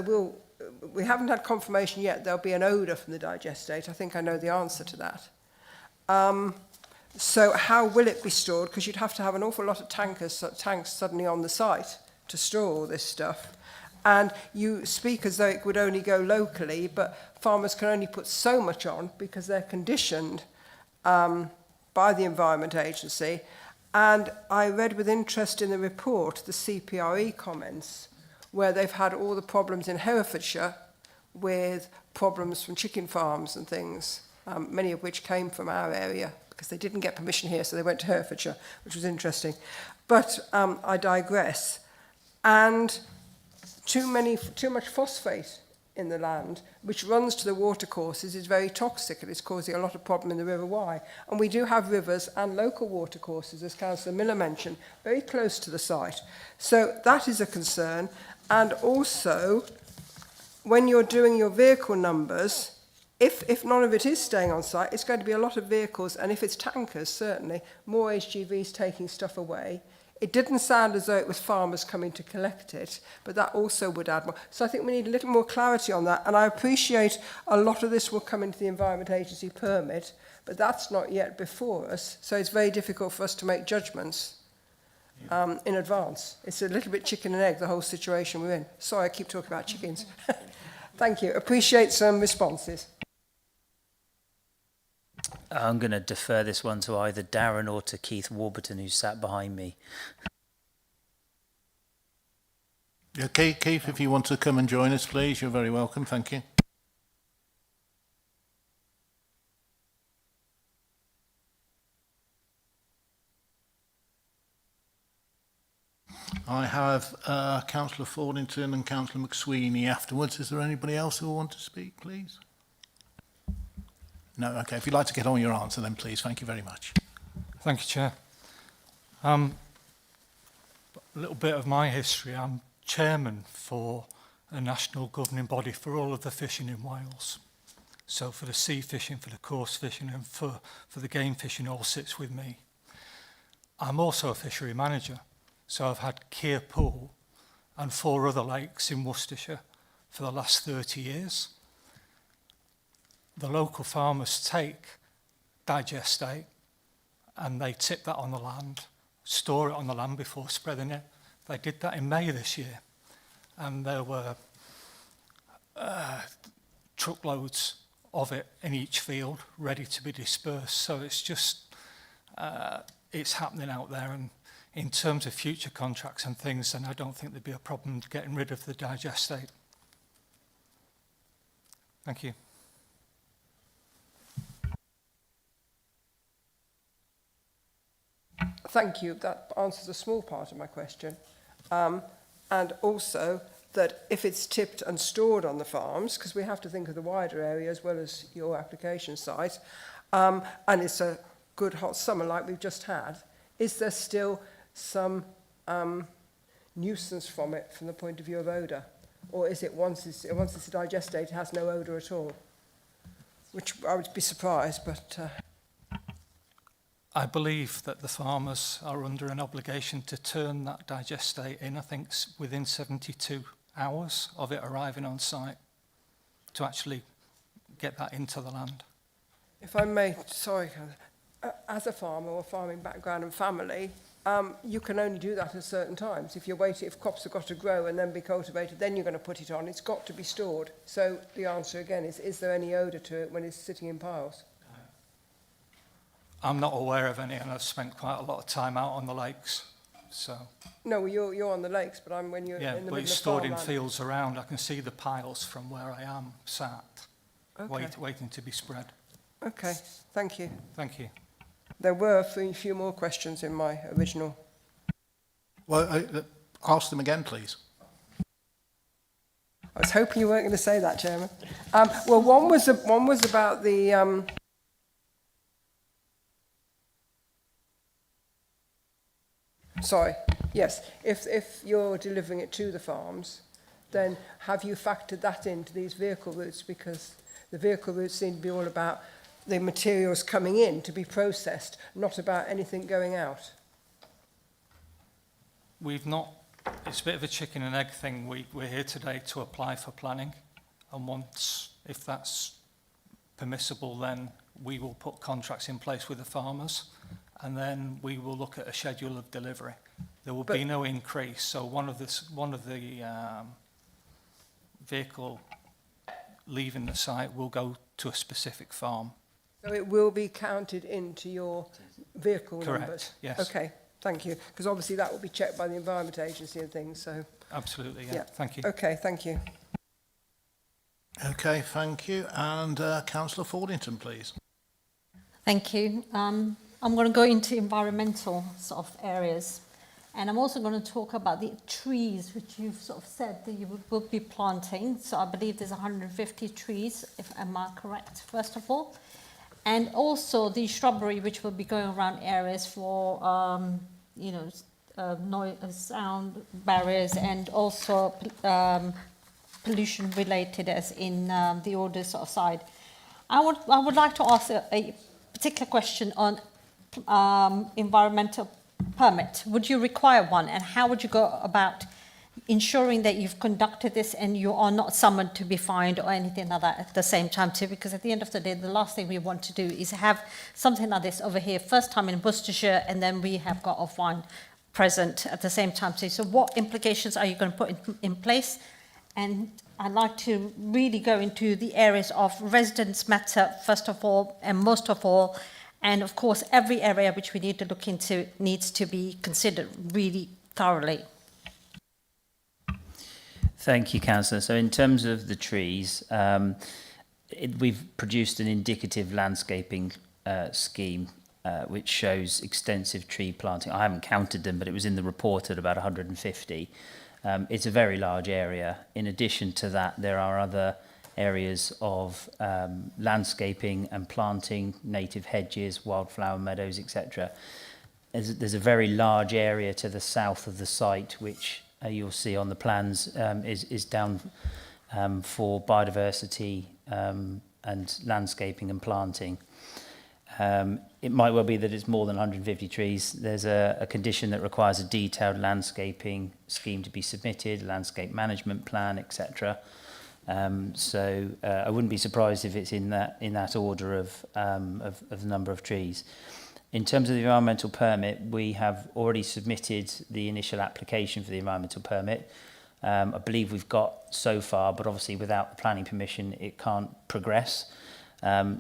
We haven't had confirmation yet there'll be an odour from the digestate. I think I know the answer to that. So how will it be stored? Because you'd have to have an awful lot of tanks suddenly on the site to store all this stuff. And you speak as though it would only go locally, but farmers can only put so much on because they're conditioned by the Environment Agency. And I read with interest in the report the CPRE comments, where they've had all the problems in Herefordshire with problems from chicken farms and things, many of which came from our area because they didn't get permission here, so they went to Herefordshire, which was interesting. But I digress. And too much phosphate in the land, which runs to the watercourses, is very toxic and it's causing a lot of problem in the River Wye. And we do have rivers and local watercourses, as Councillor Miller mentioned, very close to the site. So that is a concern. And also, when you're doing your vehicle numbers, if none of it is staying on site, it's going to be a lot of vehicles, and if it's tankers, certainly, more HGVs taking stuff away. It didn't sound as though it was farmers coming to collect it, but that also would add more. So I think we need a little more clarity on that, and I appreciate a lot of this will come into the Environment Agency permit, but that's not yet before us, so it's very difficult for us to make judgments in advance. It's a little bit chicken and egg, the whole situation we're in. Sorry, I keep talking about chickens. Thank you. Appreciate some responses. I'm going to defer this one to either Darren or to Keith Warburton, who sat behind me. Okay, Keith, if you want to come and join us, please, you're very welcome. Thank you. I have Councillor Fordington and Councillor McSweeney afterwards. Is there anybody else who will want to speak, please? No, okay. If you'd like to get on your answer, then please. Thank you very much. Thank you, Chair. A little bit of my history. I'm chairman for a national governing body for all of the fishing in Wales. So for the sea fishing, for the coarse fishing, and for the game fishing, all sits with me. I'm also a fishery manager. So I've had Keir Pool and 4 other lakes in Worcestershire for the last 30 years. The local farmers take digestate and they tip that on the land store it on the land before spreading it. They did that in May this year, and there were truckloads of it in each field ready to be dispersed. So it's just, it's happening out there. And in terms of future contracts and things, then I don't think there'd be a problem getting rid of the digestate. Thank you. Thank you. That answers a small part of my question. And also that if it's tipped and stored on the farms, because we have to think of the wider area as well as your application site, and it's a good hot summer like we've just had, is there still some nuisance from it from the point of view of odour? Or is it once it's a digestate, it has no odour at all? Which I would be surprised, but... I believe that the farmers are under an obligation to turn that digestate in, I think, within 72 hours of it arriving on site, to actually get that into the land. If I may, sorry, as a farmer or farming background and family, you can only do that at certain times. If you're waiting, if crops have got to grow and then be cultivated, then you're going to put it on. It's got to be stored. So the answer again is there any odour to it when it's sitting in piles? I'm not aware of any, and I've spent quite a lot of time out on the lakes. So no, you're on the lakes, but I'm when you're in the middle of but it's stored in farmland. fields around. I can see the piles from where I am sat, Okay. waiting to be spread. Okay, thank you. Thank you. There were a few more questions in my original. Well, ask them again, please. I was hoping you weren't going to say that, Chairman. Well, one was about the. Sorry. Yes. If you're delivering it to the farms, then have you factored that into these vehicle routes? Because the vehicle routes seem to be all about the materials coming in to be processed, not about anything going out. We've not, it's a bit of a chicken and egg thing. We're here today to apply for planning, and once, if that's permissible, then we will put contracts in place with the farmers, and then we will look at a schedule of delivery. There will be no increase, so one of the vehicle leaving the site will go to a specific farm. So it will be counted into your vehicle Correct, numbers? yes. Okay, thank you. Because obviously that will be checked by the Environment Agency and things, so... Absolutely, yeah. Thank you. Okay, thank you. Okay, thank you. And Councillor Fordington, please. Thank you. I'm going to go into environmental sort of areas, and I'm also going to talk about the trees which you've sort of said that you will be planting. So I believe there's 150 trees, if am I correct, first of all. And also the shrubbery which will be going around areas for, noise, sound barriers, and also pollution related, as in the odor sort of side. I would like to ask a particular question on environmental permit. Would you require one, and how would you go about ensuring that you've conducted this and you are not summoned to be fined or anything like that at the same time too? Because at the end of the day, the last thing we want to do is have something like this over here, first time in Worcestershire, and then we have got a fine present at the same time too. So what implications are you going to put in place? And I'd like to really go into the areas of residents matter, first of all, and most of all. And of course, every area which we need to look into needs to be considered really thoroughly. Thank you, Councillor. So in terms of the trees, we've produced an indicative landscaping scheme which shows extensive tree planting. I haven't counted them, but it was in the report at about 150. It's a very large area. In addition to that, there are other areas of landscaping and planting, native hedges, wildflower meadows, etc. There's a very large area to the south of the site, which you'll see on the plans is down for biodiversity and landscaping and planting. It might well be that it's more than 150 trees. There's a condition that requires a detailed landscaping scheme to be submitted, landscape management plan, etc. So I wouldn't be surprised if it's in that order of the number of trees. In terms of the environmental permit, we have already submitted the initial application for the environmental permit. I believe we've got so far, but obviously without the planning permission, it can't progress.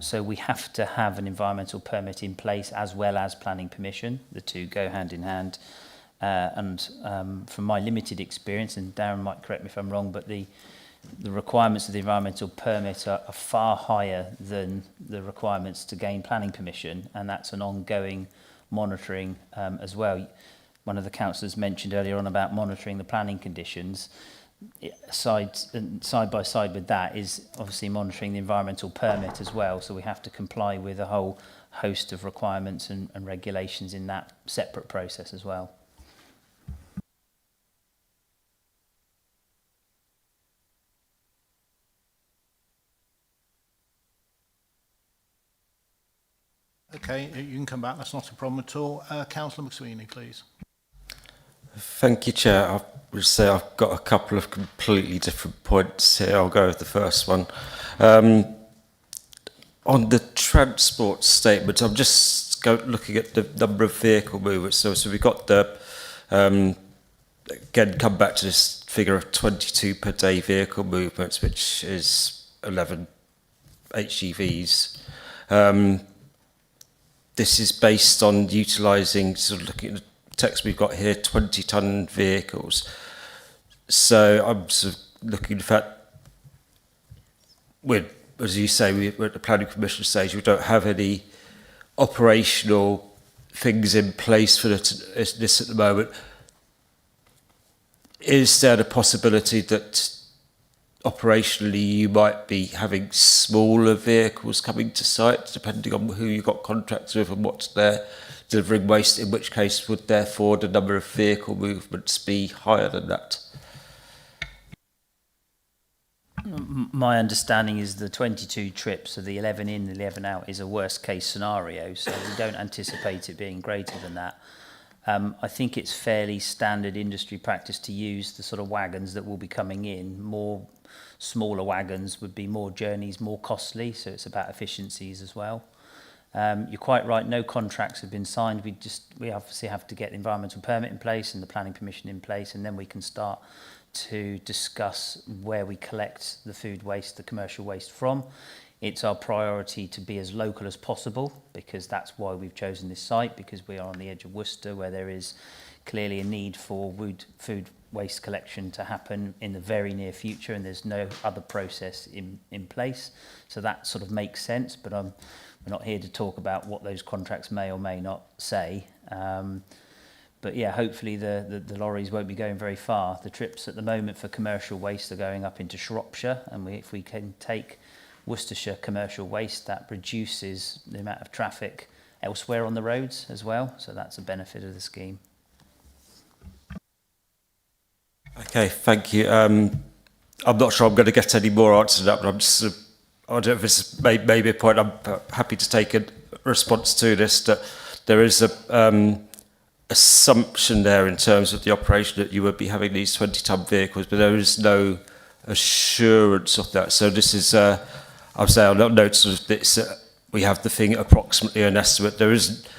So we have to have an environmental permit in place as well as planning permission. The two go hand in hand. From my limited experience, and Darren might correct me if I'm wrong, but the requirements of the environmental permit are far higher than the requirements to gain planning permission, and that's an ongoing monitoring as well. One of the councillors mentioned earlier on about monitoring the planning conditions. Side by side with that is obviously monitoring the environmental permit as well, so we have to comply with a whole host of requirements and regulations in that separate process as well. Okay, you can come back, that's not a problem at all. Councillor McSweeney, please. Thank you, Chair. I would say I've got a couple of completely different points here. I'll go with the first one. On the transport statement, I'm just looking at the number of vehicle movements. So we've got the, again, come back to this figure of 22 per day vehicle movements, which is 11 HGVs. This is based on utilising, sort of looking at the text we've got here, 20-tonne vehicles. So I'm sort of looking at the fact, as you say, we're at the planning commission stage, we don't have any operational things in place for this at the moment. Is there the possibility that operationally you might be having smaller vehicles coming to site, depending on who you've got contracts with and what's there delivering waste, in which case would therefore the number of vehicle movements be higher than that? My understanding is the 22 trips, so the 11 in, the 11 out, is a worst case scenario, so we don't anticipate it being greater than that. I think it's fairly standard industry practice to use the sort of wagons that will be coming in. More smaller wagons would be more journeys, more costly, so it's about efficiencies as well. You're quite right, no contracts have been signed. We obviously have to get the environmental permit in place and the planning permission in place, and then we can start to discuss where we collect the food waste, the commercial waste from. It's our priority to be as local as possible, because that's why we've chosen this site, because we are on the edge of Worcester, where there is clearly a need for food waste collection to happen in the very near future, and there's no other process in place. So that sort of makes sense, but we're not here to talk about what those contracts may or may not say. But yeah, hopefully the lorries won't be going very far. The trips at the moment for commercial waste are going up into Shropshire, and if we can take Worcestershire commercial waste, that reduces the amount of traffic elsewhere on the roads as well. So that's a benefit of the scheme. Okay, thank you. I'm not sure I'm going to get any more answers to that, but I'm just, I don't know if it's maybe a point. I'm happy to take a response to this, that there is a assumption there in terms of the operation that you would be having these 20-tonne vehicles, but there is no assurance of that. So this is, I'll say, I'll note sort of this, we have the thing approximately an estimate. There isn't,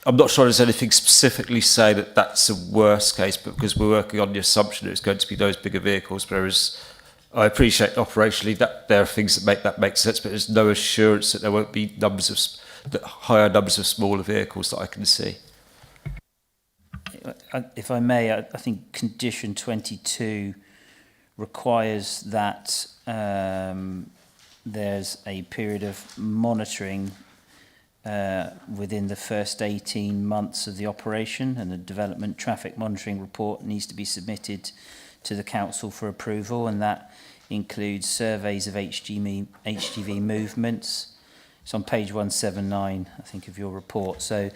I'm not sure there's anything specifically say that that's a worst case, but because we're working on the assumption that it's going to be those bigger vehicles, but there is, I appreciate operationally that there are things that make sense, but there's no assurance that there won't be higher numbers of smaller vehicles that I can see. If I may, I think condition 22 requires that there's a period of monitoring within the first 18 months of the operation, and a development traffic monitoring report needs to be submitted to the council for approval, and that includes surveys of HGV movements. It's on page 179, I think, of your report. So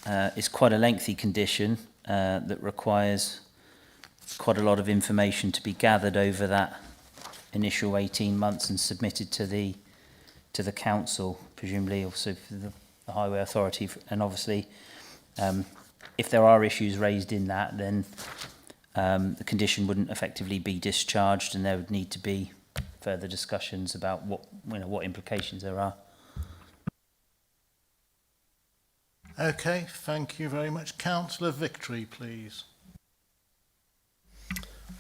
it's quite a lengthy condition that requires quite a lot of information to be gathered over that initial 18 months and submitted to the council, presumably also for the Highway Authority. And obviously, if there are issues raised in that, then the condition wouldn't effectively be discharged, and there would need to be further discussions about what implications there are. Okay, thank you very much. Councillor Victory, please.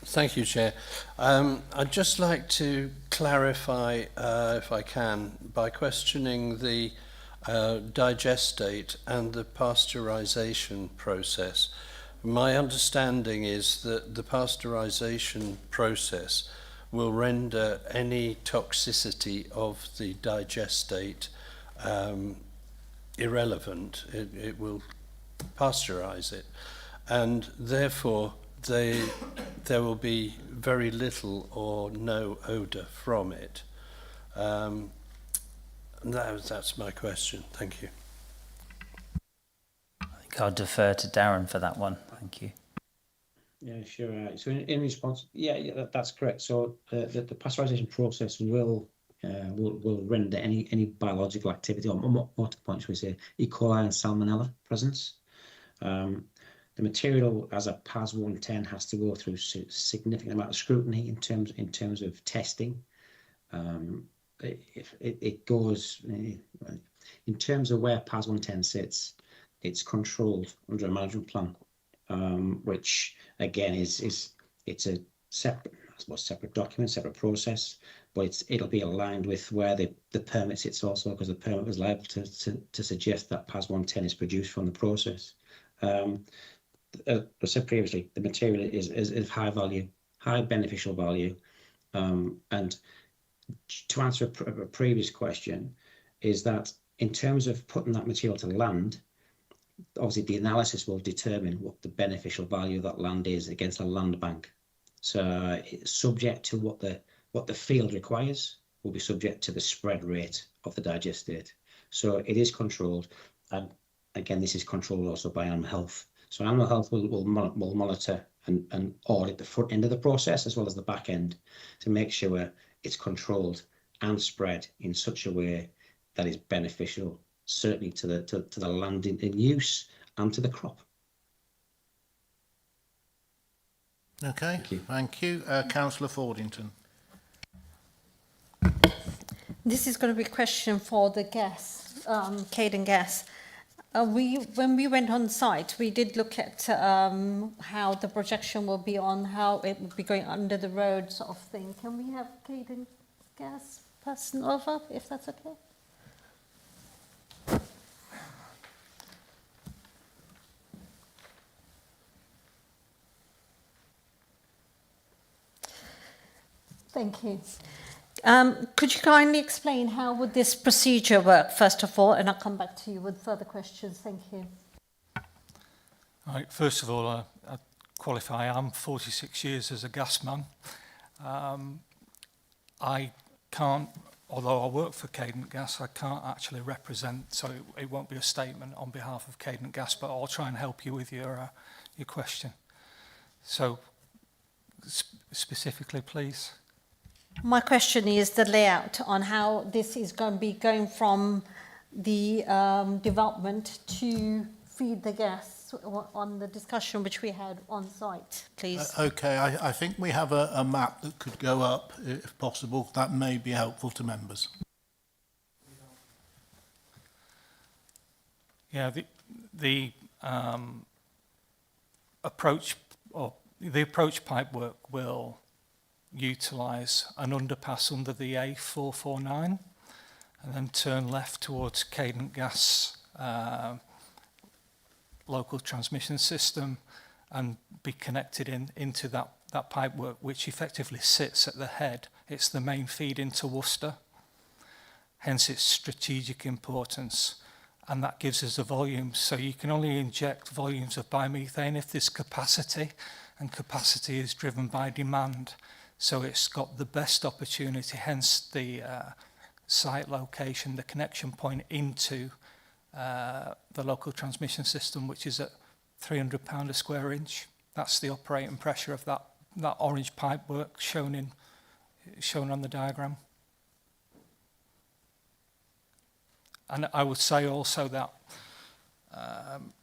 Thank you, Chair. I'd just like to clarify, if I can, by questioning the digestate and the pasteurisation process. My understanding is that the pasteurisation process will render any toxicity of the digestate irrelevant. It will pasteurize it, and therefore there will be very little or no odour from it. That's my question. Thank you. I think I'll defer to Darren for that one. Thank you. Yeah, sure. So in response, that's correct. So the pasteurisation process will render any biological activity, or more to the point, we say E. coli and Salmonella presence. The material as a PAS 110 has to go through significant amount of scrutiny in terms of testing. It goes in terms of where PAS 110 sits. It's controlled under a management plan, which again is a separate document, separate process, but it'll be aligned with where the permit sits also, because the permit was liable to suggest that PAS 110 is produced from the process. As I said previously, the material is of high value, high beneficial value, and to answer a previous question, is that in terms of putting that material to land, obviously the analysis will determine what the beneficial value of that land is against a land bank. So it's subject to what the field requires, will be subject to the spread rate of the digestate. So it is controlled, and again, this is controlled also by animal health. So animal health will monitor and audit the front end of the process as well as the back end to make sure it's controlled and spread in such a way that is beneficial, certainly to the land in use and to the crop. Okay, thank you. Councillor Fordington. This is going to be a question for the gas, Cadent Gas. When we went on site, we did look at how the projection will be on how it will be going under the road sort of thing. Can we have Cadent Gas person over, if that's okay? Thank you. Could you kindly explain how would this procedure work, first of all, and I'll come back to you with further questions. Thank you. All right, first of all, I qualify. I'm 46 years as a gasman. I can't, although I work for Cadent Gas, I can't actually represent, so it won't be a statement on behalf of Cadent Gas, but I'll try and help you with your question. So, specifically, please. My question is the layout on how this is going to be going from the development to feed the gas on the discussion which we had on site, please. Okay, I think we have a map that could go up, if possible. That may be helpful to members. Yeah, the approach pipe work will utilise an underpass under the A449 and then turn left towards Cadent Gas local transmission system and be connected into that pipe work, which effectively sits at the head. It's the main feed into Worcester, hence its strategic importance, and that gives us the volumes. So you can only inject volumes of biomethane if there's capacity, and capacity is driven by demand. So it's got the best opportunity, hence the site location, the connection point into the local transmission system, which is at £300 a square inch. That's the operating pressure of that orange pipe work shown on the diagram. And I would say also that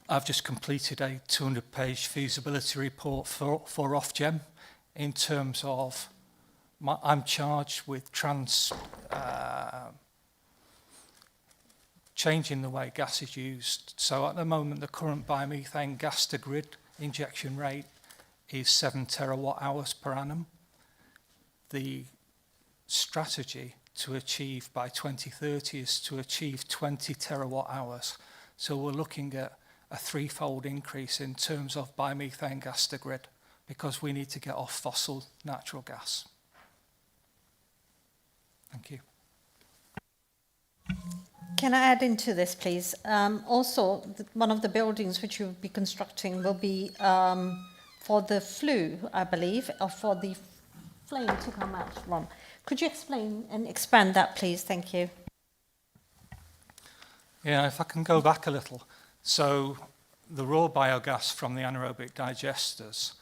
I've just completed a 200-page feasibility report for Ofgem, in terms of, changing the way gas is used. So at the moment, the current biomethane gas to grid injection rate is 7 terawatt hours per annum. The strategy to achieve by 2030 is to achieve 20 terawatt hours. So we're looking at a threefold increase in terms of biomethane gas to grid, because we need to get off fossil natural gas. Thank you. Can I add into this, please? Also, one of the buildings which you'll be constructing will be for the flue, I believe, or for the flame to come out from. Could you explain and expand that, please? Thank you. Yeah, if I can go back a little. So the raw biogas from the anaerobic digesters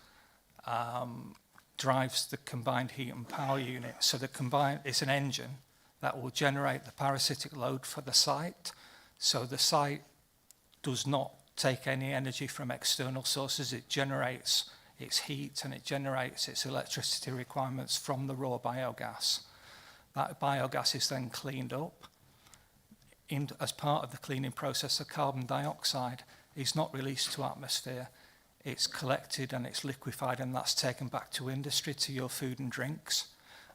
drives the combined heat and power unit. So the combined, it's an engine that will generate the parasitic load for the site. So the site does not take any energy from external sources. It generates its heat and it generates its electricity requirements from the raw biogas. That biogas is then cleaned up. As part of the cleaning process, the carbon dioxide is not released to atmosphere. It's collected and it's liquefied, and that's taken back to industry, to your food and drinks.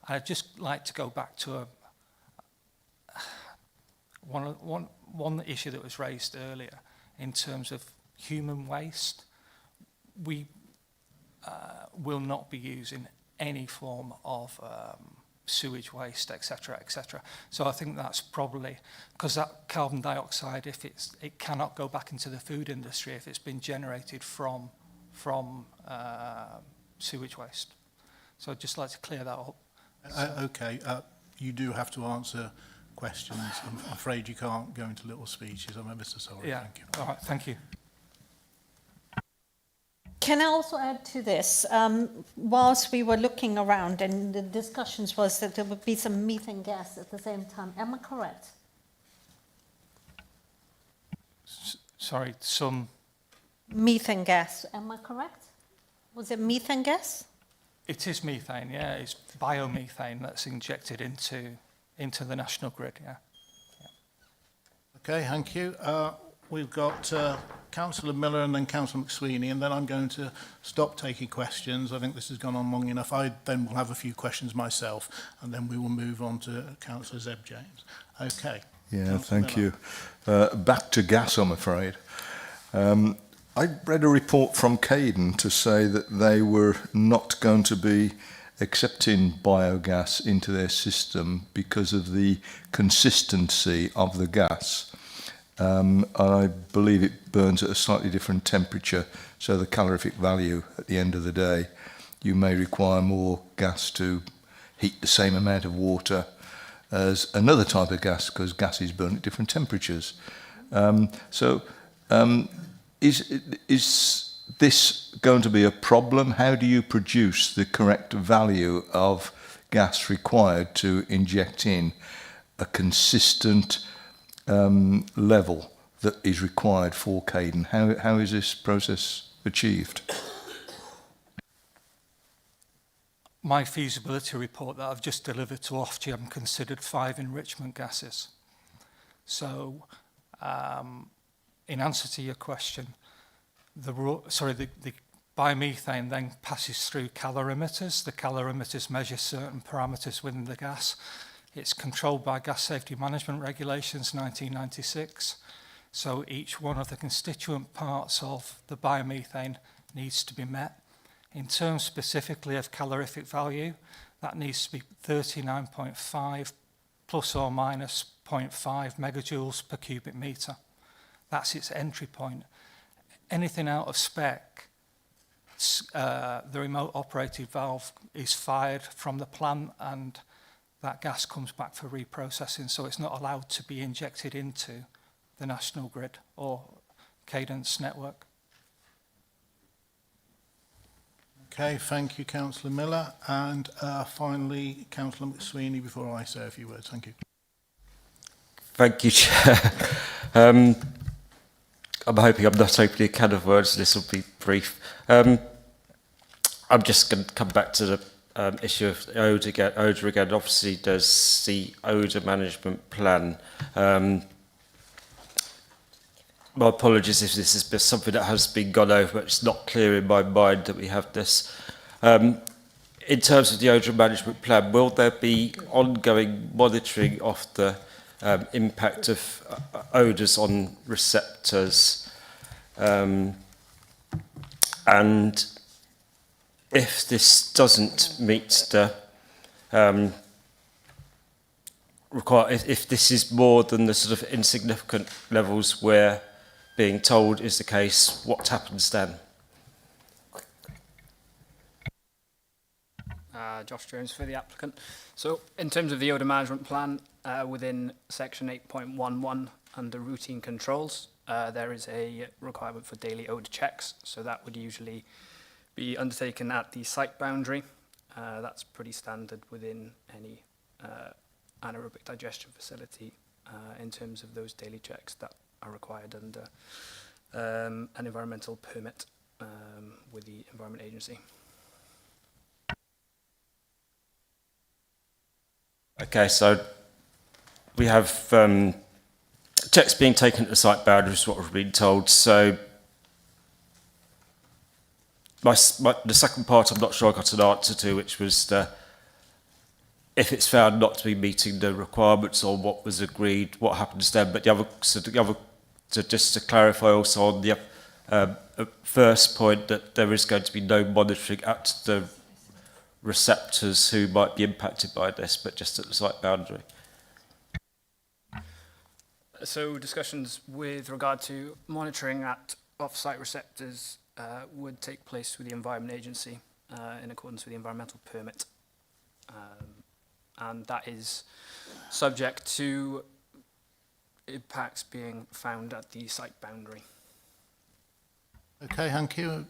I'd just like to go back to one issue that was raised earlier in terms of human waste. We will not be using any form of sewage waste, etc., etc. So I think that's probably, because that carbon dioxide, if it cannot go back into the food industry if it's been generated from sewage waste. So I'd just like to clear that up. Okay, you do have to answer questions. I'm afraid you can't go into little speeches. I'm ever so sorry. Yeah. Thank you. All right, thank you. Can I also add to this? Whilst we were looking around and the discussions was that there would be some methane gas at the same time. Am I correct? Sorry, some... Methane gas, am I correct? Was it methane gas? It is methane, yeah. It's biomethane that's injected into the national grid, yeah. Okay, thank you. We've got Councillor Miller and then Councillor McSweeney, and then I'm going to stop taking questions. I think this has gone on long enough. I then will have a few questions myself, and then we will move on to Councillor Zeb James. Okay. Yeah, Councillor thank Miller. you. Back to gas, I'm afraid. I read a report from Cadent to say that they were not going to be accepting biogas into their system because of the consistency of the gas. I believe it burns at a slightly different temperature, so the calorific value at the end of the day, you may require more gas to heat the same amount of water as another type of gas, because gases burn at different temperatures. Is this going to be a problem? How do you produce the correct value of gas required to inject in a consistent level that is required for Cadent? How is this process achieved? My feasibility report that I've just delivered to Ofgem considered 5 enrichment gases. So, in answer to your question, the biomethane then passes through calorimeters. The calorimeters measure certain parameters within the gas. It's controlled by Gas Safety Management Regulations 1996. So each one of the constituent parts of the biomethane needs to be met. In terms specifically of calorific value, that needs to be 39.5 plus or minus 0.5 megajoules per cubic metre. That's its entry point. Anything out of spec, the remote operated valve is fired from the plant and that gas comes back for reprocessing, so it's not allowed to be injected into the national grid or Cadent's network. Okay, thank you, Councillor Miller. And finally, Councillor McSweeney, before I say a few words. Thank you. Thank you, Chair. I'm hoping I'm not opening a can of words. This will be brief. I'm just going to come back to the issue of odour again. Obviously, does the odour management plan My apologies if this is something that has been gone over, but it's not clear in my mind that we have this. In terms of the odour management plan, will there be ongoing monitoring of the impact of odours on receptors? And if this doesn't meet the if this is more than the sort of insignificant levels we're being told is the case, what happens then? Josh Jones for the applicant. So in terms of the odour management plan, within section 8.11 under routine controls, there is a requirement for daily odour checks. So that would usually be undertaken at the site boundary. That's pretty standard within any anaerobic digestion facility in terms of those daily checks that are required under an environmental permit with the Environment Agency. Okay, so we have checks being taken at the site boundaries, what we've been told. So the second part I'm not sure I got an answer to, which was if it's found not to be meeting the requirements or what was agreed, what happens then. But just to clarify also on the first point that there is going to be no monitoring at the receptors who might be impacted by this, but just at the site boundary. So discussions with regard to monitoring at off-site receptors would take place with the Environment Agency in accordance with the environmental permit. And that is subject to impacts being found at the site boundary. Okay, thank you.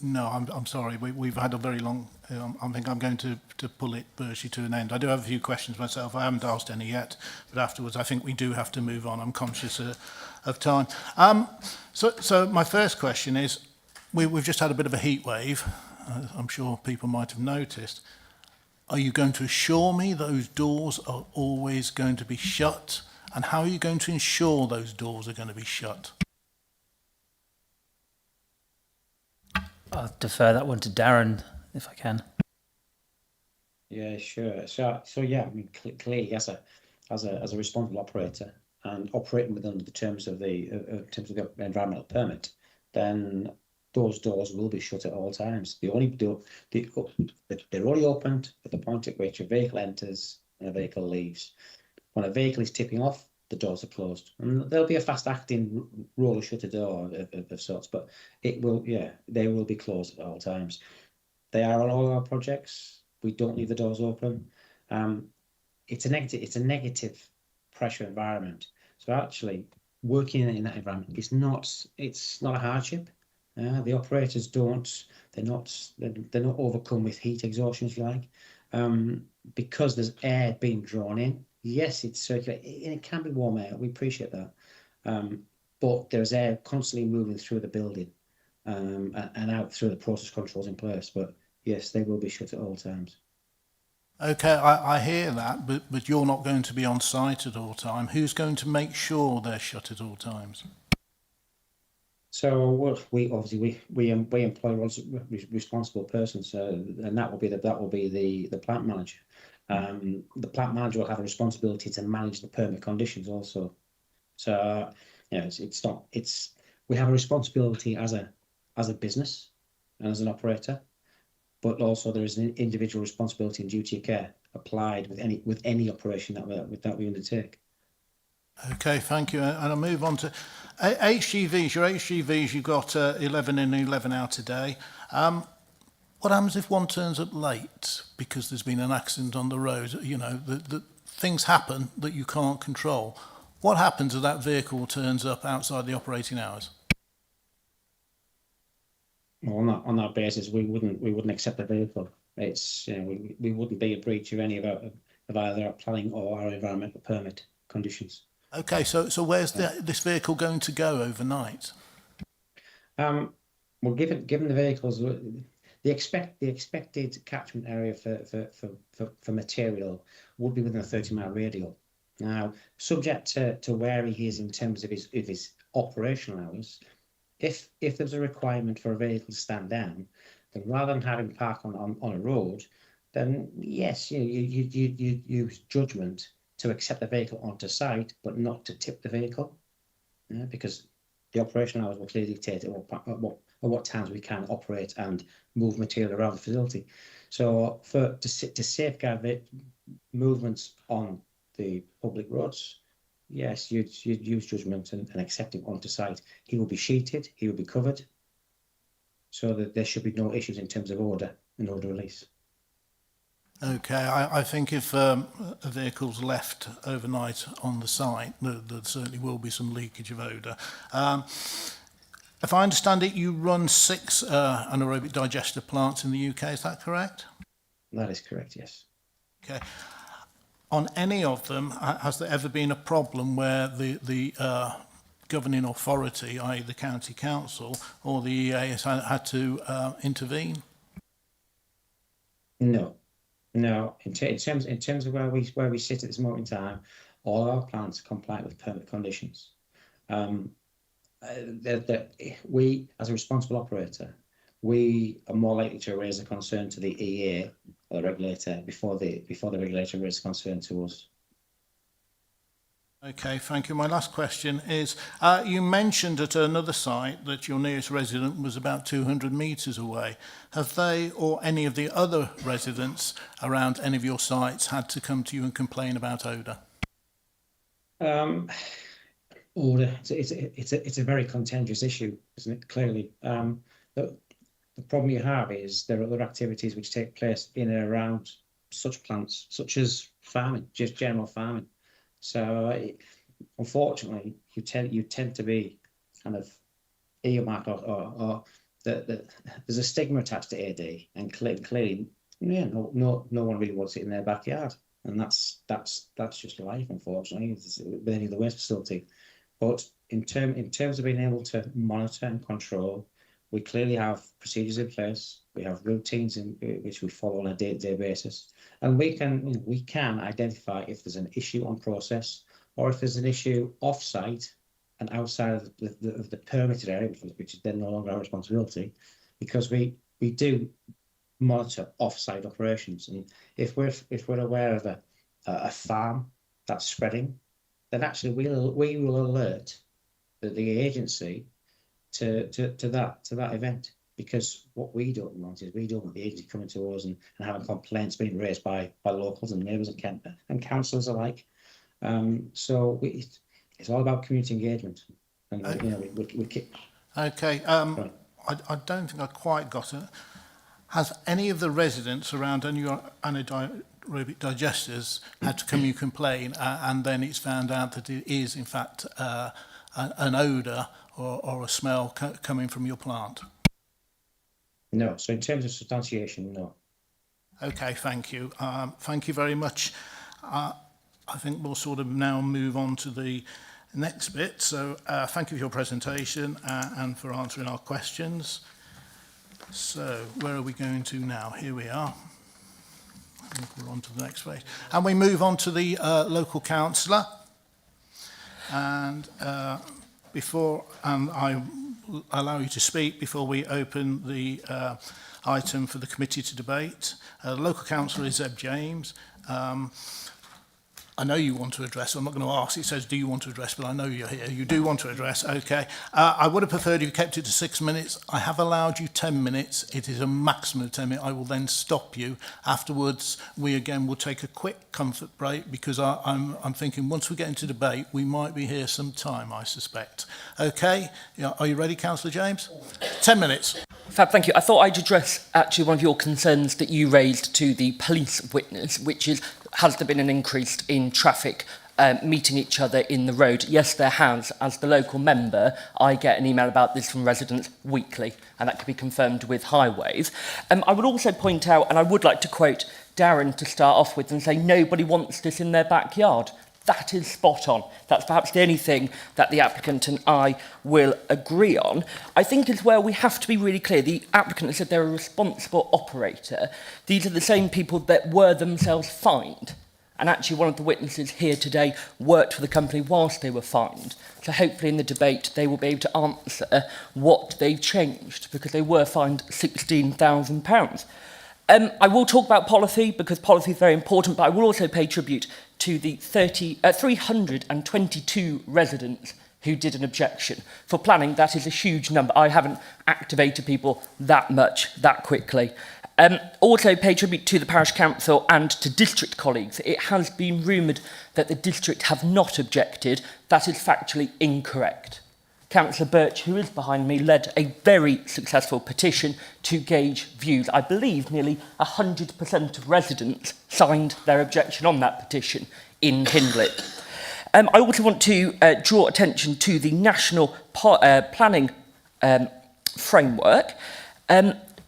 No, I'm sorry. We've had a very long. I think I'm going to pull it virtually to an end. I do have a few questions myself. I haven't asked any yet, but afterwards I think we do have to move on. I'm conscious of time. So my first question is, we've just had a bit of a heat wave. I'm sure people might have noticed. Are you going to assure me those doors are always going to be shut? And how are you going to ensure those doors are going to be shut? I'll defer that one to Darren, if I can. Yeah, sure. So yeah, I mean, clearly as a responsible operator and operating within the terms of the environmental permit, then those doors will be shut at all times. They're only opened at the point at which a vehicle enters and a vehicle leaves. When a vehicle is tipping off, the doors are closed, and there'll be a fast-acting roller shutter door of sorts, but they will be closed at all times. They are on all our projects. We don't leave the doors open. It's a negative pressure environment. So actually, working in that environment it's not a hardship. The operators they're not overcome with heat exhaustion, if you like, because there's air being drawn in. Yes, it's circulating, and it can be warm air. We appreciate that, but there's air constantly moving through the building and out through the process controls in place. But yes, they will be shut at all times. Okay, I hear that, but you're not going to be on site at all time. Who's going to make sure they're shut at all times? So we employ responsible persons, and that will be the plant manager. The plant manager will have a responsibility to manage the permit conditions also. So we have a responsibility as a business and as an operator, but also there is an individual responsibility and duty of care applied with any operation that we undertake. Okay, thank you. And I'll move on to HGVs. Your HGVs, you've got 11 in and 11 out a day. What happens if one turns up late because there's been an accident on the road? You know, the things happen that you can't control. What happens if that vehicle turns up outside the operating hours? Well, on that basis, we wouldn't accept the vehicle. It's we wouldn't be in breach of any of either our planning or our environmental permit conditions. Okay, so where's this vehicle going to go overnight? Well, given the vehicles, the expected catchment area for material would be within a 30-mile radius. Now, subject to where he is in terms of his operational hours, if there's a requirement for a vehicle to stand down, then rather than having park on a road, then yes, you use judgment to accept the vehicle onto site, but not to tip the vehicle, because the operational hours will clearly dictate at what times we can operate and move material around the facility. So to safeguard movements on the public roads, yes, you'd use judgment and accept him onto site. He will be sheeted, he will be covered, so that there should be no issues in terms of order and order release. Okay, I think if a vehicle's left overnight on the site, there certainly will be some leakage of odour. If I understand it, you run 6 anaerobic digester plants in the UK, is that correct? That is correct, yes. Okay. On any of them, has there ever been a problem where the governing authority, i.e. the county council or the EA, has had to intervene? No. No, in terms of where we sit at this moment in time, all our plants are compliant with permit conditions. We, as a responsible operator, we are more likely to raise a concern to the EA or the regulator before the regulator raises concern to us. Okay, thank you. My last question is, you mentioned at another site that your nearest resident was about 200 metres away. Have they or any of the other residents around any of your sites had to come to you and complain about odour? Odour, it's a very contentious issue, isn't it? Clearly. The problem you have is there are other activities which take place in and around such plants, such as farming, just general farming. So, unfortunately, you tend to be kind of earmarked, or there's a stigma attached to AD, and clearly, yeah, no one really wants it in their backyard, and that's just life, unfortunately, with any of the waste facility. But in terms of being able to monitor and control, we clearly have procedures in place. We have routines in which we follow on a day-to-day basis, and we can identify if there's an issue on process or if there's an issue off-site and outside of the permitted area, which is then no longer our responsibility, because we do monitor off-site operations. And if we're aware of a farm that's spreading, then actually we will alert the agency to that event, because what we don't want is we don't want the agency coming to us and having complaints being raised by locals and neighbours and councillors alike. So it's all about community engagement, and we keep. Okay, I don't think I quite got it. Has any of the residents around anaerobic digesters had to come and complain, and then it's found out that it is in fact an odour or a smell coming from your plant? No. So in terms of substantiation, no. Okay, thank you. Thank you very much. I think we'll sort of now move on to the next bit. So thank you for your presentation and for answering our questions. So where are we going to now? Here we are. I think we're on to the next page. And we move on to the local councillor. And before I allow you to speak, before we open the item for the committee to debate, the local councillor is Zeb James. I know you want to address. I'm not going to ask. It says, do you want to address? But I know you're here. You do want to address. Okay. I would have preferred if you kept it to 6 minutes. I have allowed you 10 minutes. It is a maximum of 10 minutes. I will then stop you. Afterwards, we again will take a quick comfort break, because I'm thinking once we get into debate, we might be here some time, I suspect. Okay. Yeah, are you ready, Councillor James? 10 minutes. Fab, thank you. I thought I'd address actually one of your concerns that you raised to the police witness, which is, has there been an increase in traffic meeting each other in the road? Yes, there has. As the local member, I get an email about this from residents weekly, and that can be confirmed with highways. I would also point out, and I would like to quote Darren to start off with and say, nobody wants this in their backyard. That is spot on. That's perhaps the only thing that the applicant and I will agree on. I think as well we have to be really clear. The applicant has said they're a responsible operator. These are the same people that were themselves fined And actually one of the witnesses here today worked for the company whilst they were fined. So hopefully in the debate they will be able to answer what they've changed, because they were fined £16,000. I will talk about policy because policy is very important, but I will also pay tribute to the 322 residents who did an objection. For planning, that is a huge number. I haven't activated people that much, that quickly. Also pay tribute to the parish council and to district colleagues. It has been rumoured that the district have not objected. That is factually incorrect. Councillor Birch, who is behind me, led a very successful petition to gauge views. I believe nearly 100% of residents signed their objection on that petition in Hindlip. I also want to draw attention to the national planning framework.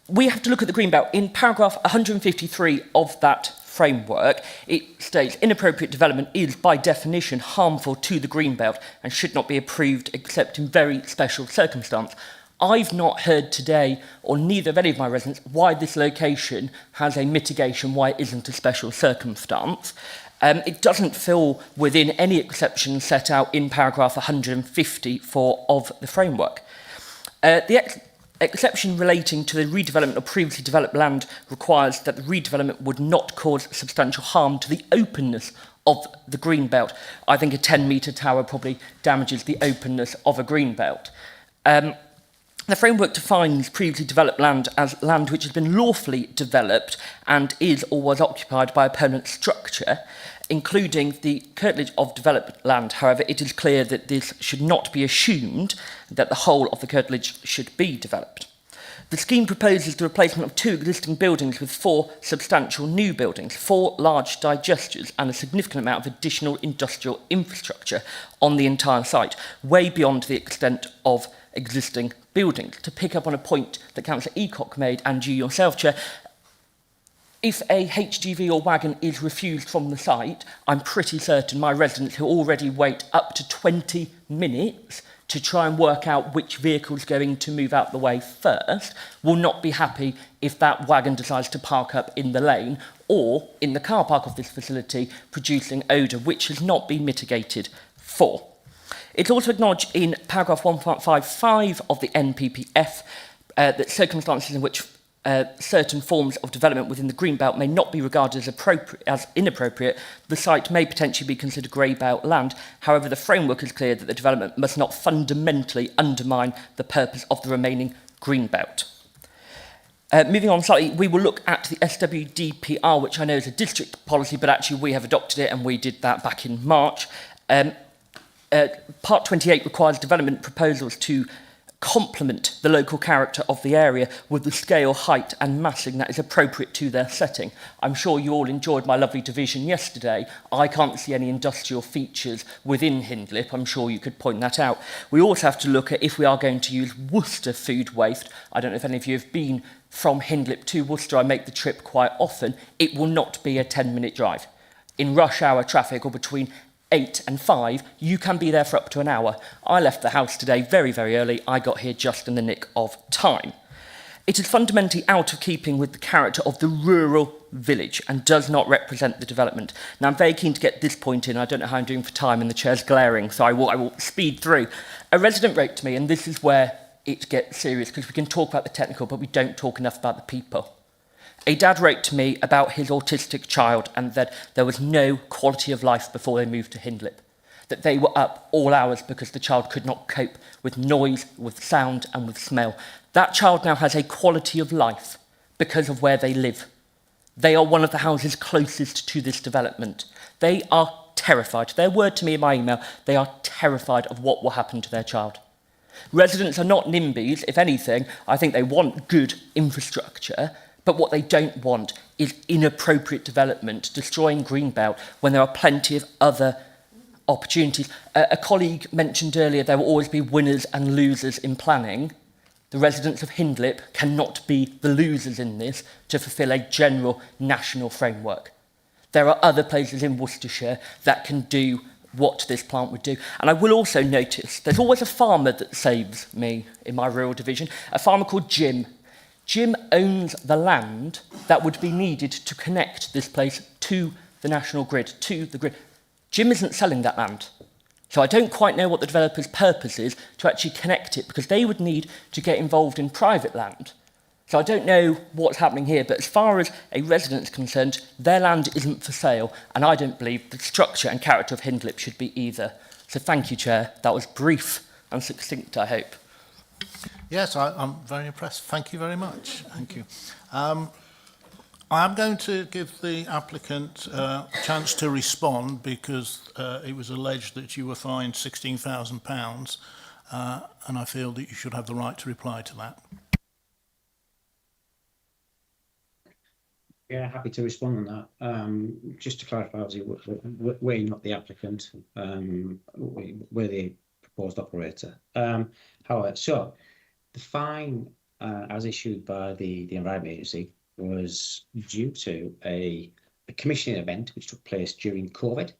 We have to look at the Greenbelt. In paragraph 153 of that framework, it states inappropriate development is by definition harmful to the Greenbelt and should not be approved except in very special circumstance. I've not heard today, or neither of any of my residents, why this location has a mitigation, why it isn't a special circumstance. It doesn't fall within any exception set out in paragraph 154 of the framework. The exception relating to the redevelopment of previously developed land requires that the redevelopment would not cause substantial harm to the openness of the green belt. I think a 10-metre tower probably damages the openness of a green belt. The framework defines previously developed land as land which has been lawfully developed and is or was occupied by a permanent structure, including the curtilage of developed land. However, it is clear that this should not be assumed that the whole of the curtilage should be developed. The scheme proposes the replacement of 2 existing buildings with 4 substantial new buildings, 4 large digesters and a significant amount of additional industrial infrastructure on the entire site, way beyond the extent of existing buildings. To pick up on a point that Councillor Eacock made, and you yourself, Chair, if a HGV or wagon is refused from the site, I'm pretty certain my residents who already wait up to 20 minutes to try and work out which vehicle is going to move out the way first will not be happy if that wagon decides to park up in the lane or in the car park of this facility, producing odour which has not been mitigated for. It's also acknowledged in paragraph 1.55 of the NPPF that circumstances in which certain forms of development within the green belt may not be regarded as inappropriate, the site may potentially be considered grey belt land. However, the framework is clear that the development must not fundamentally undermine the purpose of the remaining green belt. Moving on slightly, we will look at the SWDPR, which I know is a district policy, but actually we have adopted it and we did that back in March. Part 28 requires development proposals to complement the local character of the area with the scale, height and massing that is appropriate to their setting. I'm sure you all enjoyed my lovely division yesterday. I can't see any industrial features within Hindlip. I'm sure you could point that out. We also have to look at if we are going to use Worcester food waste. I don't know if any of you have been from Hindlip to Worcester. I make the trip quite often. It will not be a 10-minute drive. In rush hour traffic or between 8 and 5, you can be there for up to an hour. I left the house today very, very early. I got here just in the nick of time. It is fundamentally out of keeping with the character of the rural village and does not represent the development. Now, I'm very keen to get this point in. I don't know how I'm doing for time and the chair's glaring, so I will speed through. A resident wrote to me, and this is where it gets serious, because we can talk about the technical, but we don't talk enough about the people. A dad wrote to me about his autistic child and that there was no quality of life before they moved to Hindlip, that they were up all hours because the child could not cope with noise, with sound and with smell. That child now has a quality of life because of where they live. They are one of the houses closest to this development. They are terrified. Their word to me in my email, they are terrified of what will happen to their child. Residents are not NIMBYs. If anything, I think they want good infrastructure, but what they don't want is inappropriate development, destroying Greenbelt when there are plenty of other opportunities. A colleague mentioned earlier there will always be winners and losers in planning. The residents of Hindlip cannot be the losers in this to fulfil a general national framework. There are other places in Worcestershire that can do what this plant would do. And I will also notice there's always a farmer that saves me in my rural division, a farmer called Jim. Jim owns the land that would be needed to connect this place to the national grid to the grid. Jim isn't selling that land. So I don't quite know what the developer's purpose is to actually connect it, because they would need to get involved in private land. So I don't know what's happening here, but as far as a resident is concerned, their land isn't for sale, and I don't believe the structure and character of Hindlip should be either. So thank you, Chair. That was brief and succinct, I hope. Yes, I'm very impressed. Thank you very much. Thank you. I'm going to give the applicant a chance to respond, because it was alleged that you were fined £16,000, and I feel that you should have the right to reply to that. Yeah, happy to respond on that. Just to clarify, obviously, we're not the applicant. We're the proposed operator. However, so the fine as issued by the Environment Agency was due to a commissioning event which took place during COVID.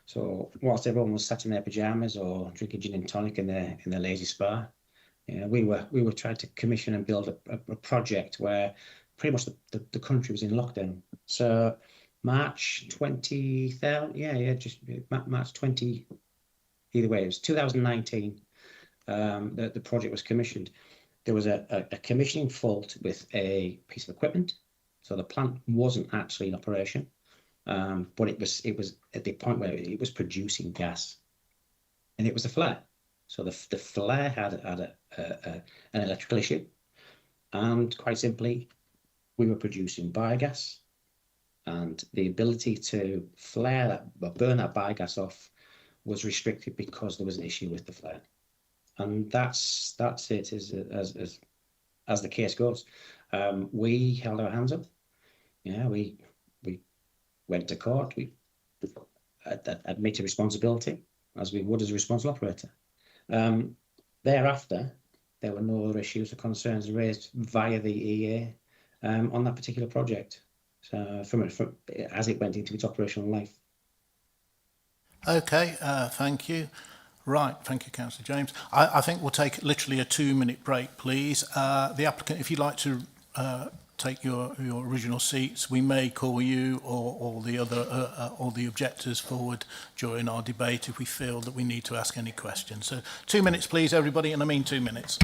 So whilst everyone was sat in their pajamas or drinking gin and tonic in their lazy spa, we were trying to commission and build a project where pretty much the country was in lockdown. So March 20,000, just March 20. Either way, it was 2019. The project was commissioned. There was a commissioning fault with a piece of equipment, so the plant wasn't actually in operation, but it was at the point where it was producing gas, and it was a flare. So the flare had an electrical issue, and quite simply, we were producing biogas, and the ability to flare that or burn that biogas off was restricted because there was an issue with the flare. And that's it as the case goes. We held our hands up. Yeah, we went to court. We admitted responsibility, as we would as a responsible operator. Thereafter, there were no other issues or concerns raised via the EA on that particular project, from as it went into its operational life. Okay, thank you. Right, thank you, Councillor James. I think we'll take literally a 2-minute break, please. The applicant, if you'd like to take your original seats, we may call you or the other or the objectors forward during our debate if we feel that we need to ask any questions. So 2 minutes, please, everybody, and I mean 2 minutes.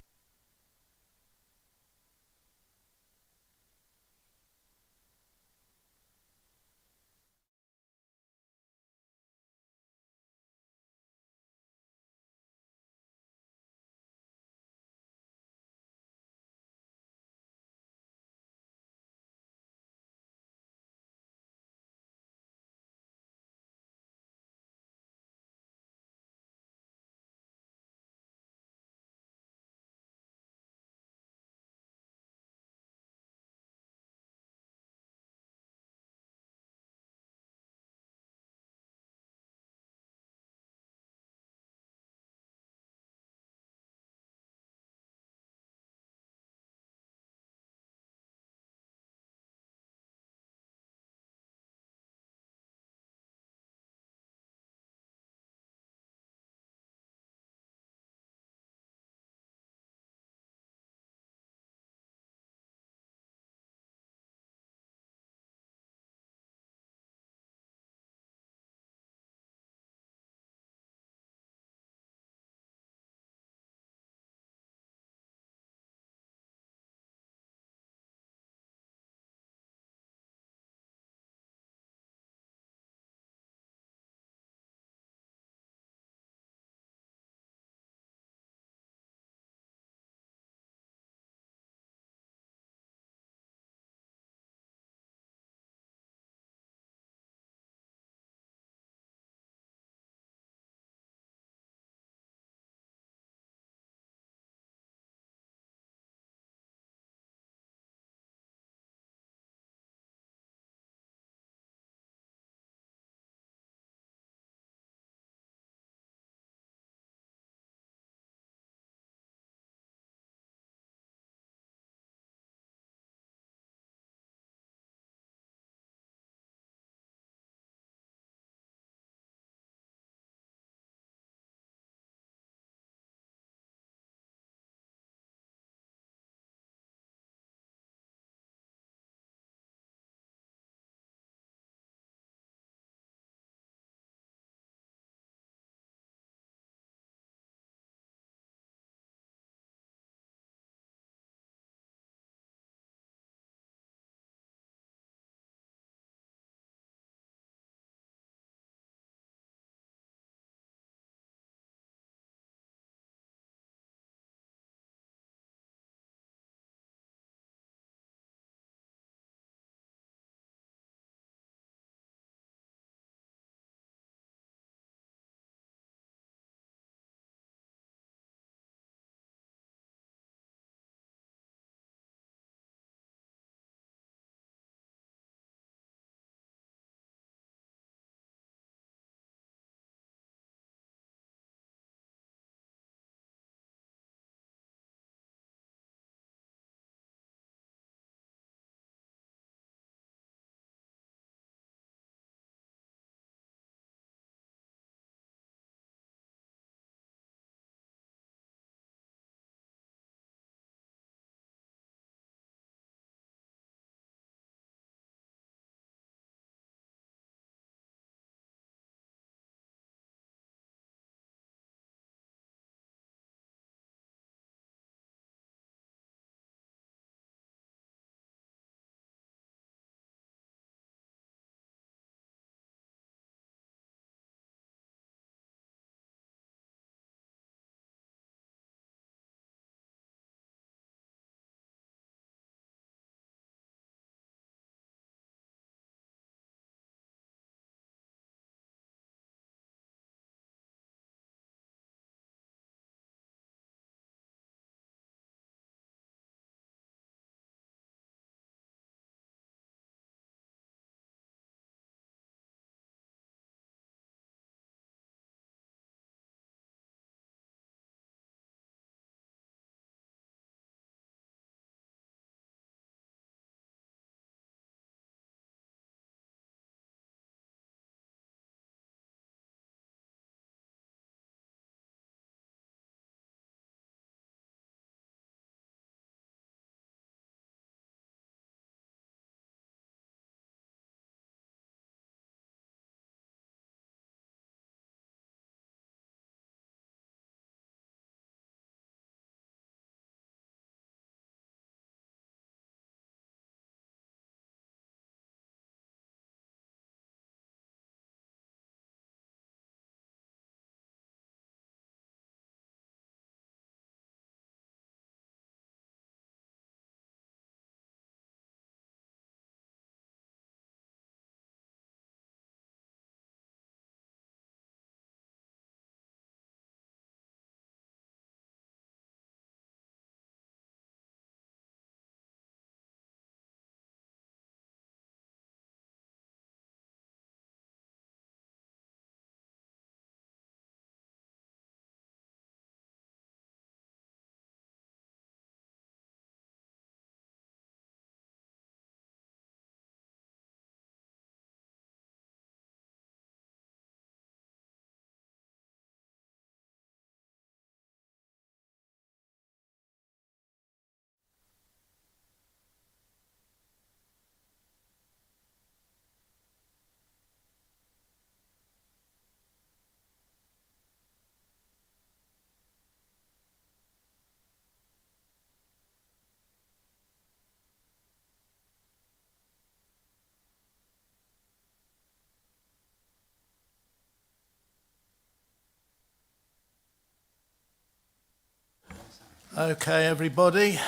Okay, everybody.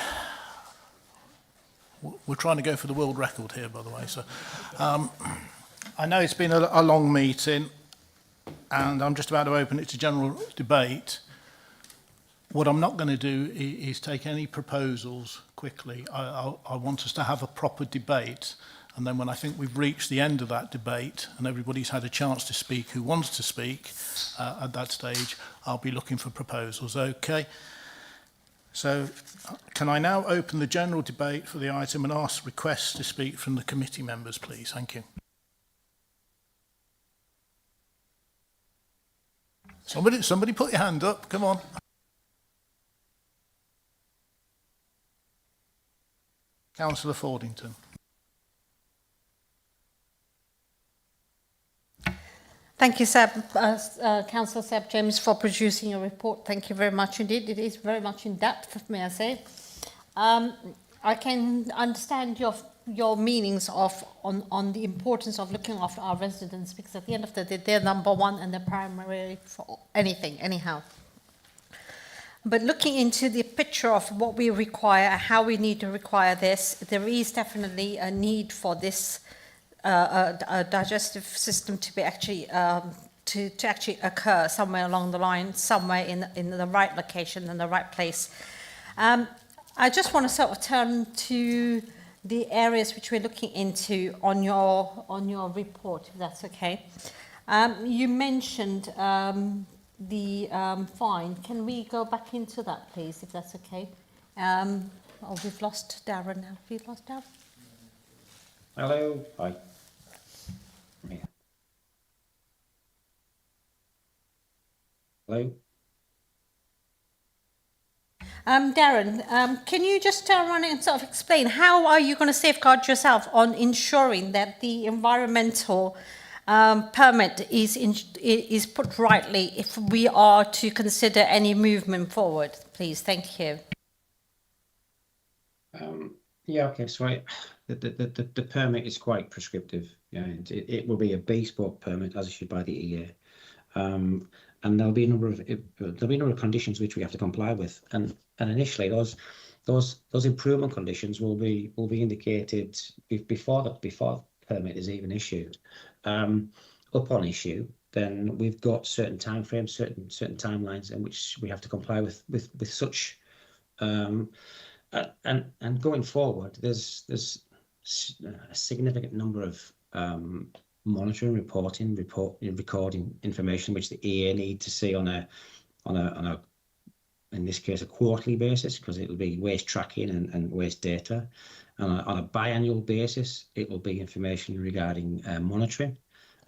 We're trying to go for the world record here, by the way. So, I know it's been a long meeting, and I'm just about to open it to general debate. What I'm not going to do is take any proposals quickly. I want us to have a proper debate, and then when I think we've reached the end of that debate and everybody's had a chance to speak who wants to speak at that stage, I'll be looking for proposals. Okay. So can I now open the general debate for the item and ask requests to speak from the committee members, please? Thank you. Somebody put your hand up. Come on. Councillor Fordington. Thank you, Seb, Councillor Seb James, for producing your report. Thank you very much indeed. It is very much in depth, may I say. I can understand your meanings on the importance of looking after our residents, because at the end of the day, they're number one and they're primary for anything, anyhow. But looking into the picture of what we require, how we need to require this, there is definitely a need for this a digestive system to be actually to actually occur somewhere along the line, somewhere in the right location and the right place. I just want to sort of turn to the areas which we're looking into on your report, if that's okay. You mentioned the fine. Can we go back into that, please, if that's okay? Oh, we've lost Darren now. Have we lost Darren? Hello. Hi. Yeah. Hello. Darren, can you just run and sort of explain how are you going to safeguard yourself on ensuring that the environmental permit is put rightly if we are to consider any movement forward, please? Thank you. Yeah. Okay. So the permit is quite prescriptive. Yeah, it will be a bespoke permit as issued by the EA, and there'll be a number of conditions which we have to comply with, and initially those improvement conditions will be indicated before the permit is even issued. Upon issue, then we've got certain timeframes, certain timelines in which we have to comply with such. And going forward, there's a significant number of monitoring, recording information which the EA need to see on a in this case a quarterly basis, because it'll be waste tracking and waste data, and on a biannual basis it will be information regarding monitoring,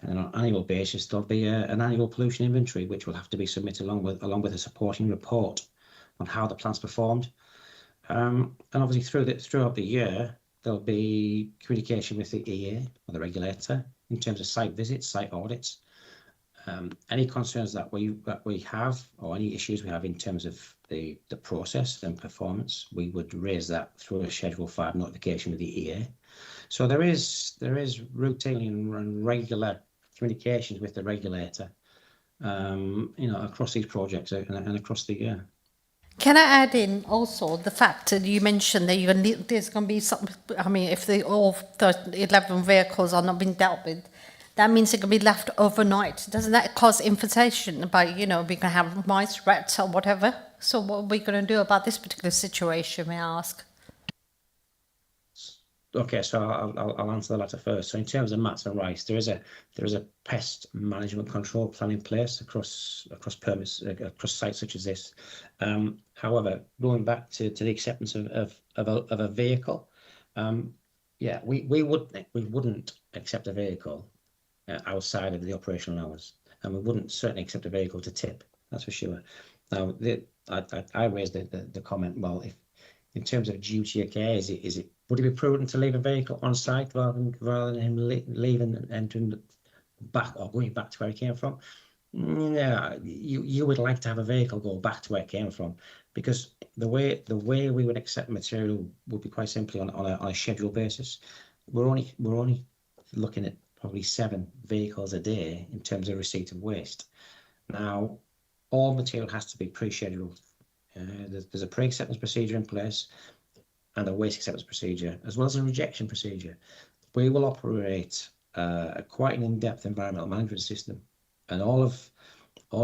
and on an annual basis there'll be an annual pollution inventory which will have to be submitted along with a supporting report on how the plant's performed. And obviously throughout the year, there'll be communication with the EA or the regulator in terms of site visits, site audits. Any concerns that we have, or any issues we have in terms of the process and performance, we would raise that through a Schedule 5 notification with the EA. So there is routine and regular communications with the regulator, across these projects and across the year. Can I add in also the fact that you mentioned that there's going to be some, I mean, if all the 11 vehicles are not being dealt with, that means it can be left overnight. Doesn't that cause infestation about, we can have mice, rats or whatever? So what are we going to do about this particular situation, may I ask? Okay, so I'll answer the latter first. So in terms of mats and rice, there is a pest management control plan in place across permits, across sites such as this. However, going back to the acceptance of a vehicle, yeah, we wouldn't accept a vehicle outside of the operational hours, and we wouldn't certainly accept a vehicle to tip. That's for sure. Now, I raised the comment. Well, if in terms of duty of care, would it be prudent to leave a vehicle on site rather than him leaving and entering back or going back to where he came from? Yeah, you would like to have a vehicle go back to where it came from, because the way we would accept material would be quite simply on a schedule basis. We're only looking at probably 7 vehicles a day in terms of receipt of waste. Now, all material has to be pre-scheduled There's a pre-acceptance procedure in place and a waste acceptance procedure, as well as a rejection procedure. We will operate quite an in-depth environmental management system, and all of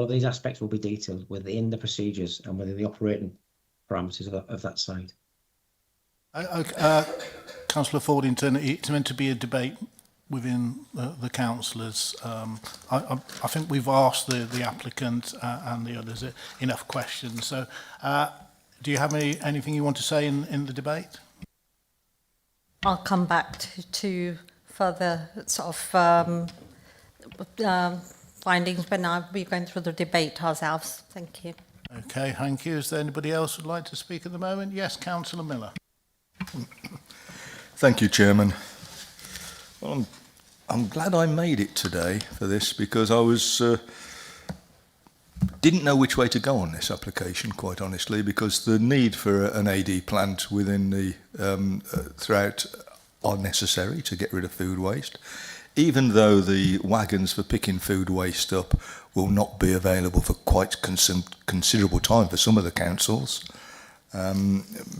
these aspects will be detailed within the procedures and within the operating parameters of that site. Councillor Fordington, it's meant to be a debate within the councillors. I think we've asked the applicant and the others enough questions. So, do you have anything you want to say in the debate? I'll come back to further sort of findings when I'll be going through the debate ourselves. Thank you. Okay, thank you. Is there anybody else who'd like to speak at the moment? Yes, Councillor Miller. Thank you, Chairman. Well, I'm glad I made it today for this, because I didn't know which way to go on this application, quite honestly, because the need for an AD plant within the throughout are necessary to get rid of food waste, even though the wagons for picking food waste up will not be available for quite considerable time for some of the councils,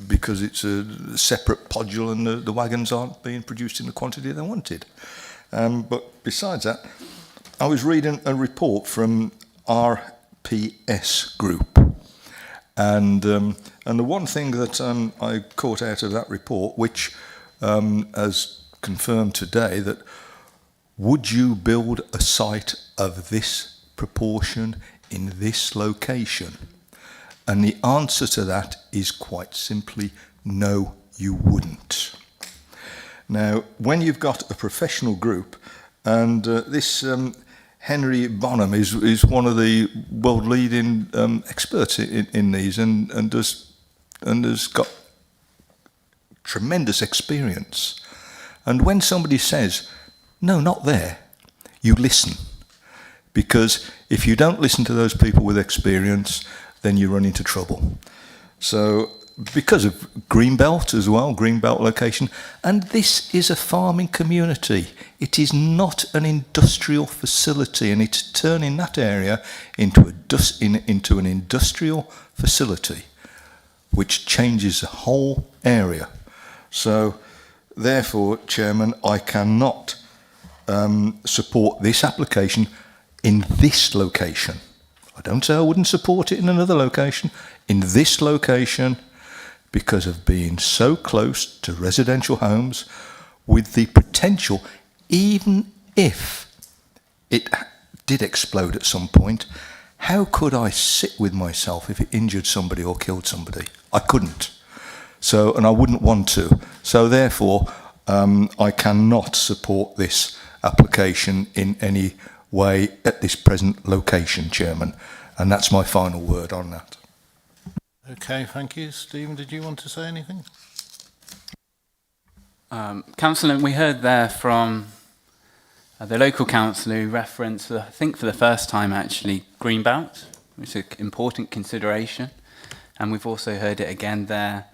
because it's a separate podule and the wagons aren't being produced in the quantity they wanted. But besides that, I was reading a report from RPS Group, and the one thing that I caught out of that report, which has confirmed today, that would you build a site of this proportion in this location? And the answer to that is quite simply, no, you wouldn't. Now, when you've got a professional group, and this Henry Bonham is one of the world leading experts in these, and has got tremendous experience. And when somebody says, no, not there, you listen. Because if you don't listen to those people with experience, then you run into trouble. So, because of Greenbelt as well, Greenbelt location, and this is a farming community. It is not an industrial facility, and it's turning that area into an industrial facility, which changes the whole area. So, therefore, Chairman, I cannot support this application in this location. I don't say I wouldn't support it in another location. In this location, because of being so close to residential homes, with the potential, even if it did explode at some point, how could I sit with myself if it injured somebody or killed somebody? I couldn't. So, and I wouldn't want to. So therefore, I cannot support this application in any way at this present location, Chairman. And that's my final word on that. Okay, thank you. Stephen, did you want to say anything? Councillor, we heard there from the local councillor who referenced, I think for the first time actually, Greenbelt, which is an important consideration. And we've also heard it again there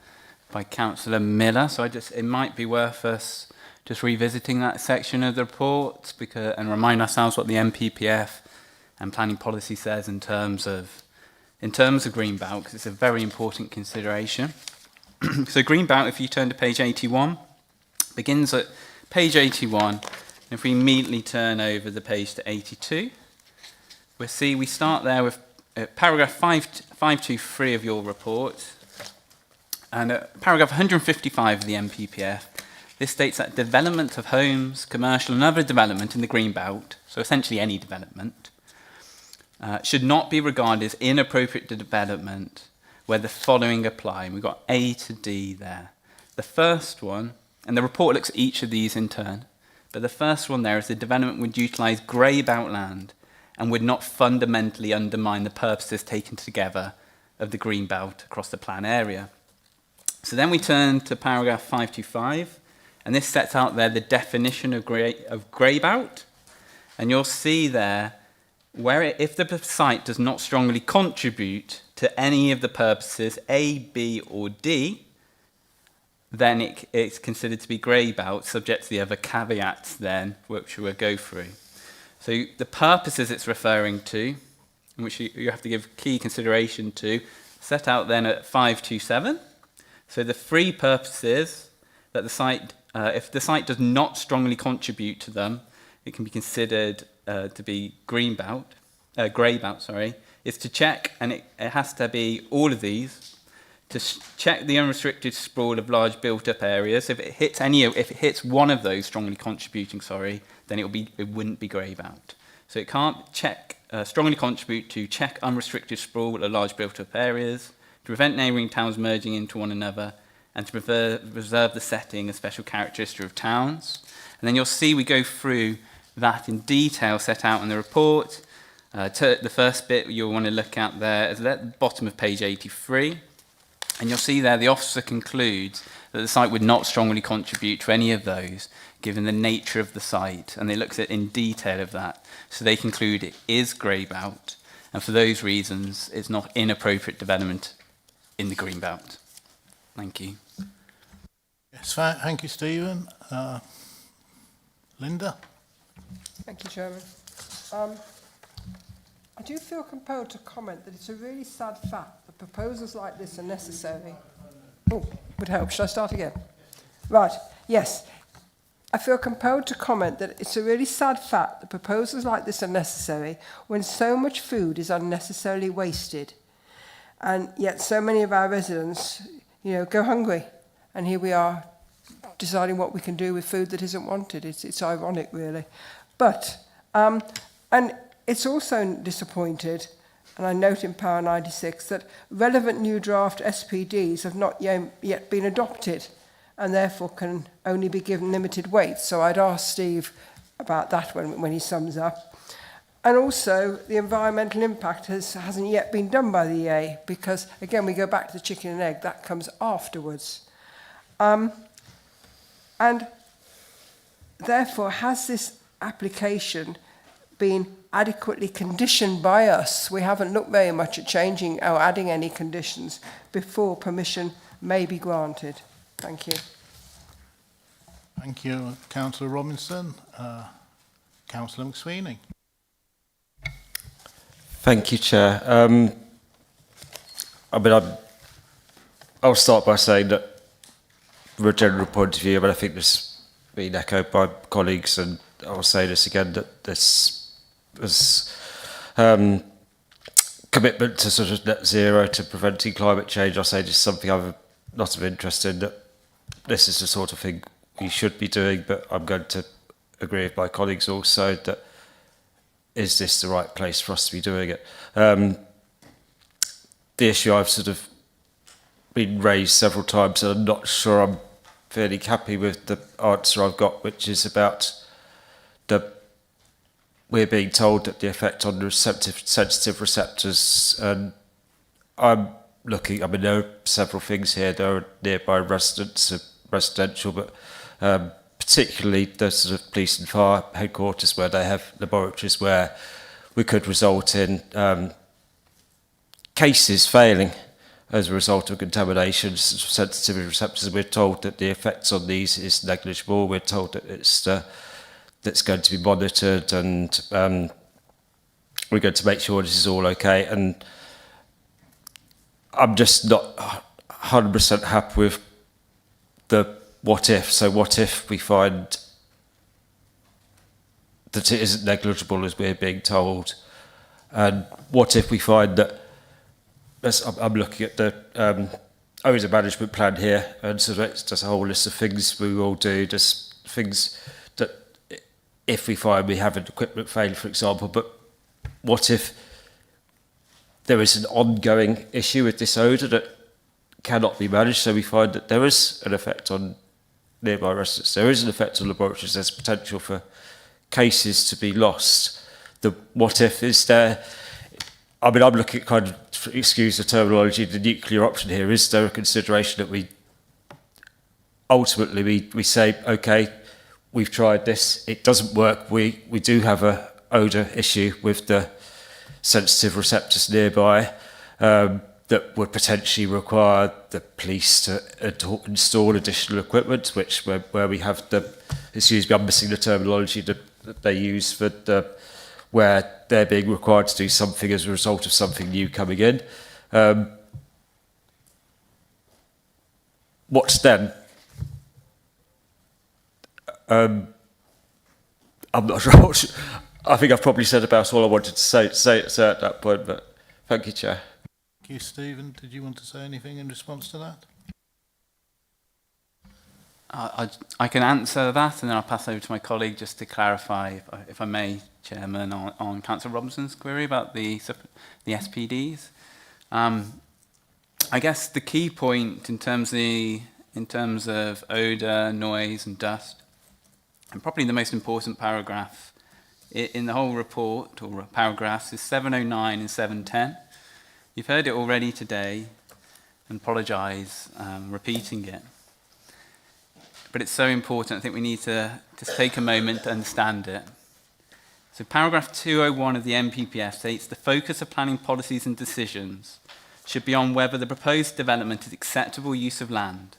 by Councillor Miller. So it might be worth us just revisiting that section of the report and remind ourselves what the MPPF and planning policy says in terms of Greenbelt, because it's a very important consideration. So Greenbelt, if you turn to page 81, begins at page 81, and if we immediately turn over the page to 82, we start there with paragraph 523 of your report, and paragraph 155 of the MPPF. This states that development of homes, commercial and other development in the Greenbelt, so essentially any development, should not be regarded as inappropriate development where the following apply. And we've got A to D there. The first one, and the report looks at each of these in turn, but the first one there is the development would utilise grey-belt land and would not fundamentally undermine the purposes taken together of the Greenbelt across the plan area. So then we turn to paragraph 525, and this sets out there the definition of grey-belt, and you'll see there where if the site does not strongly contribute to any of the purposes A, B, or D, then it's considered to be grey-belt, subject to the other caveats then, which we'll go through. So the purposes it's referring to, which you have to give key consideration to, set out then at 527. So the three purposes that the site, if the site does not strongly contribute to them, it can be considered to be grey belt, is to check, and it has to be all of these, to check the unrestricted sprawl of large built-up areas. If it hits one of those strongly contributing, then it wouldn't be grey belt. So it can't check, strongly contribute to check unrestricted sprawl of large built-up areas, to prevent neighbouring towns merging into one another, and to preserve the setting and special characteristic of towns. And then you'll see we go through that in detail set out in the report. The first bit you'll want to look at there is at the bottom of page 83. And you'll see there the officer concludes that the site would not strongly contribute to any of those, given the nature of the site. And they looked at in detail of that. So they conclude it is grey belt. And for those reasons, it's not inappropriate development in the green belt. Thank you. Yes, thank you, Stephen. Linda? Thank you, Chairman. I do feel compelled to comment that it's a really sad fact that proposals like this are necessary. Oh, would help. Should I start again? Right, yes. I feel compelled to comment that it's a really sad fact that proposals like this are necessary when so much food is unnecessarily wasted. And yet so many of our residents, go hungry. And here we are deciding what we can do with food that isn't wanted. It's ironic, really. But, and it's also disappointed, and I note in Power 96, that relevant new draft SPDs have not yet been adopted and therefore can only be given limited weight. So I'd ask Steve about that when he sums up. And also, the environmental impact hasn't yet been done by the EA because, again, we go back to the chicken and egg. That comes afterwards. And therefore, has this application been adequately conditioned by us? We haven't looked very much at changing or adding any conditions before permission may be granted. Thank you. Thank you, Councillor Robinson. Councillor McSweeney. Thank you, Chair. I'll start by saying that from a general point of view, but I think this has been echoed by colleagues, and I'll say this again, that this was commitment to sort of net zero, to preventing climate change. I'll say this is something I've a lot of interest in, that this is the sort of thing we should be doing, but I'm going to agree with my colleagues also that is this the right place for us to be doing it? The issue I've sort of been raised several times, and I'm not sure I'm fairly happy with the answer I've got, which is about we're being told that the effect on the sensitive receptors, and there are several things here. There are nearby residential, but particularly the sort of police and fire headquarters where they have laboratories where we could result in cases failing as a result of contamination, sensitivity receptors. We're told that the effects on these is negligible. We're told that that's going to be monitored, and we're going to make sure this is all okay. And I'm just not 100% happy with the what if. So what if we find that it isn't negligible as we're being told? And what if we find that, I'm looking at the odour management plan here, and so it's just a whole list of things we will do, just things that if we find we have an equipment failure, for example, but what if there is an ongoing issue with this odour that cannot be managed, so we find that there is an effect on nearby residents, there is an effect on laboratories, there's potential for cases to be lost. The what if is there, I'm looking at kind of, excuse the terminology, the nuclear option here. Is there a consideration that we ultimately say, okay, we've tried this, it doesn't work, we do have a odour issue with the sensitive receptors nearby, that would potentially require the police to install additional equipment, which where we have the, excuse me, I'm missing the terminology that they use for where they're being required to do something as a result of something new coming in. what's then? I'm not sure. I think I've probably said about all I wanted to say at that point, but thank you, Chair. Thank you, Stephen. Did you want to say anything in response to that? I can answer that, and then I'll pass over to my colleague just to clarify, if I may, Chairman, on Councillor Robinson's query about the SPDs. I guess the key point in terms of odour, noise, and dust, and probably the most important paragraph in the whole report or paragraphs is 709 and 710. You've heard it already today, and apologise repeating it. But it's so important, I think we need to just take a moment to understand it. So paragraph 201 of the NPPF states the focus of planning policies and decisions should be on whether the proposed development is acceptable use of land,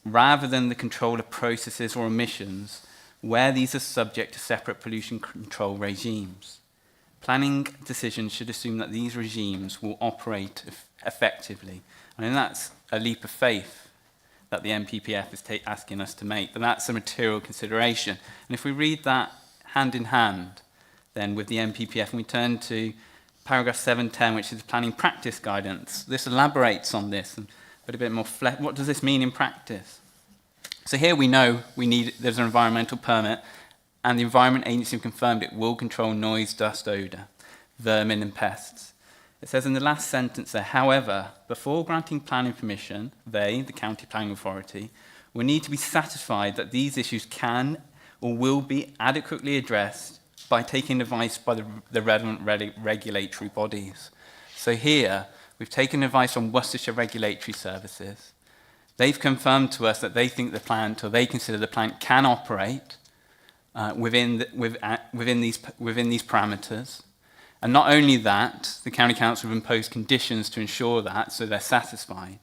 rather than the control of processes or emissions where these are subject to separate pollution control regimes. Planning decisions should assume that these regimes will operate effectively. I mean, that's a leap of faith that the NPPF is asking us to make, but that's a material consideration. And if we read that hand in hand, then with the NPPF, and we turn to paragraph 710, which is the planning practice guidance, this elaborates on this, but a bit more what does this mean in practice? So here we know there's an environmental permit, and the Environment Agency have confirmed it will control noise, dust, odour, vermin and pests. It says in the last sentence there, however, before granting planning permission, they, the County Planning Authority, will need to be satisfied that these issues can or will be adequately addressed by taking advice by the relevant regulatory bodies. So here, we've taken advice from Worcestershire Regulatory Services. They've confirmed to us that they think the plant, or they consider the plant, can operate within these parameters. And not only that, the County Council have imposed conditions to ensure that, so they're satisfied.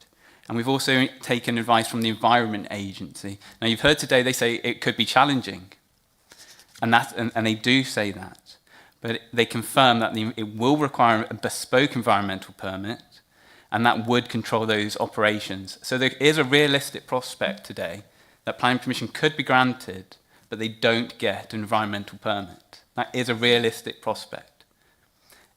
And we've also taken advice from the Environment Agency. Now, you've heard today they say it could be challenging, and they do say that. But they confirm that it will require a bespoke environmental permit, and that would control those operations. So there is a realistic prospect today that planning permission could be granted, but they don't get an environmental permit. That is a realistic prospect.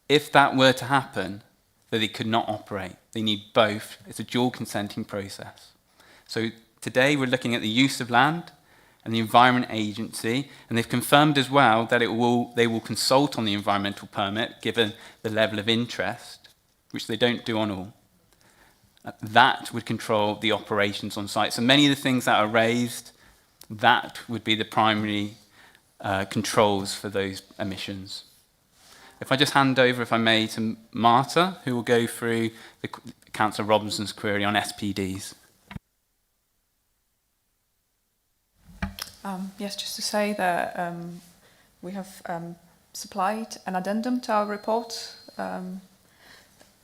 If that were to happen, that they could not operate. They need both. It's a dual consenting process. So today we're looking at the use of land and the Environment Agency, and they've confirmed as well that they will consult on the environmental permit given the level of interest, which they don't do on all. That would control the operations on site. So many of the things that are raised, that would be the primary controls for those emissions. If I just hand over, if I may, to Marta, who will go through Councillor Robinson's query on SPDs. Yes, just to say that we have supplied an addendum to our report,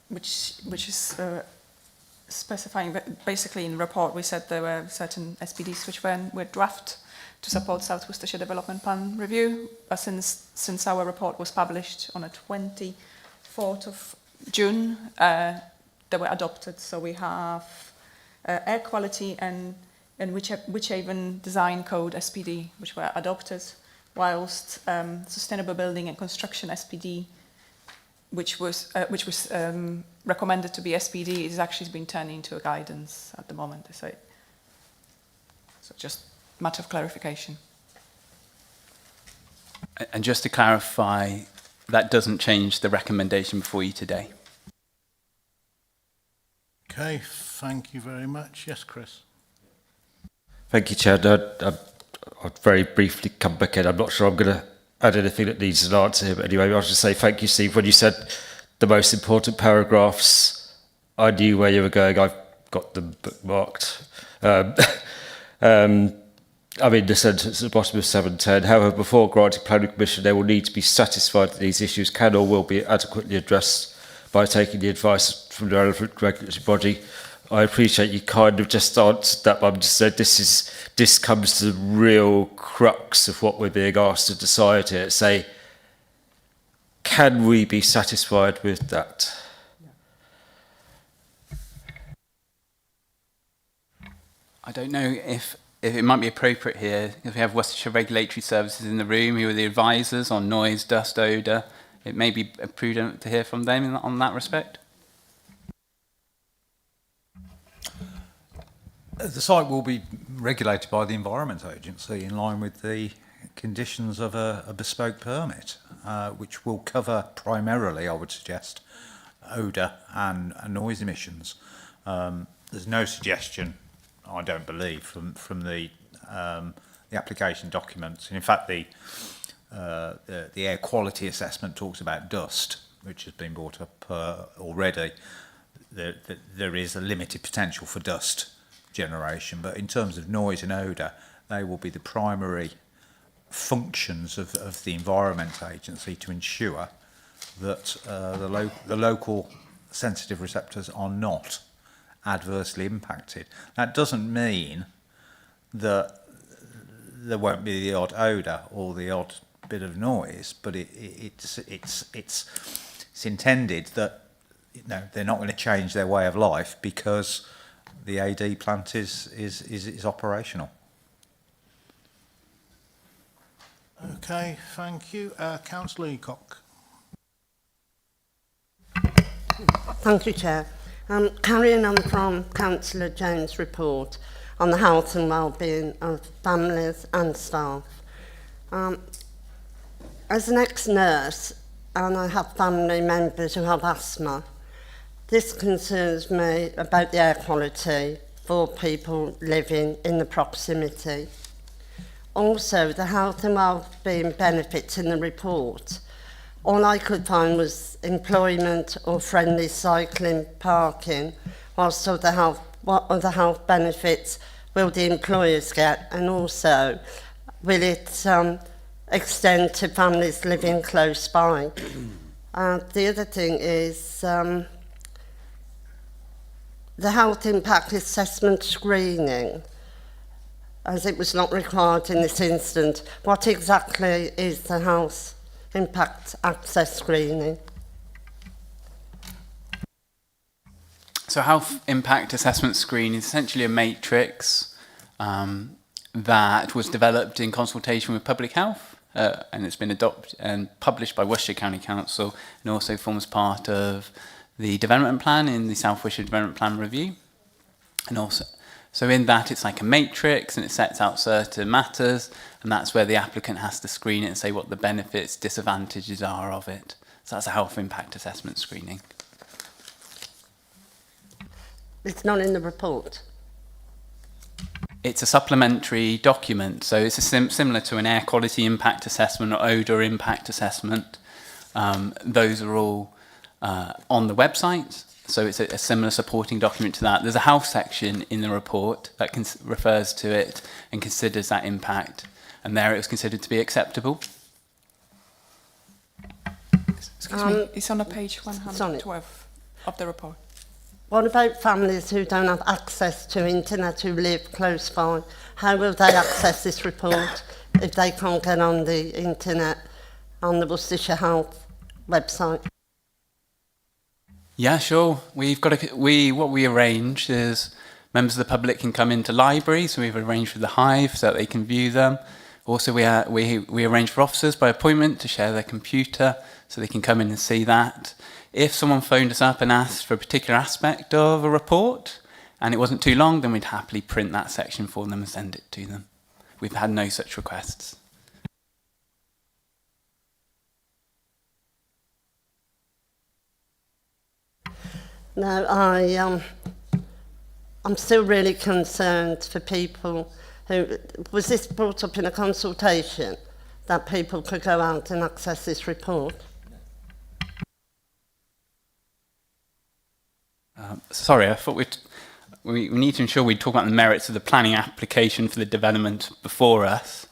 which is specifying that basically in the report we said there were certain SPDs which were draft to support South Worcestershire Development Plan review. But since our report was published on the 24th of June, they were adopted. So we have air quality and Whichehaven Design Code SPD, which were adopted, whilst Sustainable Building and Construction SPD, which was recommended to be SPD, is actually been turned into a guidance at the moment. So just matter of clarification. And just to clarify, that doesn't change the recommendation before you today. Okay, thank you very much. Yes, Chris. Thank you, Chair. I'll very briefly come back in. I'm not sure I'm going to add anything that needs an answer here, but anyway, I'll just say thank you, Steve. When you said the most important paragraphs, I knew where you were going. I've got them bookmarked. I mean, the sentence at the bottom of 710, however, before granting planning permission, they will need to be satisfied that these issues can or will be adequately addressed by taking the advice from the relevant regulatory body. I appreciate you kind of just answered that, but I'm just saying this comes to the real crux of what we're being asked to decide here. Say, can we be satisfied with that? don't know if it might be appropriate here, if we have Worcestershire Regulatory Services in the room, who are the advisors on noise, dust, odour. It may be prudent to hear from them on that respect. The site will be regulated by the Environment Agency in line with the conditions of a bespoke permit, which will cover primarily, I would suggest, odour and noise emissions. There's no suggestion, I don't believe, from the application documents. And in fact, the air quality assessment talks about dust, which has been brought up already. There is a limited potential for dust generation, but in terms of noise and odour, they will be the primary functions of the Environment Agency to ensure that the local sensitive receptors are not adversely impacted. That doesn't mean that there won't be the odd odour or the odd bit of noise, but it's intended that they're not going to change their way of life because the AD plant is operational. Okay, thank you. Councillor Leacock. Thank you, Chair. Carrying on from Councillor Jones' report on the health and well-being of families and staff. As an ex-nurse, and I have family members who have asthma, this concerns me about the air quality for people living in the proximity. Also, the health and well-being benefits in the report, all I could find was employment or friendly cycling, parking, whilst what other health benefits will the employers get, and also will it extend to families living close by? The other thing is the health impact assessment screening, as it was not required in this instance. What exactly is the health impact access screening? So health impact assessment screen is essentially a matrix that was developed in consultation with public health, and it's been adopted and published by Worcestershire County Council, and also forms part of the development plan in the South Worcestershire Development Plan Review. And also, so in that it's like a matrix and it sets out certain matters, and that's where the applicant has to screen it and say what the benefits, disadvantages are of it. So that's a health impact assessment screening. It's not in the report. It's a supplementary document, so it's similar to an air quality impact assessment or odour impact assessment. Those are all on the website, so it's a similar supporting document to that. There's a health section in the report that refers to it and considers that impact, and there it was considered to be acceptable. Excuse me, it's on page 112 of the report. What about families who don't have access to internet, who live close by? How will they access this report if they can't get on the internet on the Worcestershire Health website? Yeah, sure. What we arrange is members of the public can come into libraries, so we've arranged for the Hive so that they can view them. Also, we arrange for officers by appointment to share their computer so they can come in and see that. If someone phoned us up and asked for a particular aspect of a report and it wasn't too long, then we'd happily print that section for them and send it to them. We've had no such requests. No, I'm still really concerned for people who... Was this brought up in a consultation, that people could go out and access this report? Sorry, I thought we need to ensure we talk about the merits of the planning application for the development before us.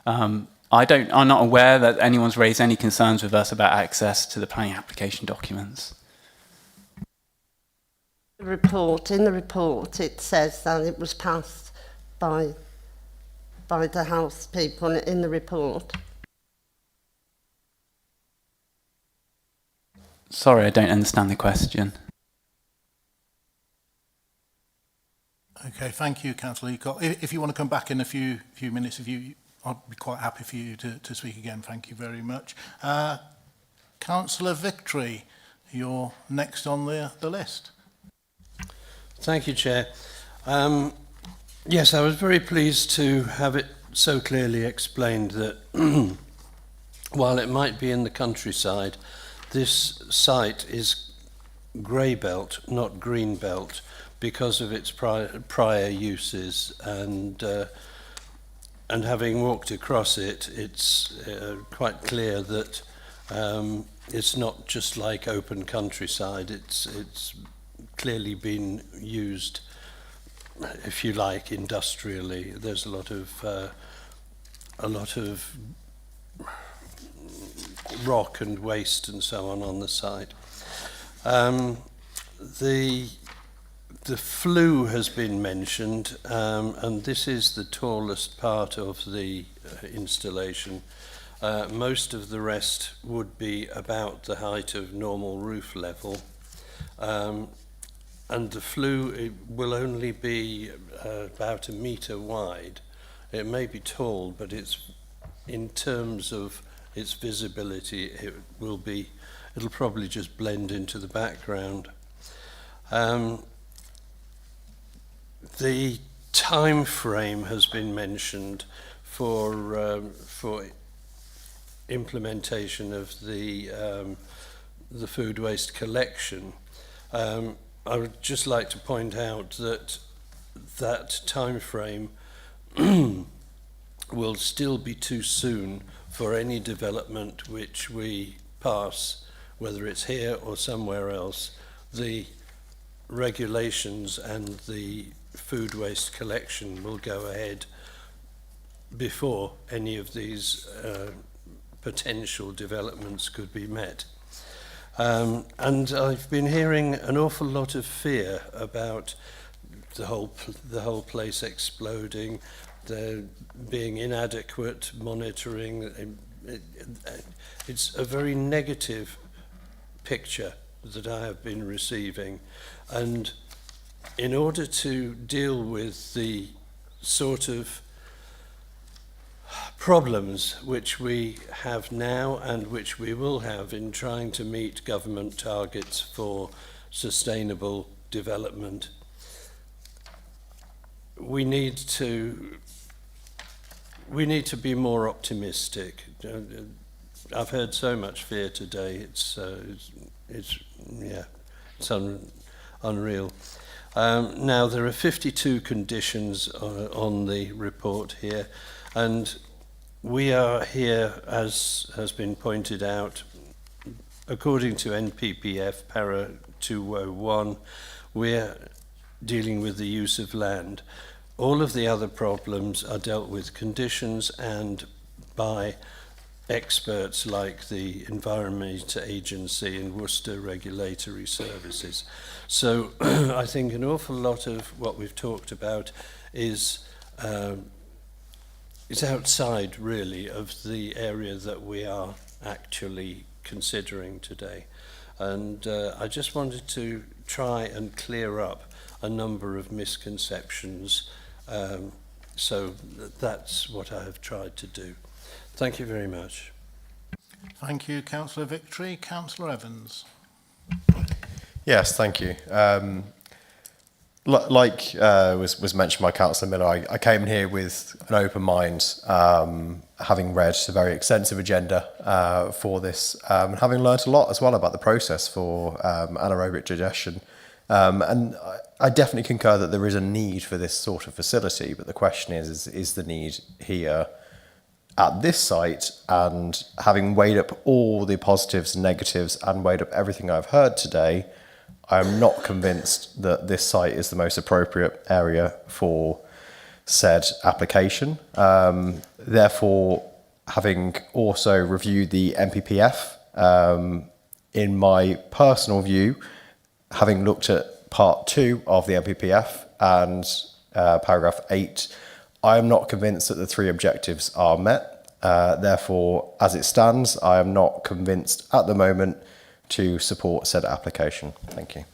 I'm not aware that anyone's raised any concerns with us about access to the planning application documents. In the report, it says that it was passed by the House people in the report. Sorry, I don't understand the question. Okay, thank you, Councillor Leacock. If you want to come back in a few minutes, I'd be quite happy for you to speak again. Thank you very much. Councillor Victory, you're next on the list. Thank you, Chair. Yes, I was very pleased to have it so clearly explained that while it might be in the countryside, this site is grey belt, not green belt, because of its prior uses, and having walked across it, it's quite clear that it's not just like open countryside. It's clearly been used, if you like, industrially. There's a lot of rock and waste and so on the site. The flue has been mentioned, and this is the tallest part of the installation. Most of the rest would be about the height of normal roof level. And the flue will only be about 1 metre wide. It may be tall, but it's, in terms of its visibility, it'll probably just blend into the background. The time frame has been mentioned for implementation of the food waste collection. I would just like to point out that time frame will still be too soon for any development which we pass, whether it's here or somewhere else. The regulations and the food waste collection will go ahead before any of these potential developments could be met. And I've been hearing an awful lot of fear about the whole place exploding, there being inadequate monitoring. It's a very negative picture that I have been receiving, and in order to deal with the sort of problems which we have now and which we will have in trying to meet government targets for sustainable development, we need to be more optimistic. I've heard so much fear today. It's unreal. Now there are 52 conditions on the report here, and we are here, as has been pointed out, according to NPPF para 201, we're dealing with the use of land. All of the other problems are dealt with conditions and by experts like the Environment Agency and Worcester Regulatory Services. So I think an awful lot of what we've talked about is outside really of the area that we are actually considering today. And I just wanted to try and clear up a number of misconceptions. So that's what I have tried to do. Thank you very much. Thank you, Councillor Victory. Councillor Evans. Yes, thank you. Like was mentioned by Councillor Miller, I came in here with an open mind, having read a very extensive agenda for this, and having learnt a lot as well about the process for anaerobic digestion. And I definitely concur that there is a need for this sort of facility, but the question is the need here at this site? And having weighed up all the positives and negatives and weighed up everything I've heard today, I'm not convinced that this site is the most appropriate area for said application. Therefore, having also reviewed the NPPF, in my personal view, having looked at part 2 of the NPPF and paragraph 8, I am not convinced that the 3 objectives are met. Therefore, as it stands, I am not convinced at the moment to support said application. Thank you.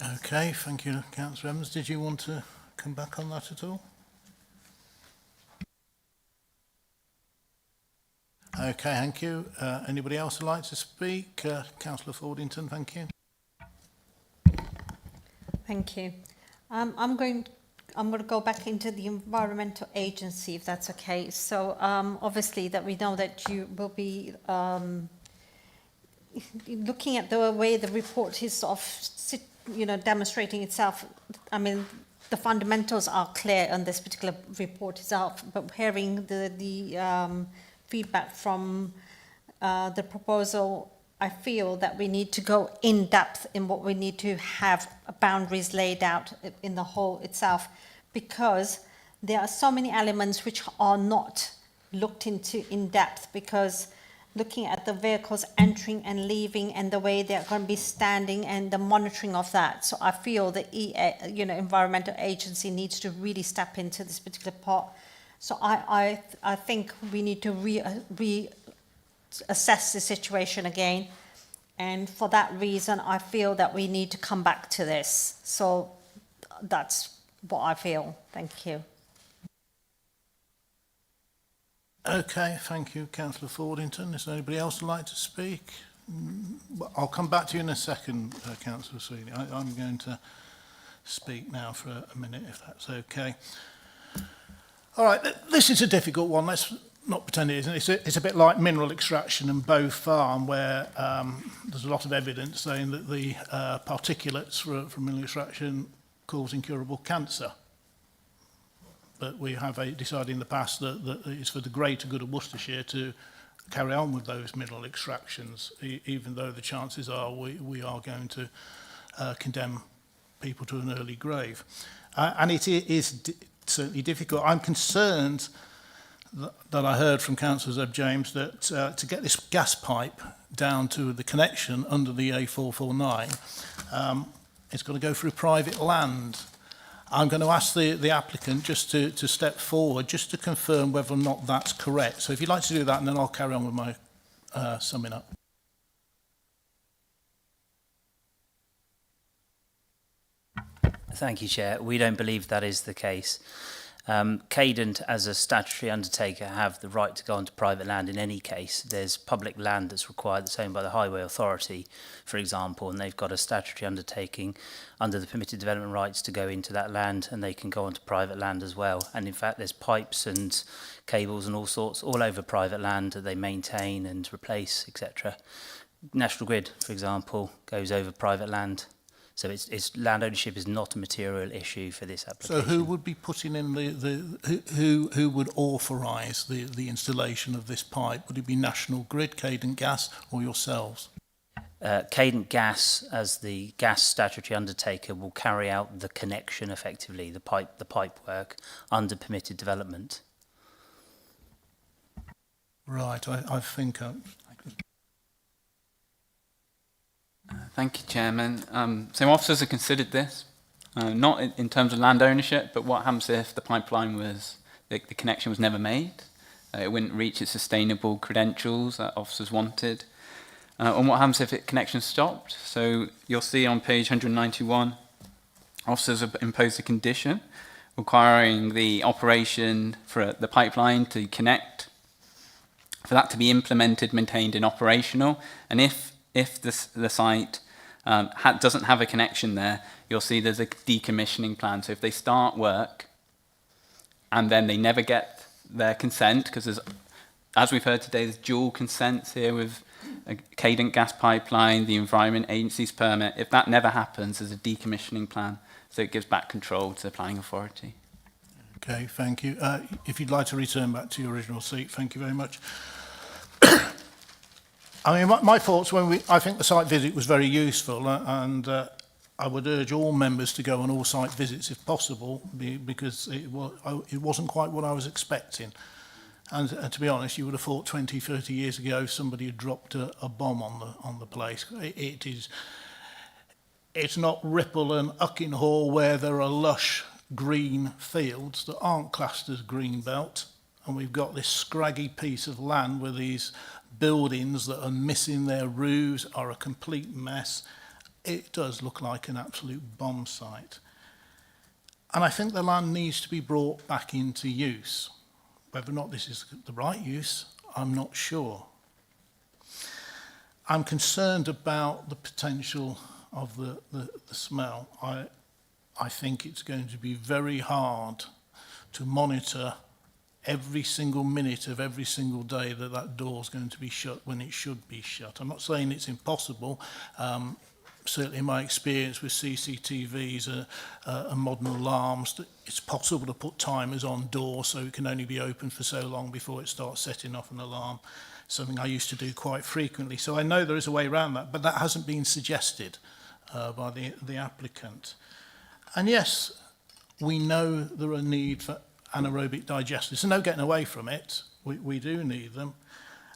Okay, thank you, Councillor Evans. Did you want to come back on that at all? Okay, thank you. Anybody else who'd like to speak? Councillor Fordington, thank you. Thank you. I'm going to go back into the environmental agency, if that's okay. So obviously that we know that you will be looking at the way the report is sort of, demonstrating itself. I mean, the fundamentals are clear on this particular report itself, but hearing the feedback from the proposal, I feel that we need to go in depth in what we need to have boundaries laid out in the whole itself, because there are so many elements which are not looked into in depth, because looking at the vehicles entering and leaving and the way they're going to be standing and the monitoring of that. So I feel the environmental agency needs to really step into this particular part. So I think we need to assess the situation again, and for that reason I feel that we need to come back to this. So that's what I feel. Thank you. Okay, thank you, Councillor Fordington. Is there anybody else who'd like to speak? I'll come back to you in a second, Councillor Sweeney. I'm going to speak now for a minute, if that's okay. All right, this is a difficult one. Let's not pretend it isn't. It's a bit like mineral extraction and Bow Farm, where there's a lot of evidence saying that the particulates from mineral extraction cause incurable cancer. But we have decided in the past that it's for the greater good of Worcestershire to carry on with those mineral extractions, even though the chances are we are going to condemn people to an early grave. And it is certainly difficult. I'm concerned that I heard from Councillor Zeb James that to get this gas pipe down to the connection under the A449, it's got to go through private land. I'm going to ask the applicant just to step forward, just to confirm whether or not that's correct. So if you'd like to do that, and then I'll carry on with my summing up. Thank you, Chair. We don't believe that is the case. Cadent, as a statutory undertaker, have the right to go onto private land in any case. There's public land that's required that's owned by the Highway Authority, for example, and they've got a statutory undertaking under the permitted development rights to go into that land, and they can go onto private land as well. And in fact, there's pipes and cables and all sorts all over private land that they maintain and replace, etc. National Grid, for example, goes over private land. So it's land ownership is not a material issue for this application. So who would be putting in who would authorise the installation of this pipe? Would it be National Grid, Cadent Gas, or yourselves? Cadent Gas, as the gas statutory undertaker, will carry out the connection effectively, the pipe work under permitted development. Right, I think. Thank you, Chairman. So officers have considered this, not in terms of land ownership, but what happens if the pipeline was, the connection was never made? It wouldn't reach its sustainable credentials that officers wanted. And what happens if the connection stopped? So you'll see on page 191, officers have imposed a condition requiring the operation for the pipeline to connect, for that to be implemented, maintained and operational. And if the site doesn't have a connection there, you'll see there's a decommissioning plan. So if they start work and then they never get their consent, because as we've heard today, there's dual consents here with a Cadent Gas pipeline, the Environment Agency's permit. If that never happens, there's a decommissioning plan, so it gives back control to the planning authority. Okay, thank you. If you'd like to return back to your original seat, thank you very much. I mean, my thoughts I think the site visit was very useful, and I would urge all members to go on all site visits if possible, because it wasn't quite what I was expecting. And to be honest, you would have thought 20, 30 years ago somebody had dropped a bomb on the place. It's not Ripple and Uckenhall where there are lush green fields that aren't classed as green belt, and we've got this scraggy piece of land where these buildings that are missing their roofs are a complete mess, it does look like an absolute bomb site. And I think the land needs to be brought back into use. Whether or not this is the right use, I'm not sure. I'm concerned about the potential of the smell. I think it's going to be very hard to monitor every single minute of every single day that that door's going to be shut when it should be shut. I'm not saying it's impossible. Certainly in my experience with CCTVs and modern alarms, it's possible to put timers on doors so it can only be open for so long before it starts setting off an alarm. Something I used to do quite frequently. So I know there is a way around that, but that hasn't been suggested by the applicant. And yes, we know there are a need for anaerobic digesters. There's no getting away from it. We do need them.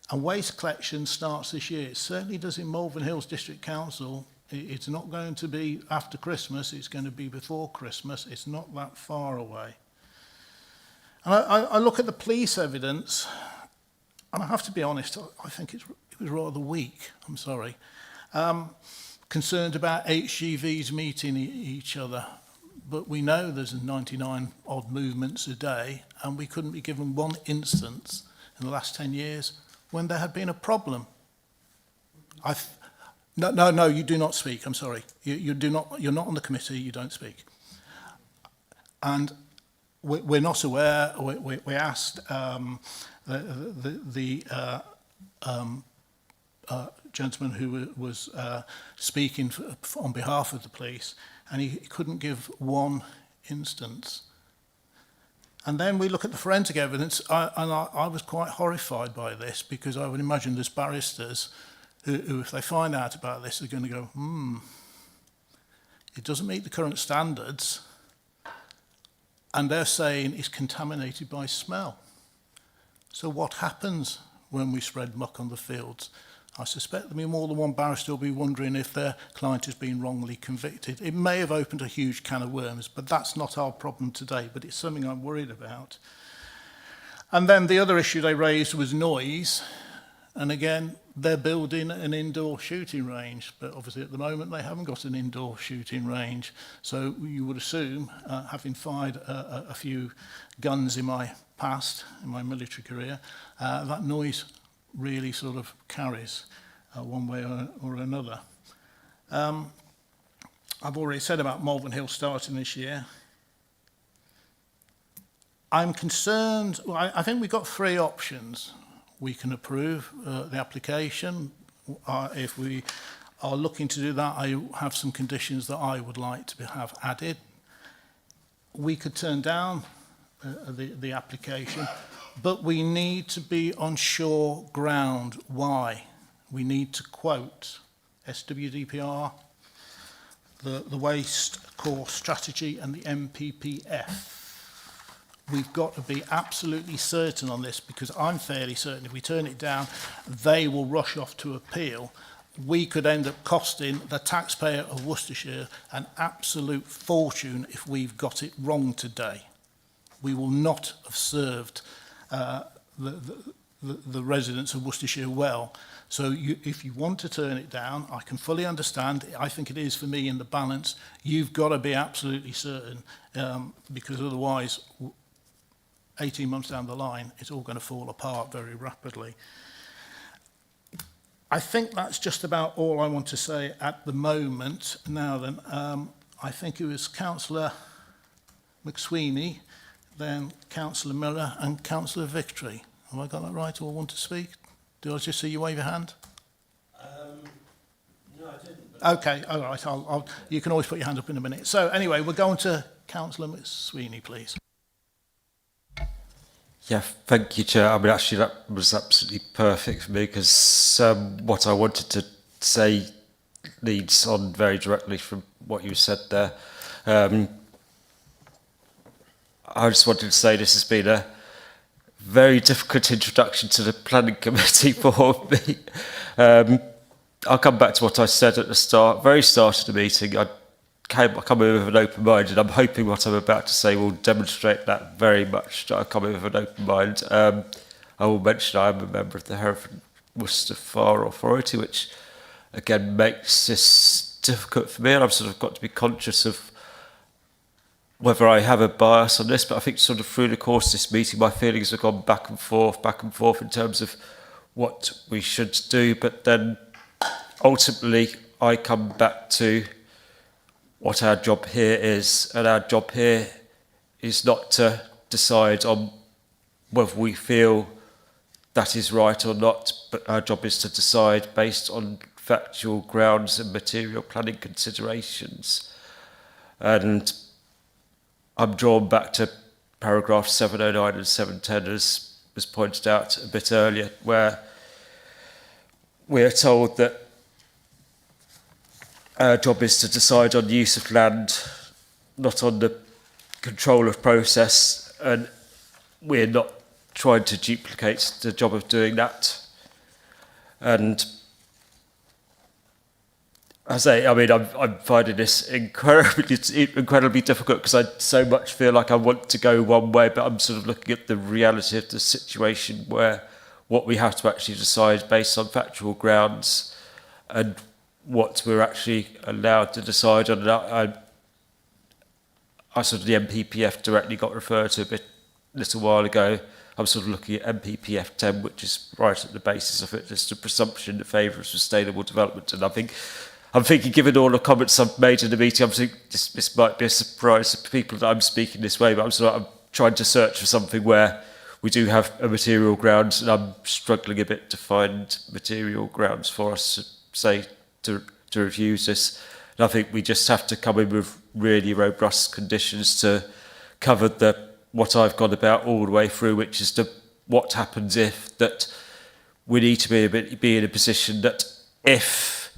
And waste collection starts this year. It certainly does in Malvern Hills District Council. It's not going to be after Christmas, it's going to be before Christmas. It's not that far away. And I look at the police evidence, and I have to be honest, I think it was rather weak, I'm sorry. Concerned about HGVs meeting each other. But we know there's 99 odd movements a day, and we couldn't be given one instance in the last 10 years when there had been a problem. No, you do not speak. I'm sorry. You're not on the committee. You don't speak. And we're not aware. We asked the gentleman who was speaking on behalf of the police, and he couldn't give one instance. And then we look at the forensic evidence, and I was quite horrified by this, because I would imagine there's barristers who, if they find out about this, are going to go, it doesn't meet the current standards, and they're saying it's contaminated by smell. So what happens when we spread muck on the fields? I suspect there'll be more than one barrister will be wondering if their client has been wrongly convicted. It may have opened a huge can of worms, but that's not our problem today, but it's something I'm worried about. And then the other issue they raised was noise. And again, they're building an indoor shooting range, but obviously at the moment they haven't got an indoor shooting range. So you would assume, having fired a few guns in my past, in my military career, that noise really sort of carries one way or another. I've already said about Malvern Hill starting this year. I'm concerned, well, I think we've got three options. We can approve the application. If we are looking to do that, I have some conditions that I would like to have added. We could turn down the application, but we need to be on sure ground. Why? We need to quote SWDPR, the Waste Core Strategy and the MPPF. We've got to be absolutely certain on this, because I'm fairly certain if we turn it down, they will rush off to appeal. We could end up costing the taxpayer of Worcestershire an absolute fortune if we've got it wrong today. We will not have served the residents of Worcestershire well. So if you want to turn it down, I can fully understand. I think it is for me in the balance. You've got to be absolutely certain, because otherwise 18 months down the line, it's all going to fall apart very rapidly. I think that's just about all I want to say at the moment. Now then, I think it was Councillor McSweeney, then Councillor Miller and Councillor Victory. Have I got that right? All want to speak? Do I just see you wave your hand? No, I didn't. Okay, all right. You can always put your hand up in a minute. So anyway, we're going to Councillor McSweeney, please. Yeah, thank you, Chair. I mean, actually, that was absolutely perfect for me, because what I wanted to say leads on very directly from what you said there. I just wanted to say this has been a very difficult introduction to the planning committee for me. I'll come back to what I said at the very start of the meeting. I come in with an open mind, and I'm hoping what I'm about to say will demonstrate that very much, that I come in with an open mind. I will mention I'm a member of the Hereford Worcestershire Fire Authority, which again makes this difficult for me, and I've sort of got to be conscious of whether I have a bias on this, but I think sort of through the course of this meeting, my feelings have gone back and forth in terms of what we should do, but then ultimately I come back to what our job here is, and our job here is not to decide on whether we feel that is right or not, but our job is to decide based on factual grounds and material planning considerations. And I'm drawn back to paragraph 709 and 710, as was pointed out a bit earlier, where we're told that our job is to decide on the use of land, not on the control of process, and we're not trying to duplicate the job of doing that. And I say, I mean, I'm finding this incredibly difficult because I so much feel like I want to go one way, but I'm sort of looking at the reality of the situation where what we have to actually decide based on factual grounds and what we're actually allowed to decide on. I sort of, the MPPF directly got referred to a little while ago. I'm sort of looking at MPPF 10, which is right at the basis of it, just a presumption in favour of sustainable development. And I'm thinking, given all the comments I've made in the meeting, I'm thinking this might be a surprise to people that I'm speaking this way, but I'm trying to search for something where we do have a material grounds, and I'm struggling a bit to find material grounds for us to say to refuse this. And I think we just have to come in with really robust conditions to cover what I've gone about all the way through, which is what happens if that we need to be in a position that if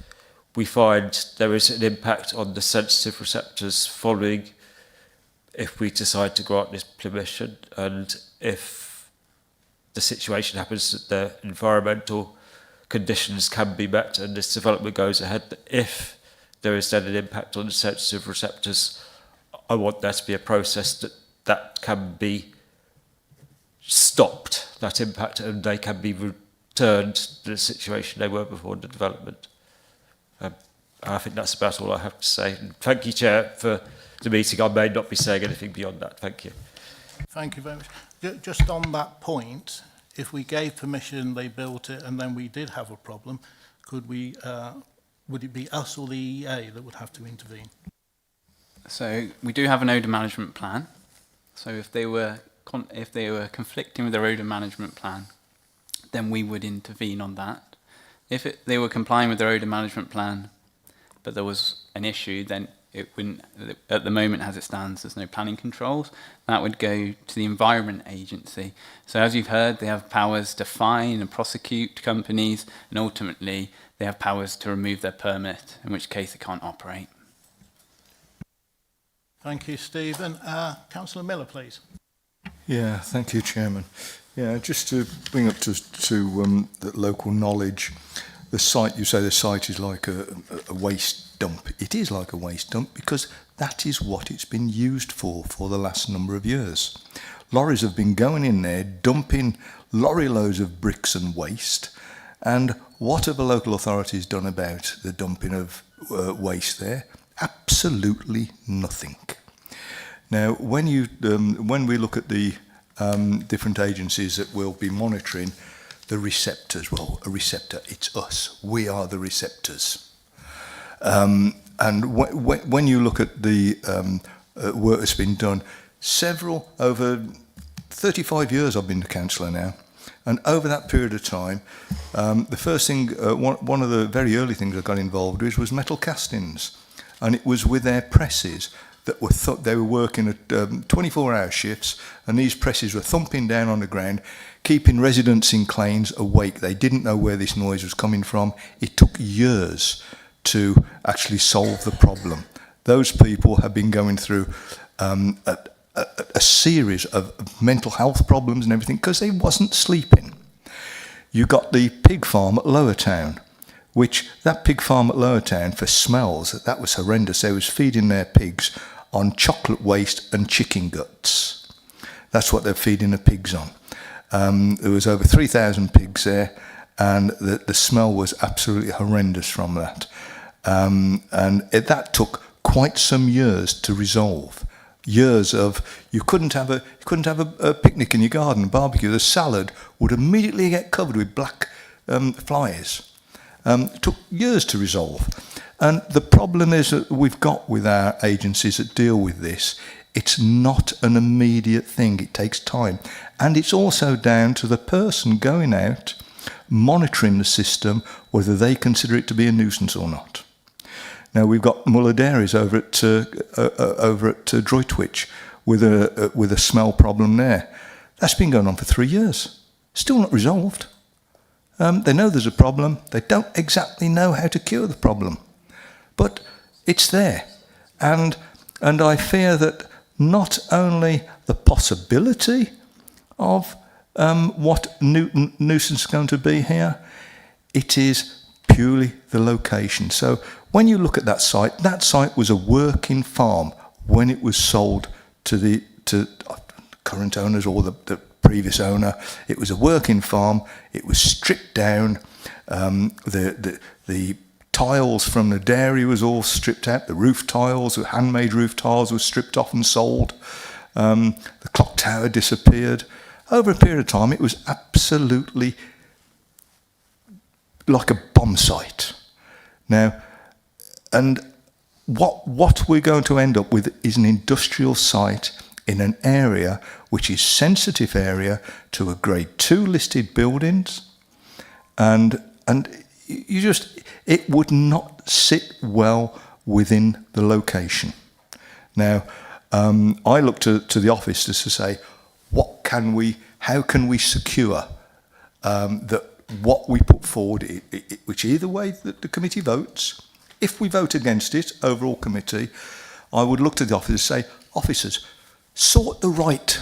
we find there is an impact on the sensitive receptors following, if we decide to grant this permission, and if the situation happens that the environmental conditions can be met and this development goes ahead, if there is then an impact on the sensitive receptors, I want there to be a process that can be stopped, that impact, and they can be returned to the situation they were before the development. I think that's about all I have to say. And thank you, Chair, for the meeting. I may not be saying anything beyond that. Thank you. Thank you very much. Just on that point, if we gave permission, they built it, and then we did have a problem, would it be us or the EA that would have to intervene? So we do have an odour management plan. So if they were conflicting with their odour management plan, then we would intervene on that. If they were complying with their odour management plan, but there was an issue, then it wouldn't. At the moment, as it stands, there's no planning controls. That would go to the Environment Agency. So as you've heard, they have powers to fine and prosecute companies, and ultimately they have powers to remove their permit, in which case they can't operate. Thank you, Stephen. Councillor Miller, please. Yeah, thank you, Chairman. Yeah, just to bring up to the local knowledge, the site, you say the site is like a waste dump. It is like a waste dump because that is what it's been used for the last number of years. Lorries have been going in there, dumping lorry loads of bricks and waste, and what have the local authorities done about the dumping of waste there? Absolutely nothing. Now, when we look at the different agencies that will be monitoring the receptors, well, a receptor, it's us. We are the receptors. And when you look at the work that's been done, over 35 years I've been the councillor now, and over that period of time, the first thing, one of the very early things I got involved with was metal castings. And it was with their presses that they were working at 24-hour shifts, and these presses were thumping down on the ground, keeping residents in Claines awake. They didn't know where this noise was coming from. It took years to actually solve the problem. Those people have been going through a series of mental health problems and everything because they wasn't sleeping. You got the pig farm at Lower Town, which that pig farm at Lower Town, for smells, that was horrendous. They was feeding their pigs on chocolate waste and chicken guts. That's what they're feeding the pigs on. There was over 3,000 pigs there, and the smell was absolutely horrendous from that. That took quite some years to resolve. Years of you couldn't have a picnic in your garden, barbecue. The salad would immediately get covered with black flies. It took years to resolve. And the problem is that we've got with our agencies that deal with this, it's not an immediate thing. It takes time. And it's also down to the person going out, monitoring the system, whether they consider it to be a nuisance or not. Now, we've got Muller Dairies over at Droitwich with a smell problem there. That's been going on for 3 years. Still not resolved. They know there's a problem. They don't exactly know how to cure the problem. But it's there. And I fear that not only the possibility of what nuisance is going to be here, it is purely the location. So when you look at that site was a working farm when it was sold to current owners or the previous owner. It was a working farm. It was stripped down. The tiles from the dairy was all stripped out. The roof tiles, the handmade roof tiles, were stripped off and sold. The clock tower disappeared. Over a period of time, it was absolutely like a bomb site. Now, and what we're going to end up with is an industrial site in an area which is sensitive area to a grade 2 listed buildings, and it would not sit well within the location. Now, I look to the office to say, how can we secure that what we put forward, which either way the committee votes, if we vote against it, overall committee, I would look to the office and say, officers, sort the right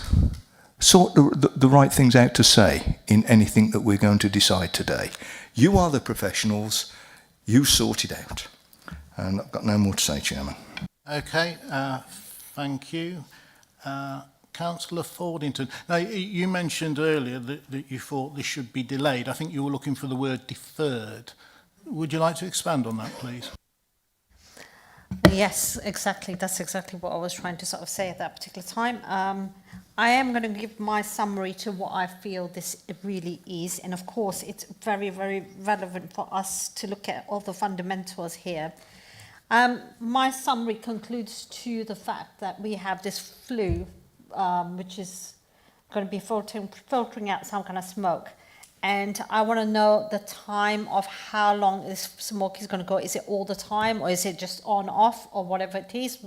things out to say in anything that we're going to decide today. You are the professionals, you sort it out. And I've got no more to say, Chairman. Okay, thank you. Councillor Fordington. Now, you mentioned earlier that you thought this should be delayed. I think you were looking for the word deferred. Would you like to expand on that, please? Yes, exactly. That's exactly what I was trying to sort of say at that particular time. I am going to give my summary to what I feel this really is. And of course, it's very, very relevant for us to look at all the fundamentals here. My summary concludes to the fact that we have this flue, which is going to be filtering out some kind of smoke. And I want to know the time of how long this smoke is going to go. Is it all the time, or is it just on, off, or whatever it is?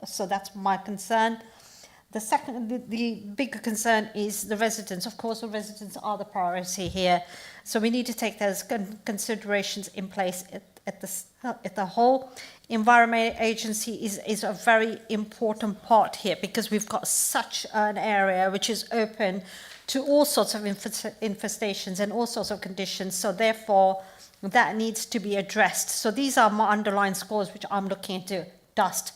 So that's my concern. The bigger concern is the residents. Of course, the residents are the priority here. So we need to take those considerations in place at the whole. Environment Agency is a very important part here, because we've got such an area which is open to all sorts of infestations and all sorts of conditions. So therefore, that needs to be addressed. So these are my underlying scores, which I'm looking into. Dust.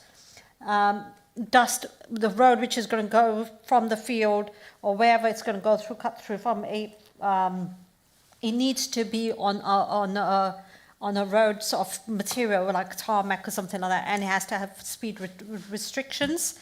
Dust, the road which is going to go from the field or wherever it's going to go through, cut through from it needs to be on a road sort of material like tarmac or something like that, and it has to have speed restrictions.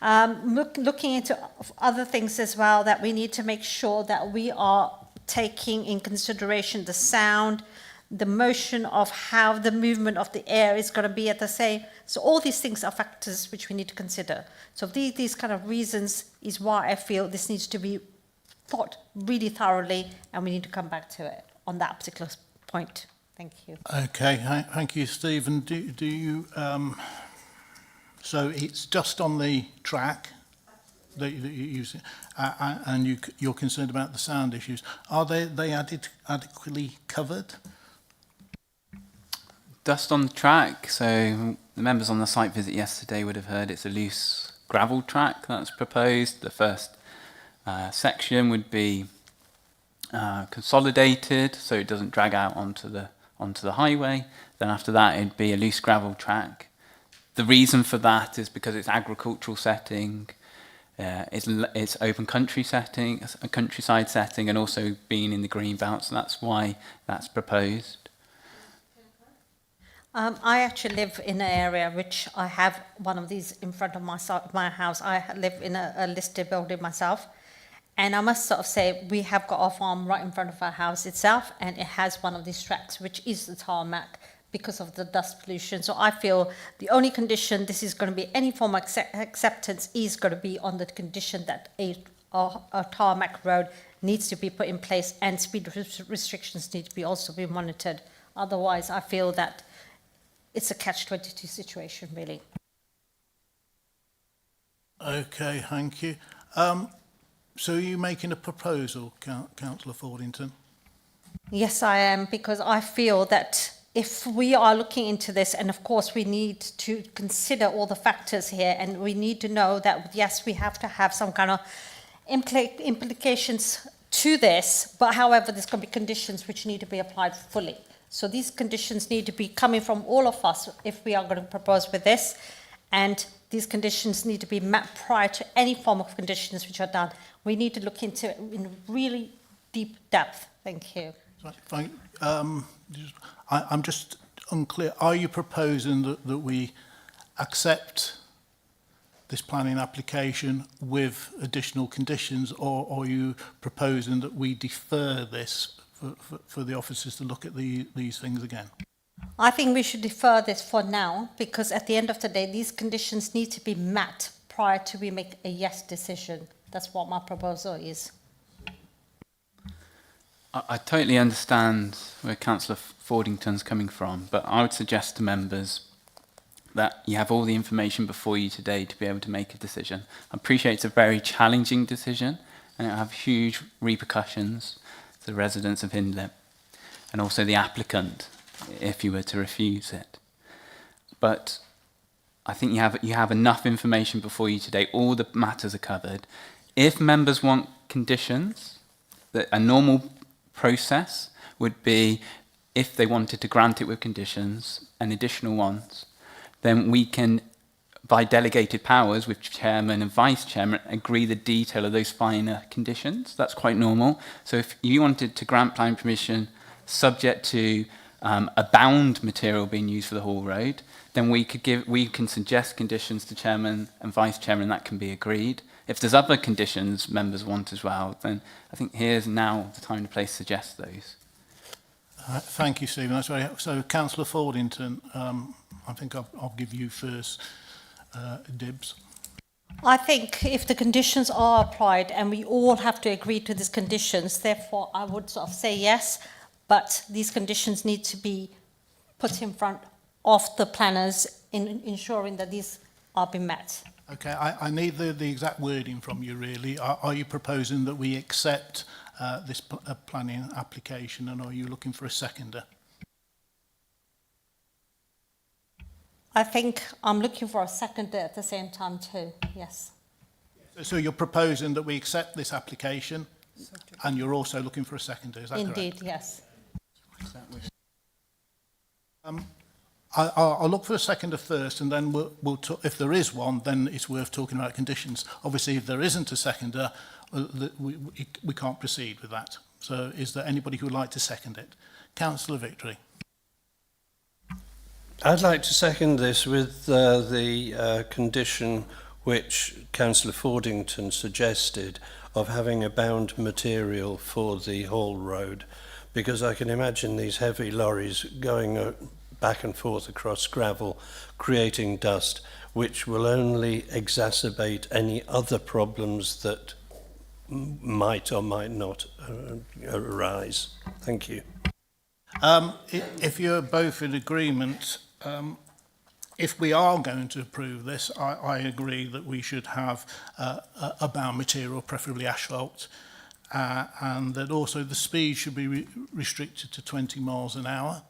Looking into other things as well, that we need to make sure that we are taking in consideration the sound, the motion of how the movement of the air is going to be at the same. So all these things are factors which we need to consider. So these kind of reasons is why I feel this needs to be thought really thoroughly, and we need to come back to it on that particular point. Thank you. Okay, thank you, Stephen. Do you... So it's just on the track that you use, and you're concerned about the sound issues. Are they adequately covered? Dust on the track. So the members on the site visit yesterday would have heard it's a loose gravel track that's proposed. The first section would be consolidated, so it doesn't drag out onto the highway. Then after that, it'd be a loose gravel track. The reason for that is because it's agricultural setting, it's open country setting, a countryside setting, and also being in the green belt. So that's why that's proposed. I actually live in an area which I have one of these in front of my house. I live in a listed building myself. And I must sort of say, we have got our farm right in front of our house itself, and it has one of these tracks, which is the tarmac, because of the dust pollution. So I feel the only condition this is going to be any form of acceptance is going to be on the condition that a tarmac road needs to be put in place and speed restrictions need to be also be monitored. Otherwise, I feel that it's a catch-22 situation, really. Okay, thank you. So are you making a proposal, Councillor Fordington? Yes, I am, because I feel that if we are looking into this, and of course we need to consider all the factors here, and we need to know that, yes, we have to have some kind of implications to this, but however, there's going to be conditions which need to be applied fully. So these conditions need to be coming from all of us if we are going to propose with this, and these conditions need to be met prior to any form of conditions which are done. We need to look into it in really deep depth. Thank you. I'm just unclear. Are you proposing that we accept this planning application with additional conditions, or are you proposing that we defer this for the officers to look at these things again? I think we should defer this for now, because at the end of the day, these conditions need to be met prior to we make a yes decision. That's what my proposal is. I totally understand where Councillor Fordington's coming from, but I would suggest to members that you have all the information before you today to be able to make a decision. I appreciate it's a very challenging decision, and it will have huge repercussions to the residents of Hindlip and also the applicant if you were to refuse it. But I think you have enough information before you today. All the matters are covered. If members want conditions, that a normal process would be, if they wanted to grant it with conditions and additional ones, then we can, by delegated powers with chairman and vice chairman, agree the detail of those finer conditions. That's quite normal. So if you wanted to grant planning permission subject to a bound material being used for the whole road, then we can suggest conditions to chairman and vice chairman, that can be agreed. If there's other conditions members want as well, then I think here's now the time and place to suggest those. Thank you, Stephen. That's very so. Councillor Fordington, I think I'll give you first dibs. I think if the conditions are applied and we all have to agree to these conditions, therefore I would sort of say yes, but these conditions need to be put in front of the planners in ensuring that these are being met. Okay, I need the exact wording from you, really. Are you proposing that we accept this planning application, and are you looking for a seconder? I think I'm looking for a seconder at the same time too, yes. So you're proposing that we accept this application, and you're also looking for a seconder, is that correct? Indeed, yes. I'll look for a seconder first, and then we'll talk, if there is one, then it's worth talking about conditions. Obviously, if there isn't a seconder, we can't proceed with that. So is there anybody who would like to second it? Councillor Victory. I'd like to second this with the condition which Councillor Fordington suggested of having a bound material for the whole road, because I can imagine these heavy lorries going back and forth across gravel, creating dust, which will only exacerbate any other problems that might or might not arise. Thank you. If you're both in agreement, if we are going to approve this, I agree that we should have a bound material, preferably asphalt, and that also the speed should be restricted to 20 miles an hour.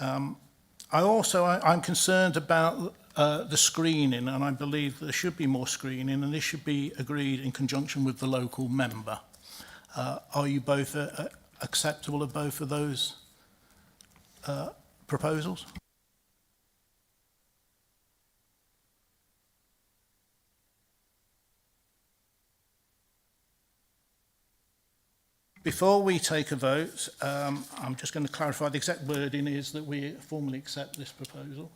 I'm concerned about the screening, and I believe there should be more screening, and this should be agreed in conjunction with the local member. Are you both acceptable of both of those proposals? Before we take a vote, I'm just going to clarify the exact wording is that we formally accept this proposal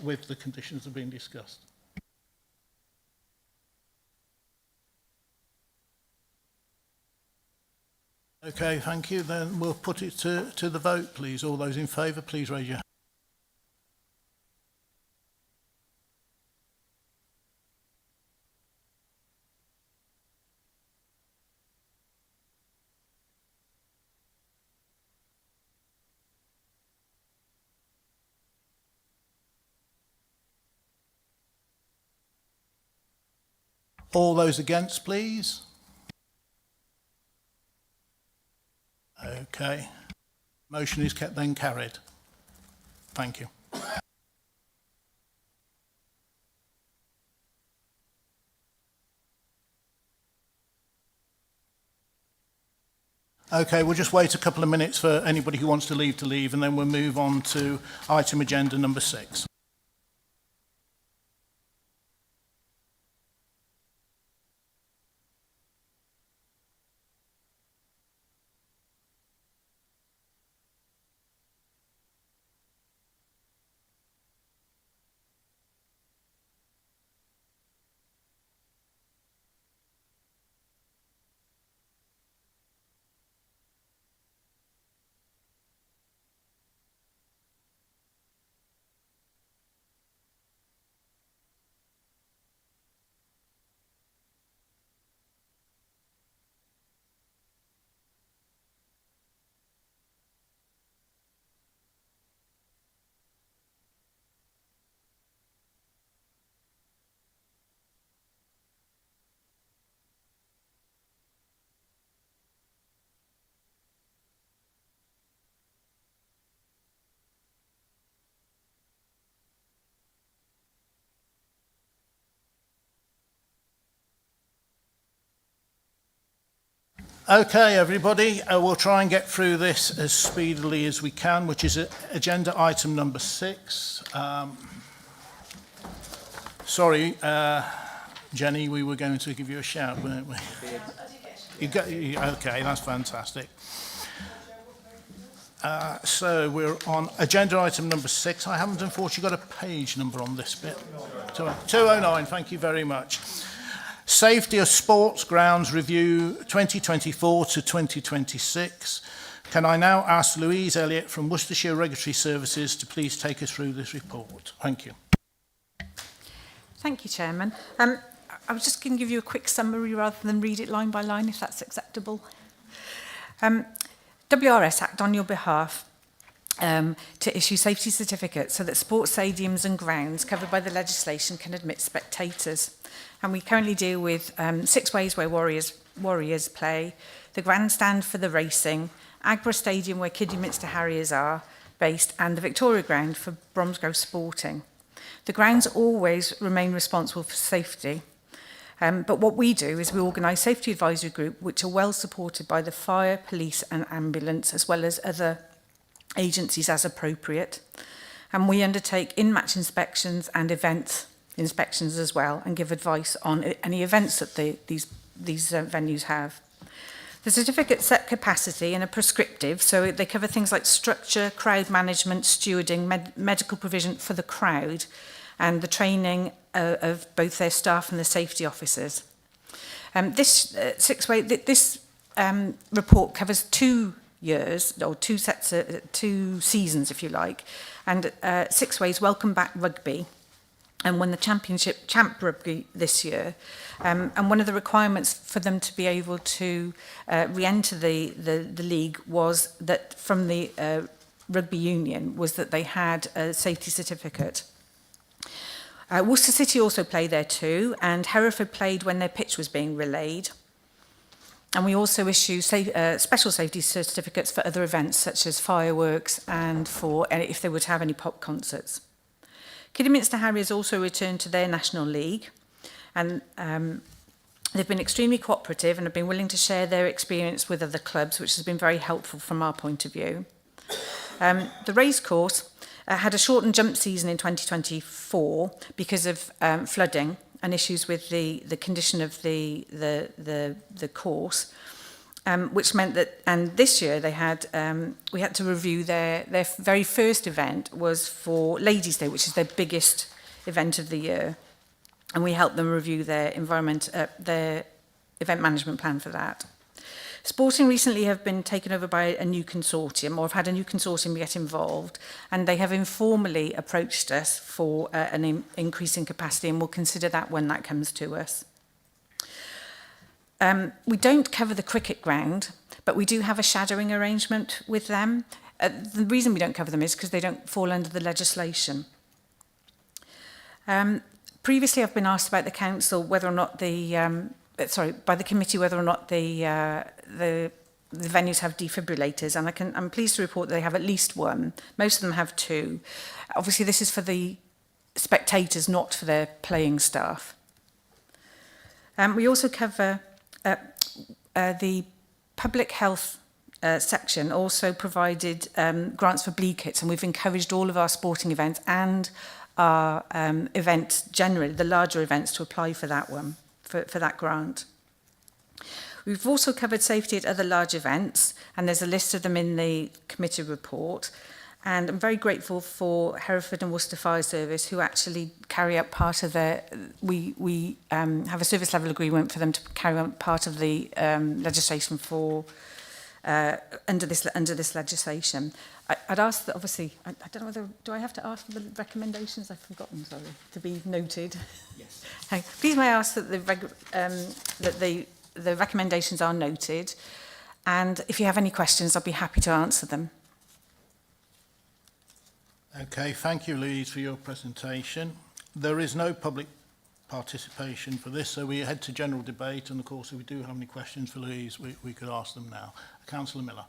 with the conditions that have been discussed. Okay, thank you. Then we'll put it to the vote, please. All those in favour, please raise your hand. All those against, please. Okay. Motion is then carried. Thank you. Okay, we'll just wait a couple of minutes for anybody who wants to leave, and then we'll move on to item agenda number 6. Okay, everybody, we'll try and get through this as speedily as we can, which is agenda item number 6. Sorry, Jenny, we were going to give you a shout, weren't we? Okay, that's fantastic. So we're on agenda item number 6. I haven't unfortunately got a page number on this bit. 209, thank you very much. Safety of Sports Grounds Review 2024 to 2026. Can I now ask Louise Elliott from Worcestershire Regulatory Services to please take us through this report? Thank you. Thank you, Chairman. I was just going to give you a quick summary rather than read it line by line, if that's acceptable. WRS act on your behalf to issue safety certificates so that sports stadiums and grounds covered by the legislation can admit spectators. And we currently deal with 6 ways where Warriors play, the grandstand for the racing, Agborough Stadium where Kidderminster Harriers are based, and the Victoria Ground for Bromsgrove Sporting. The grounds always remain responsible for safety. But what we do is we organise safety advisory group, which are well supported by the fire, police and ambulance, as well as other agencies as appropriate. And we undertake in-match inspections and event inspections as well, and give advice on any events that these venues have. The certificates set capacity and are prescriptive, so they cover things like structure, crowd management, stewarding, medical provision for the crowd, and the training of both their staff and the safety officers. This report covers 2 years, or 2 seasons, if you like, and 6 ways welcome back rugby, and won the championship champ rugby this year. And one of the requirements for them to be able to re-enter the league was that from the rugby union was that they had a safety certificate. Worcester City also play there too, and Hereford played when their pitch was being relayed. And we also issue special safety certificates for other events such as fireworks and for if they were to have any pop concerts. Kidderminster Harriers also returned to their National League, and they've been extremely cooperative and have been willing to share their experience with other clubs, which has been very helpful from our point of view. The racecourse had a shortened jump season in 2024 because of flooding and issues with the condition of the course. which meant that, and this year they had, we had to review their very first event was for Ladies' Day, which is their biggest event of the year. And we helped them review their their event management plan for that. Sporting recently have been taken over by a new consortium, or have had a new consortium get involved, and they have informally approached us for an increase in capacity, and we'll consider that when that comes to us. We don't cover the cricket ground, but we do have a shadowing arrangement with them. The reason we don't cover them is because they don't fall under the legislation. Previously, I've been asked about the council whether or not by the committee whether or not the venues have defibrillators, and I'm pleased to report that they have at least one. Most of them have two. Obviously, this is for the spectators, not for their playing staff. We also cover the public health section also provided grants for bleed kits, and we've encouraged all of our sporting events and our events generally, the larger events, to apply for that one, for that grant. We've also covered safety at other large events, and there's a list of them in the committee report. And I'm very grateful for Hereford and Worcester Fire Service, who actually carry out part of their... We have a service level agreement for them to carry out part of the legislation for under this legislation. I'd ask that, obviously, I don't know whether... Do I have to ask for the recommendations? I've forgotten, sorry, to be noted. Yes. Please may I ask that the recommendations are noted, and if you have any questions, I'll be happy to answer them. Okay, thank you, Louise, for your presentation. There is no public participation for this, so we head to general debate, and of course, if we do have any questions for Louise, we could ask them now. Councillor Miller.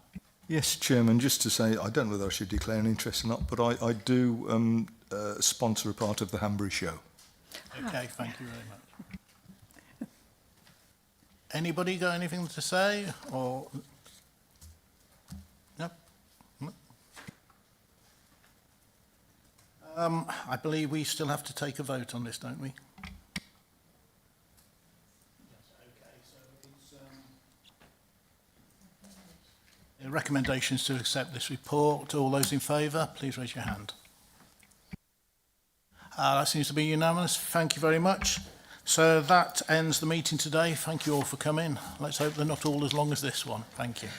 Yes, Chairman, just to say, I don't know whether I should declare an interest or not, but I do sponsor a part of the Hanbury show. Okay, thank you very much. Anybody got anything to say, or... No? I believe we still have to take a vote on this, don't we? Recommendations to accept this report. All those in favour, please raise your hand. That seems to be unanimous. Thank you very much. So that ends the meeting today. Thank you all for coming. Let's hope they're not all as long as this one. Thank you.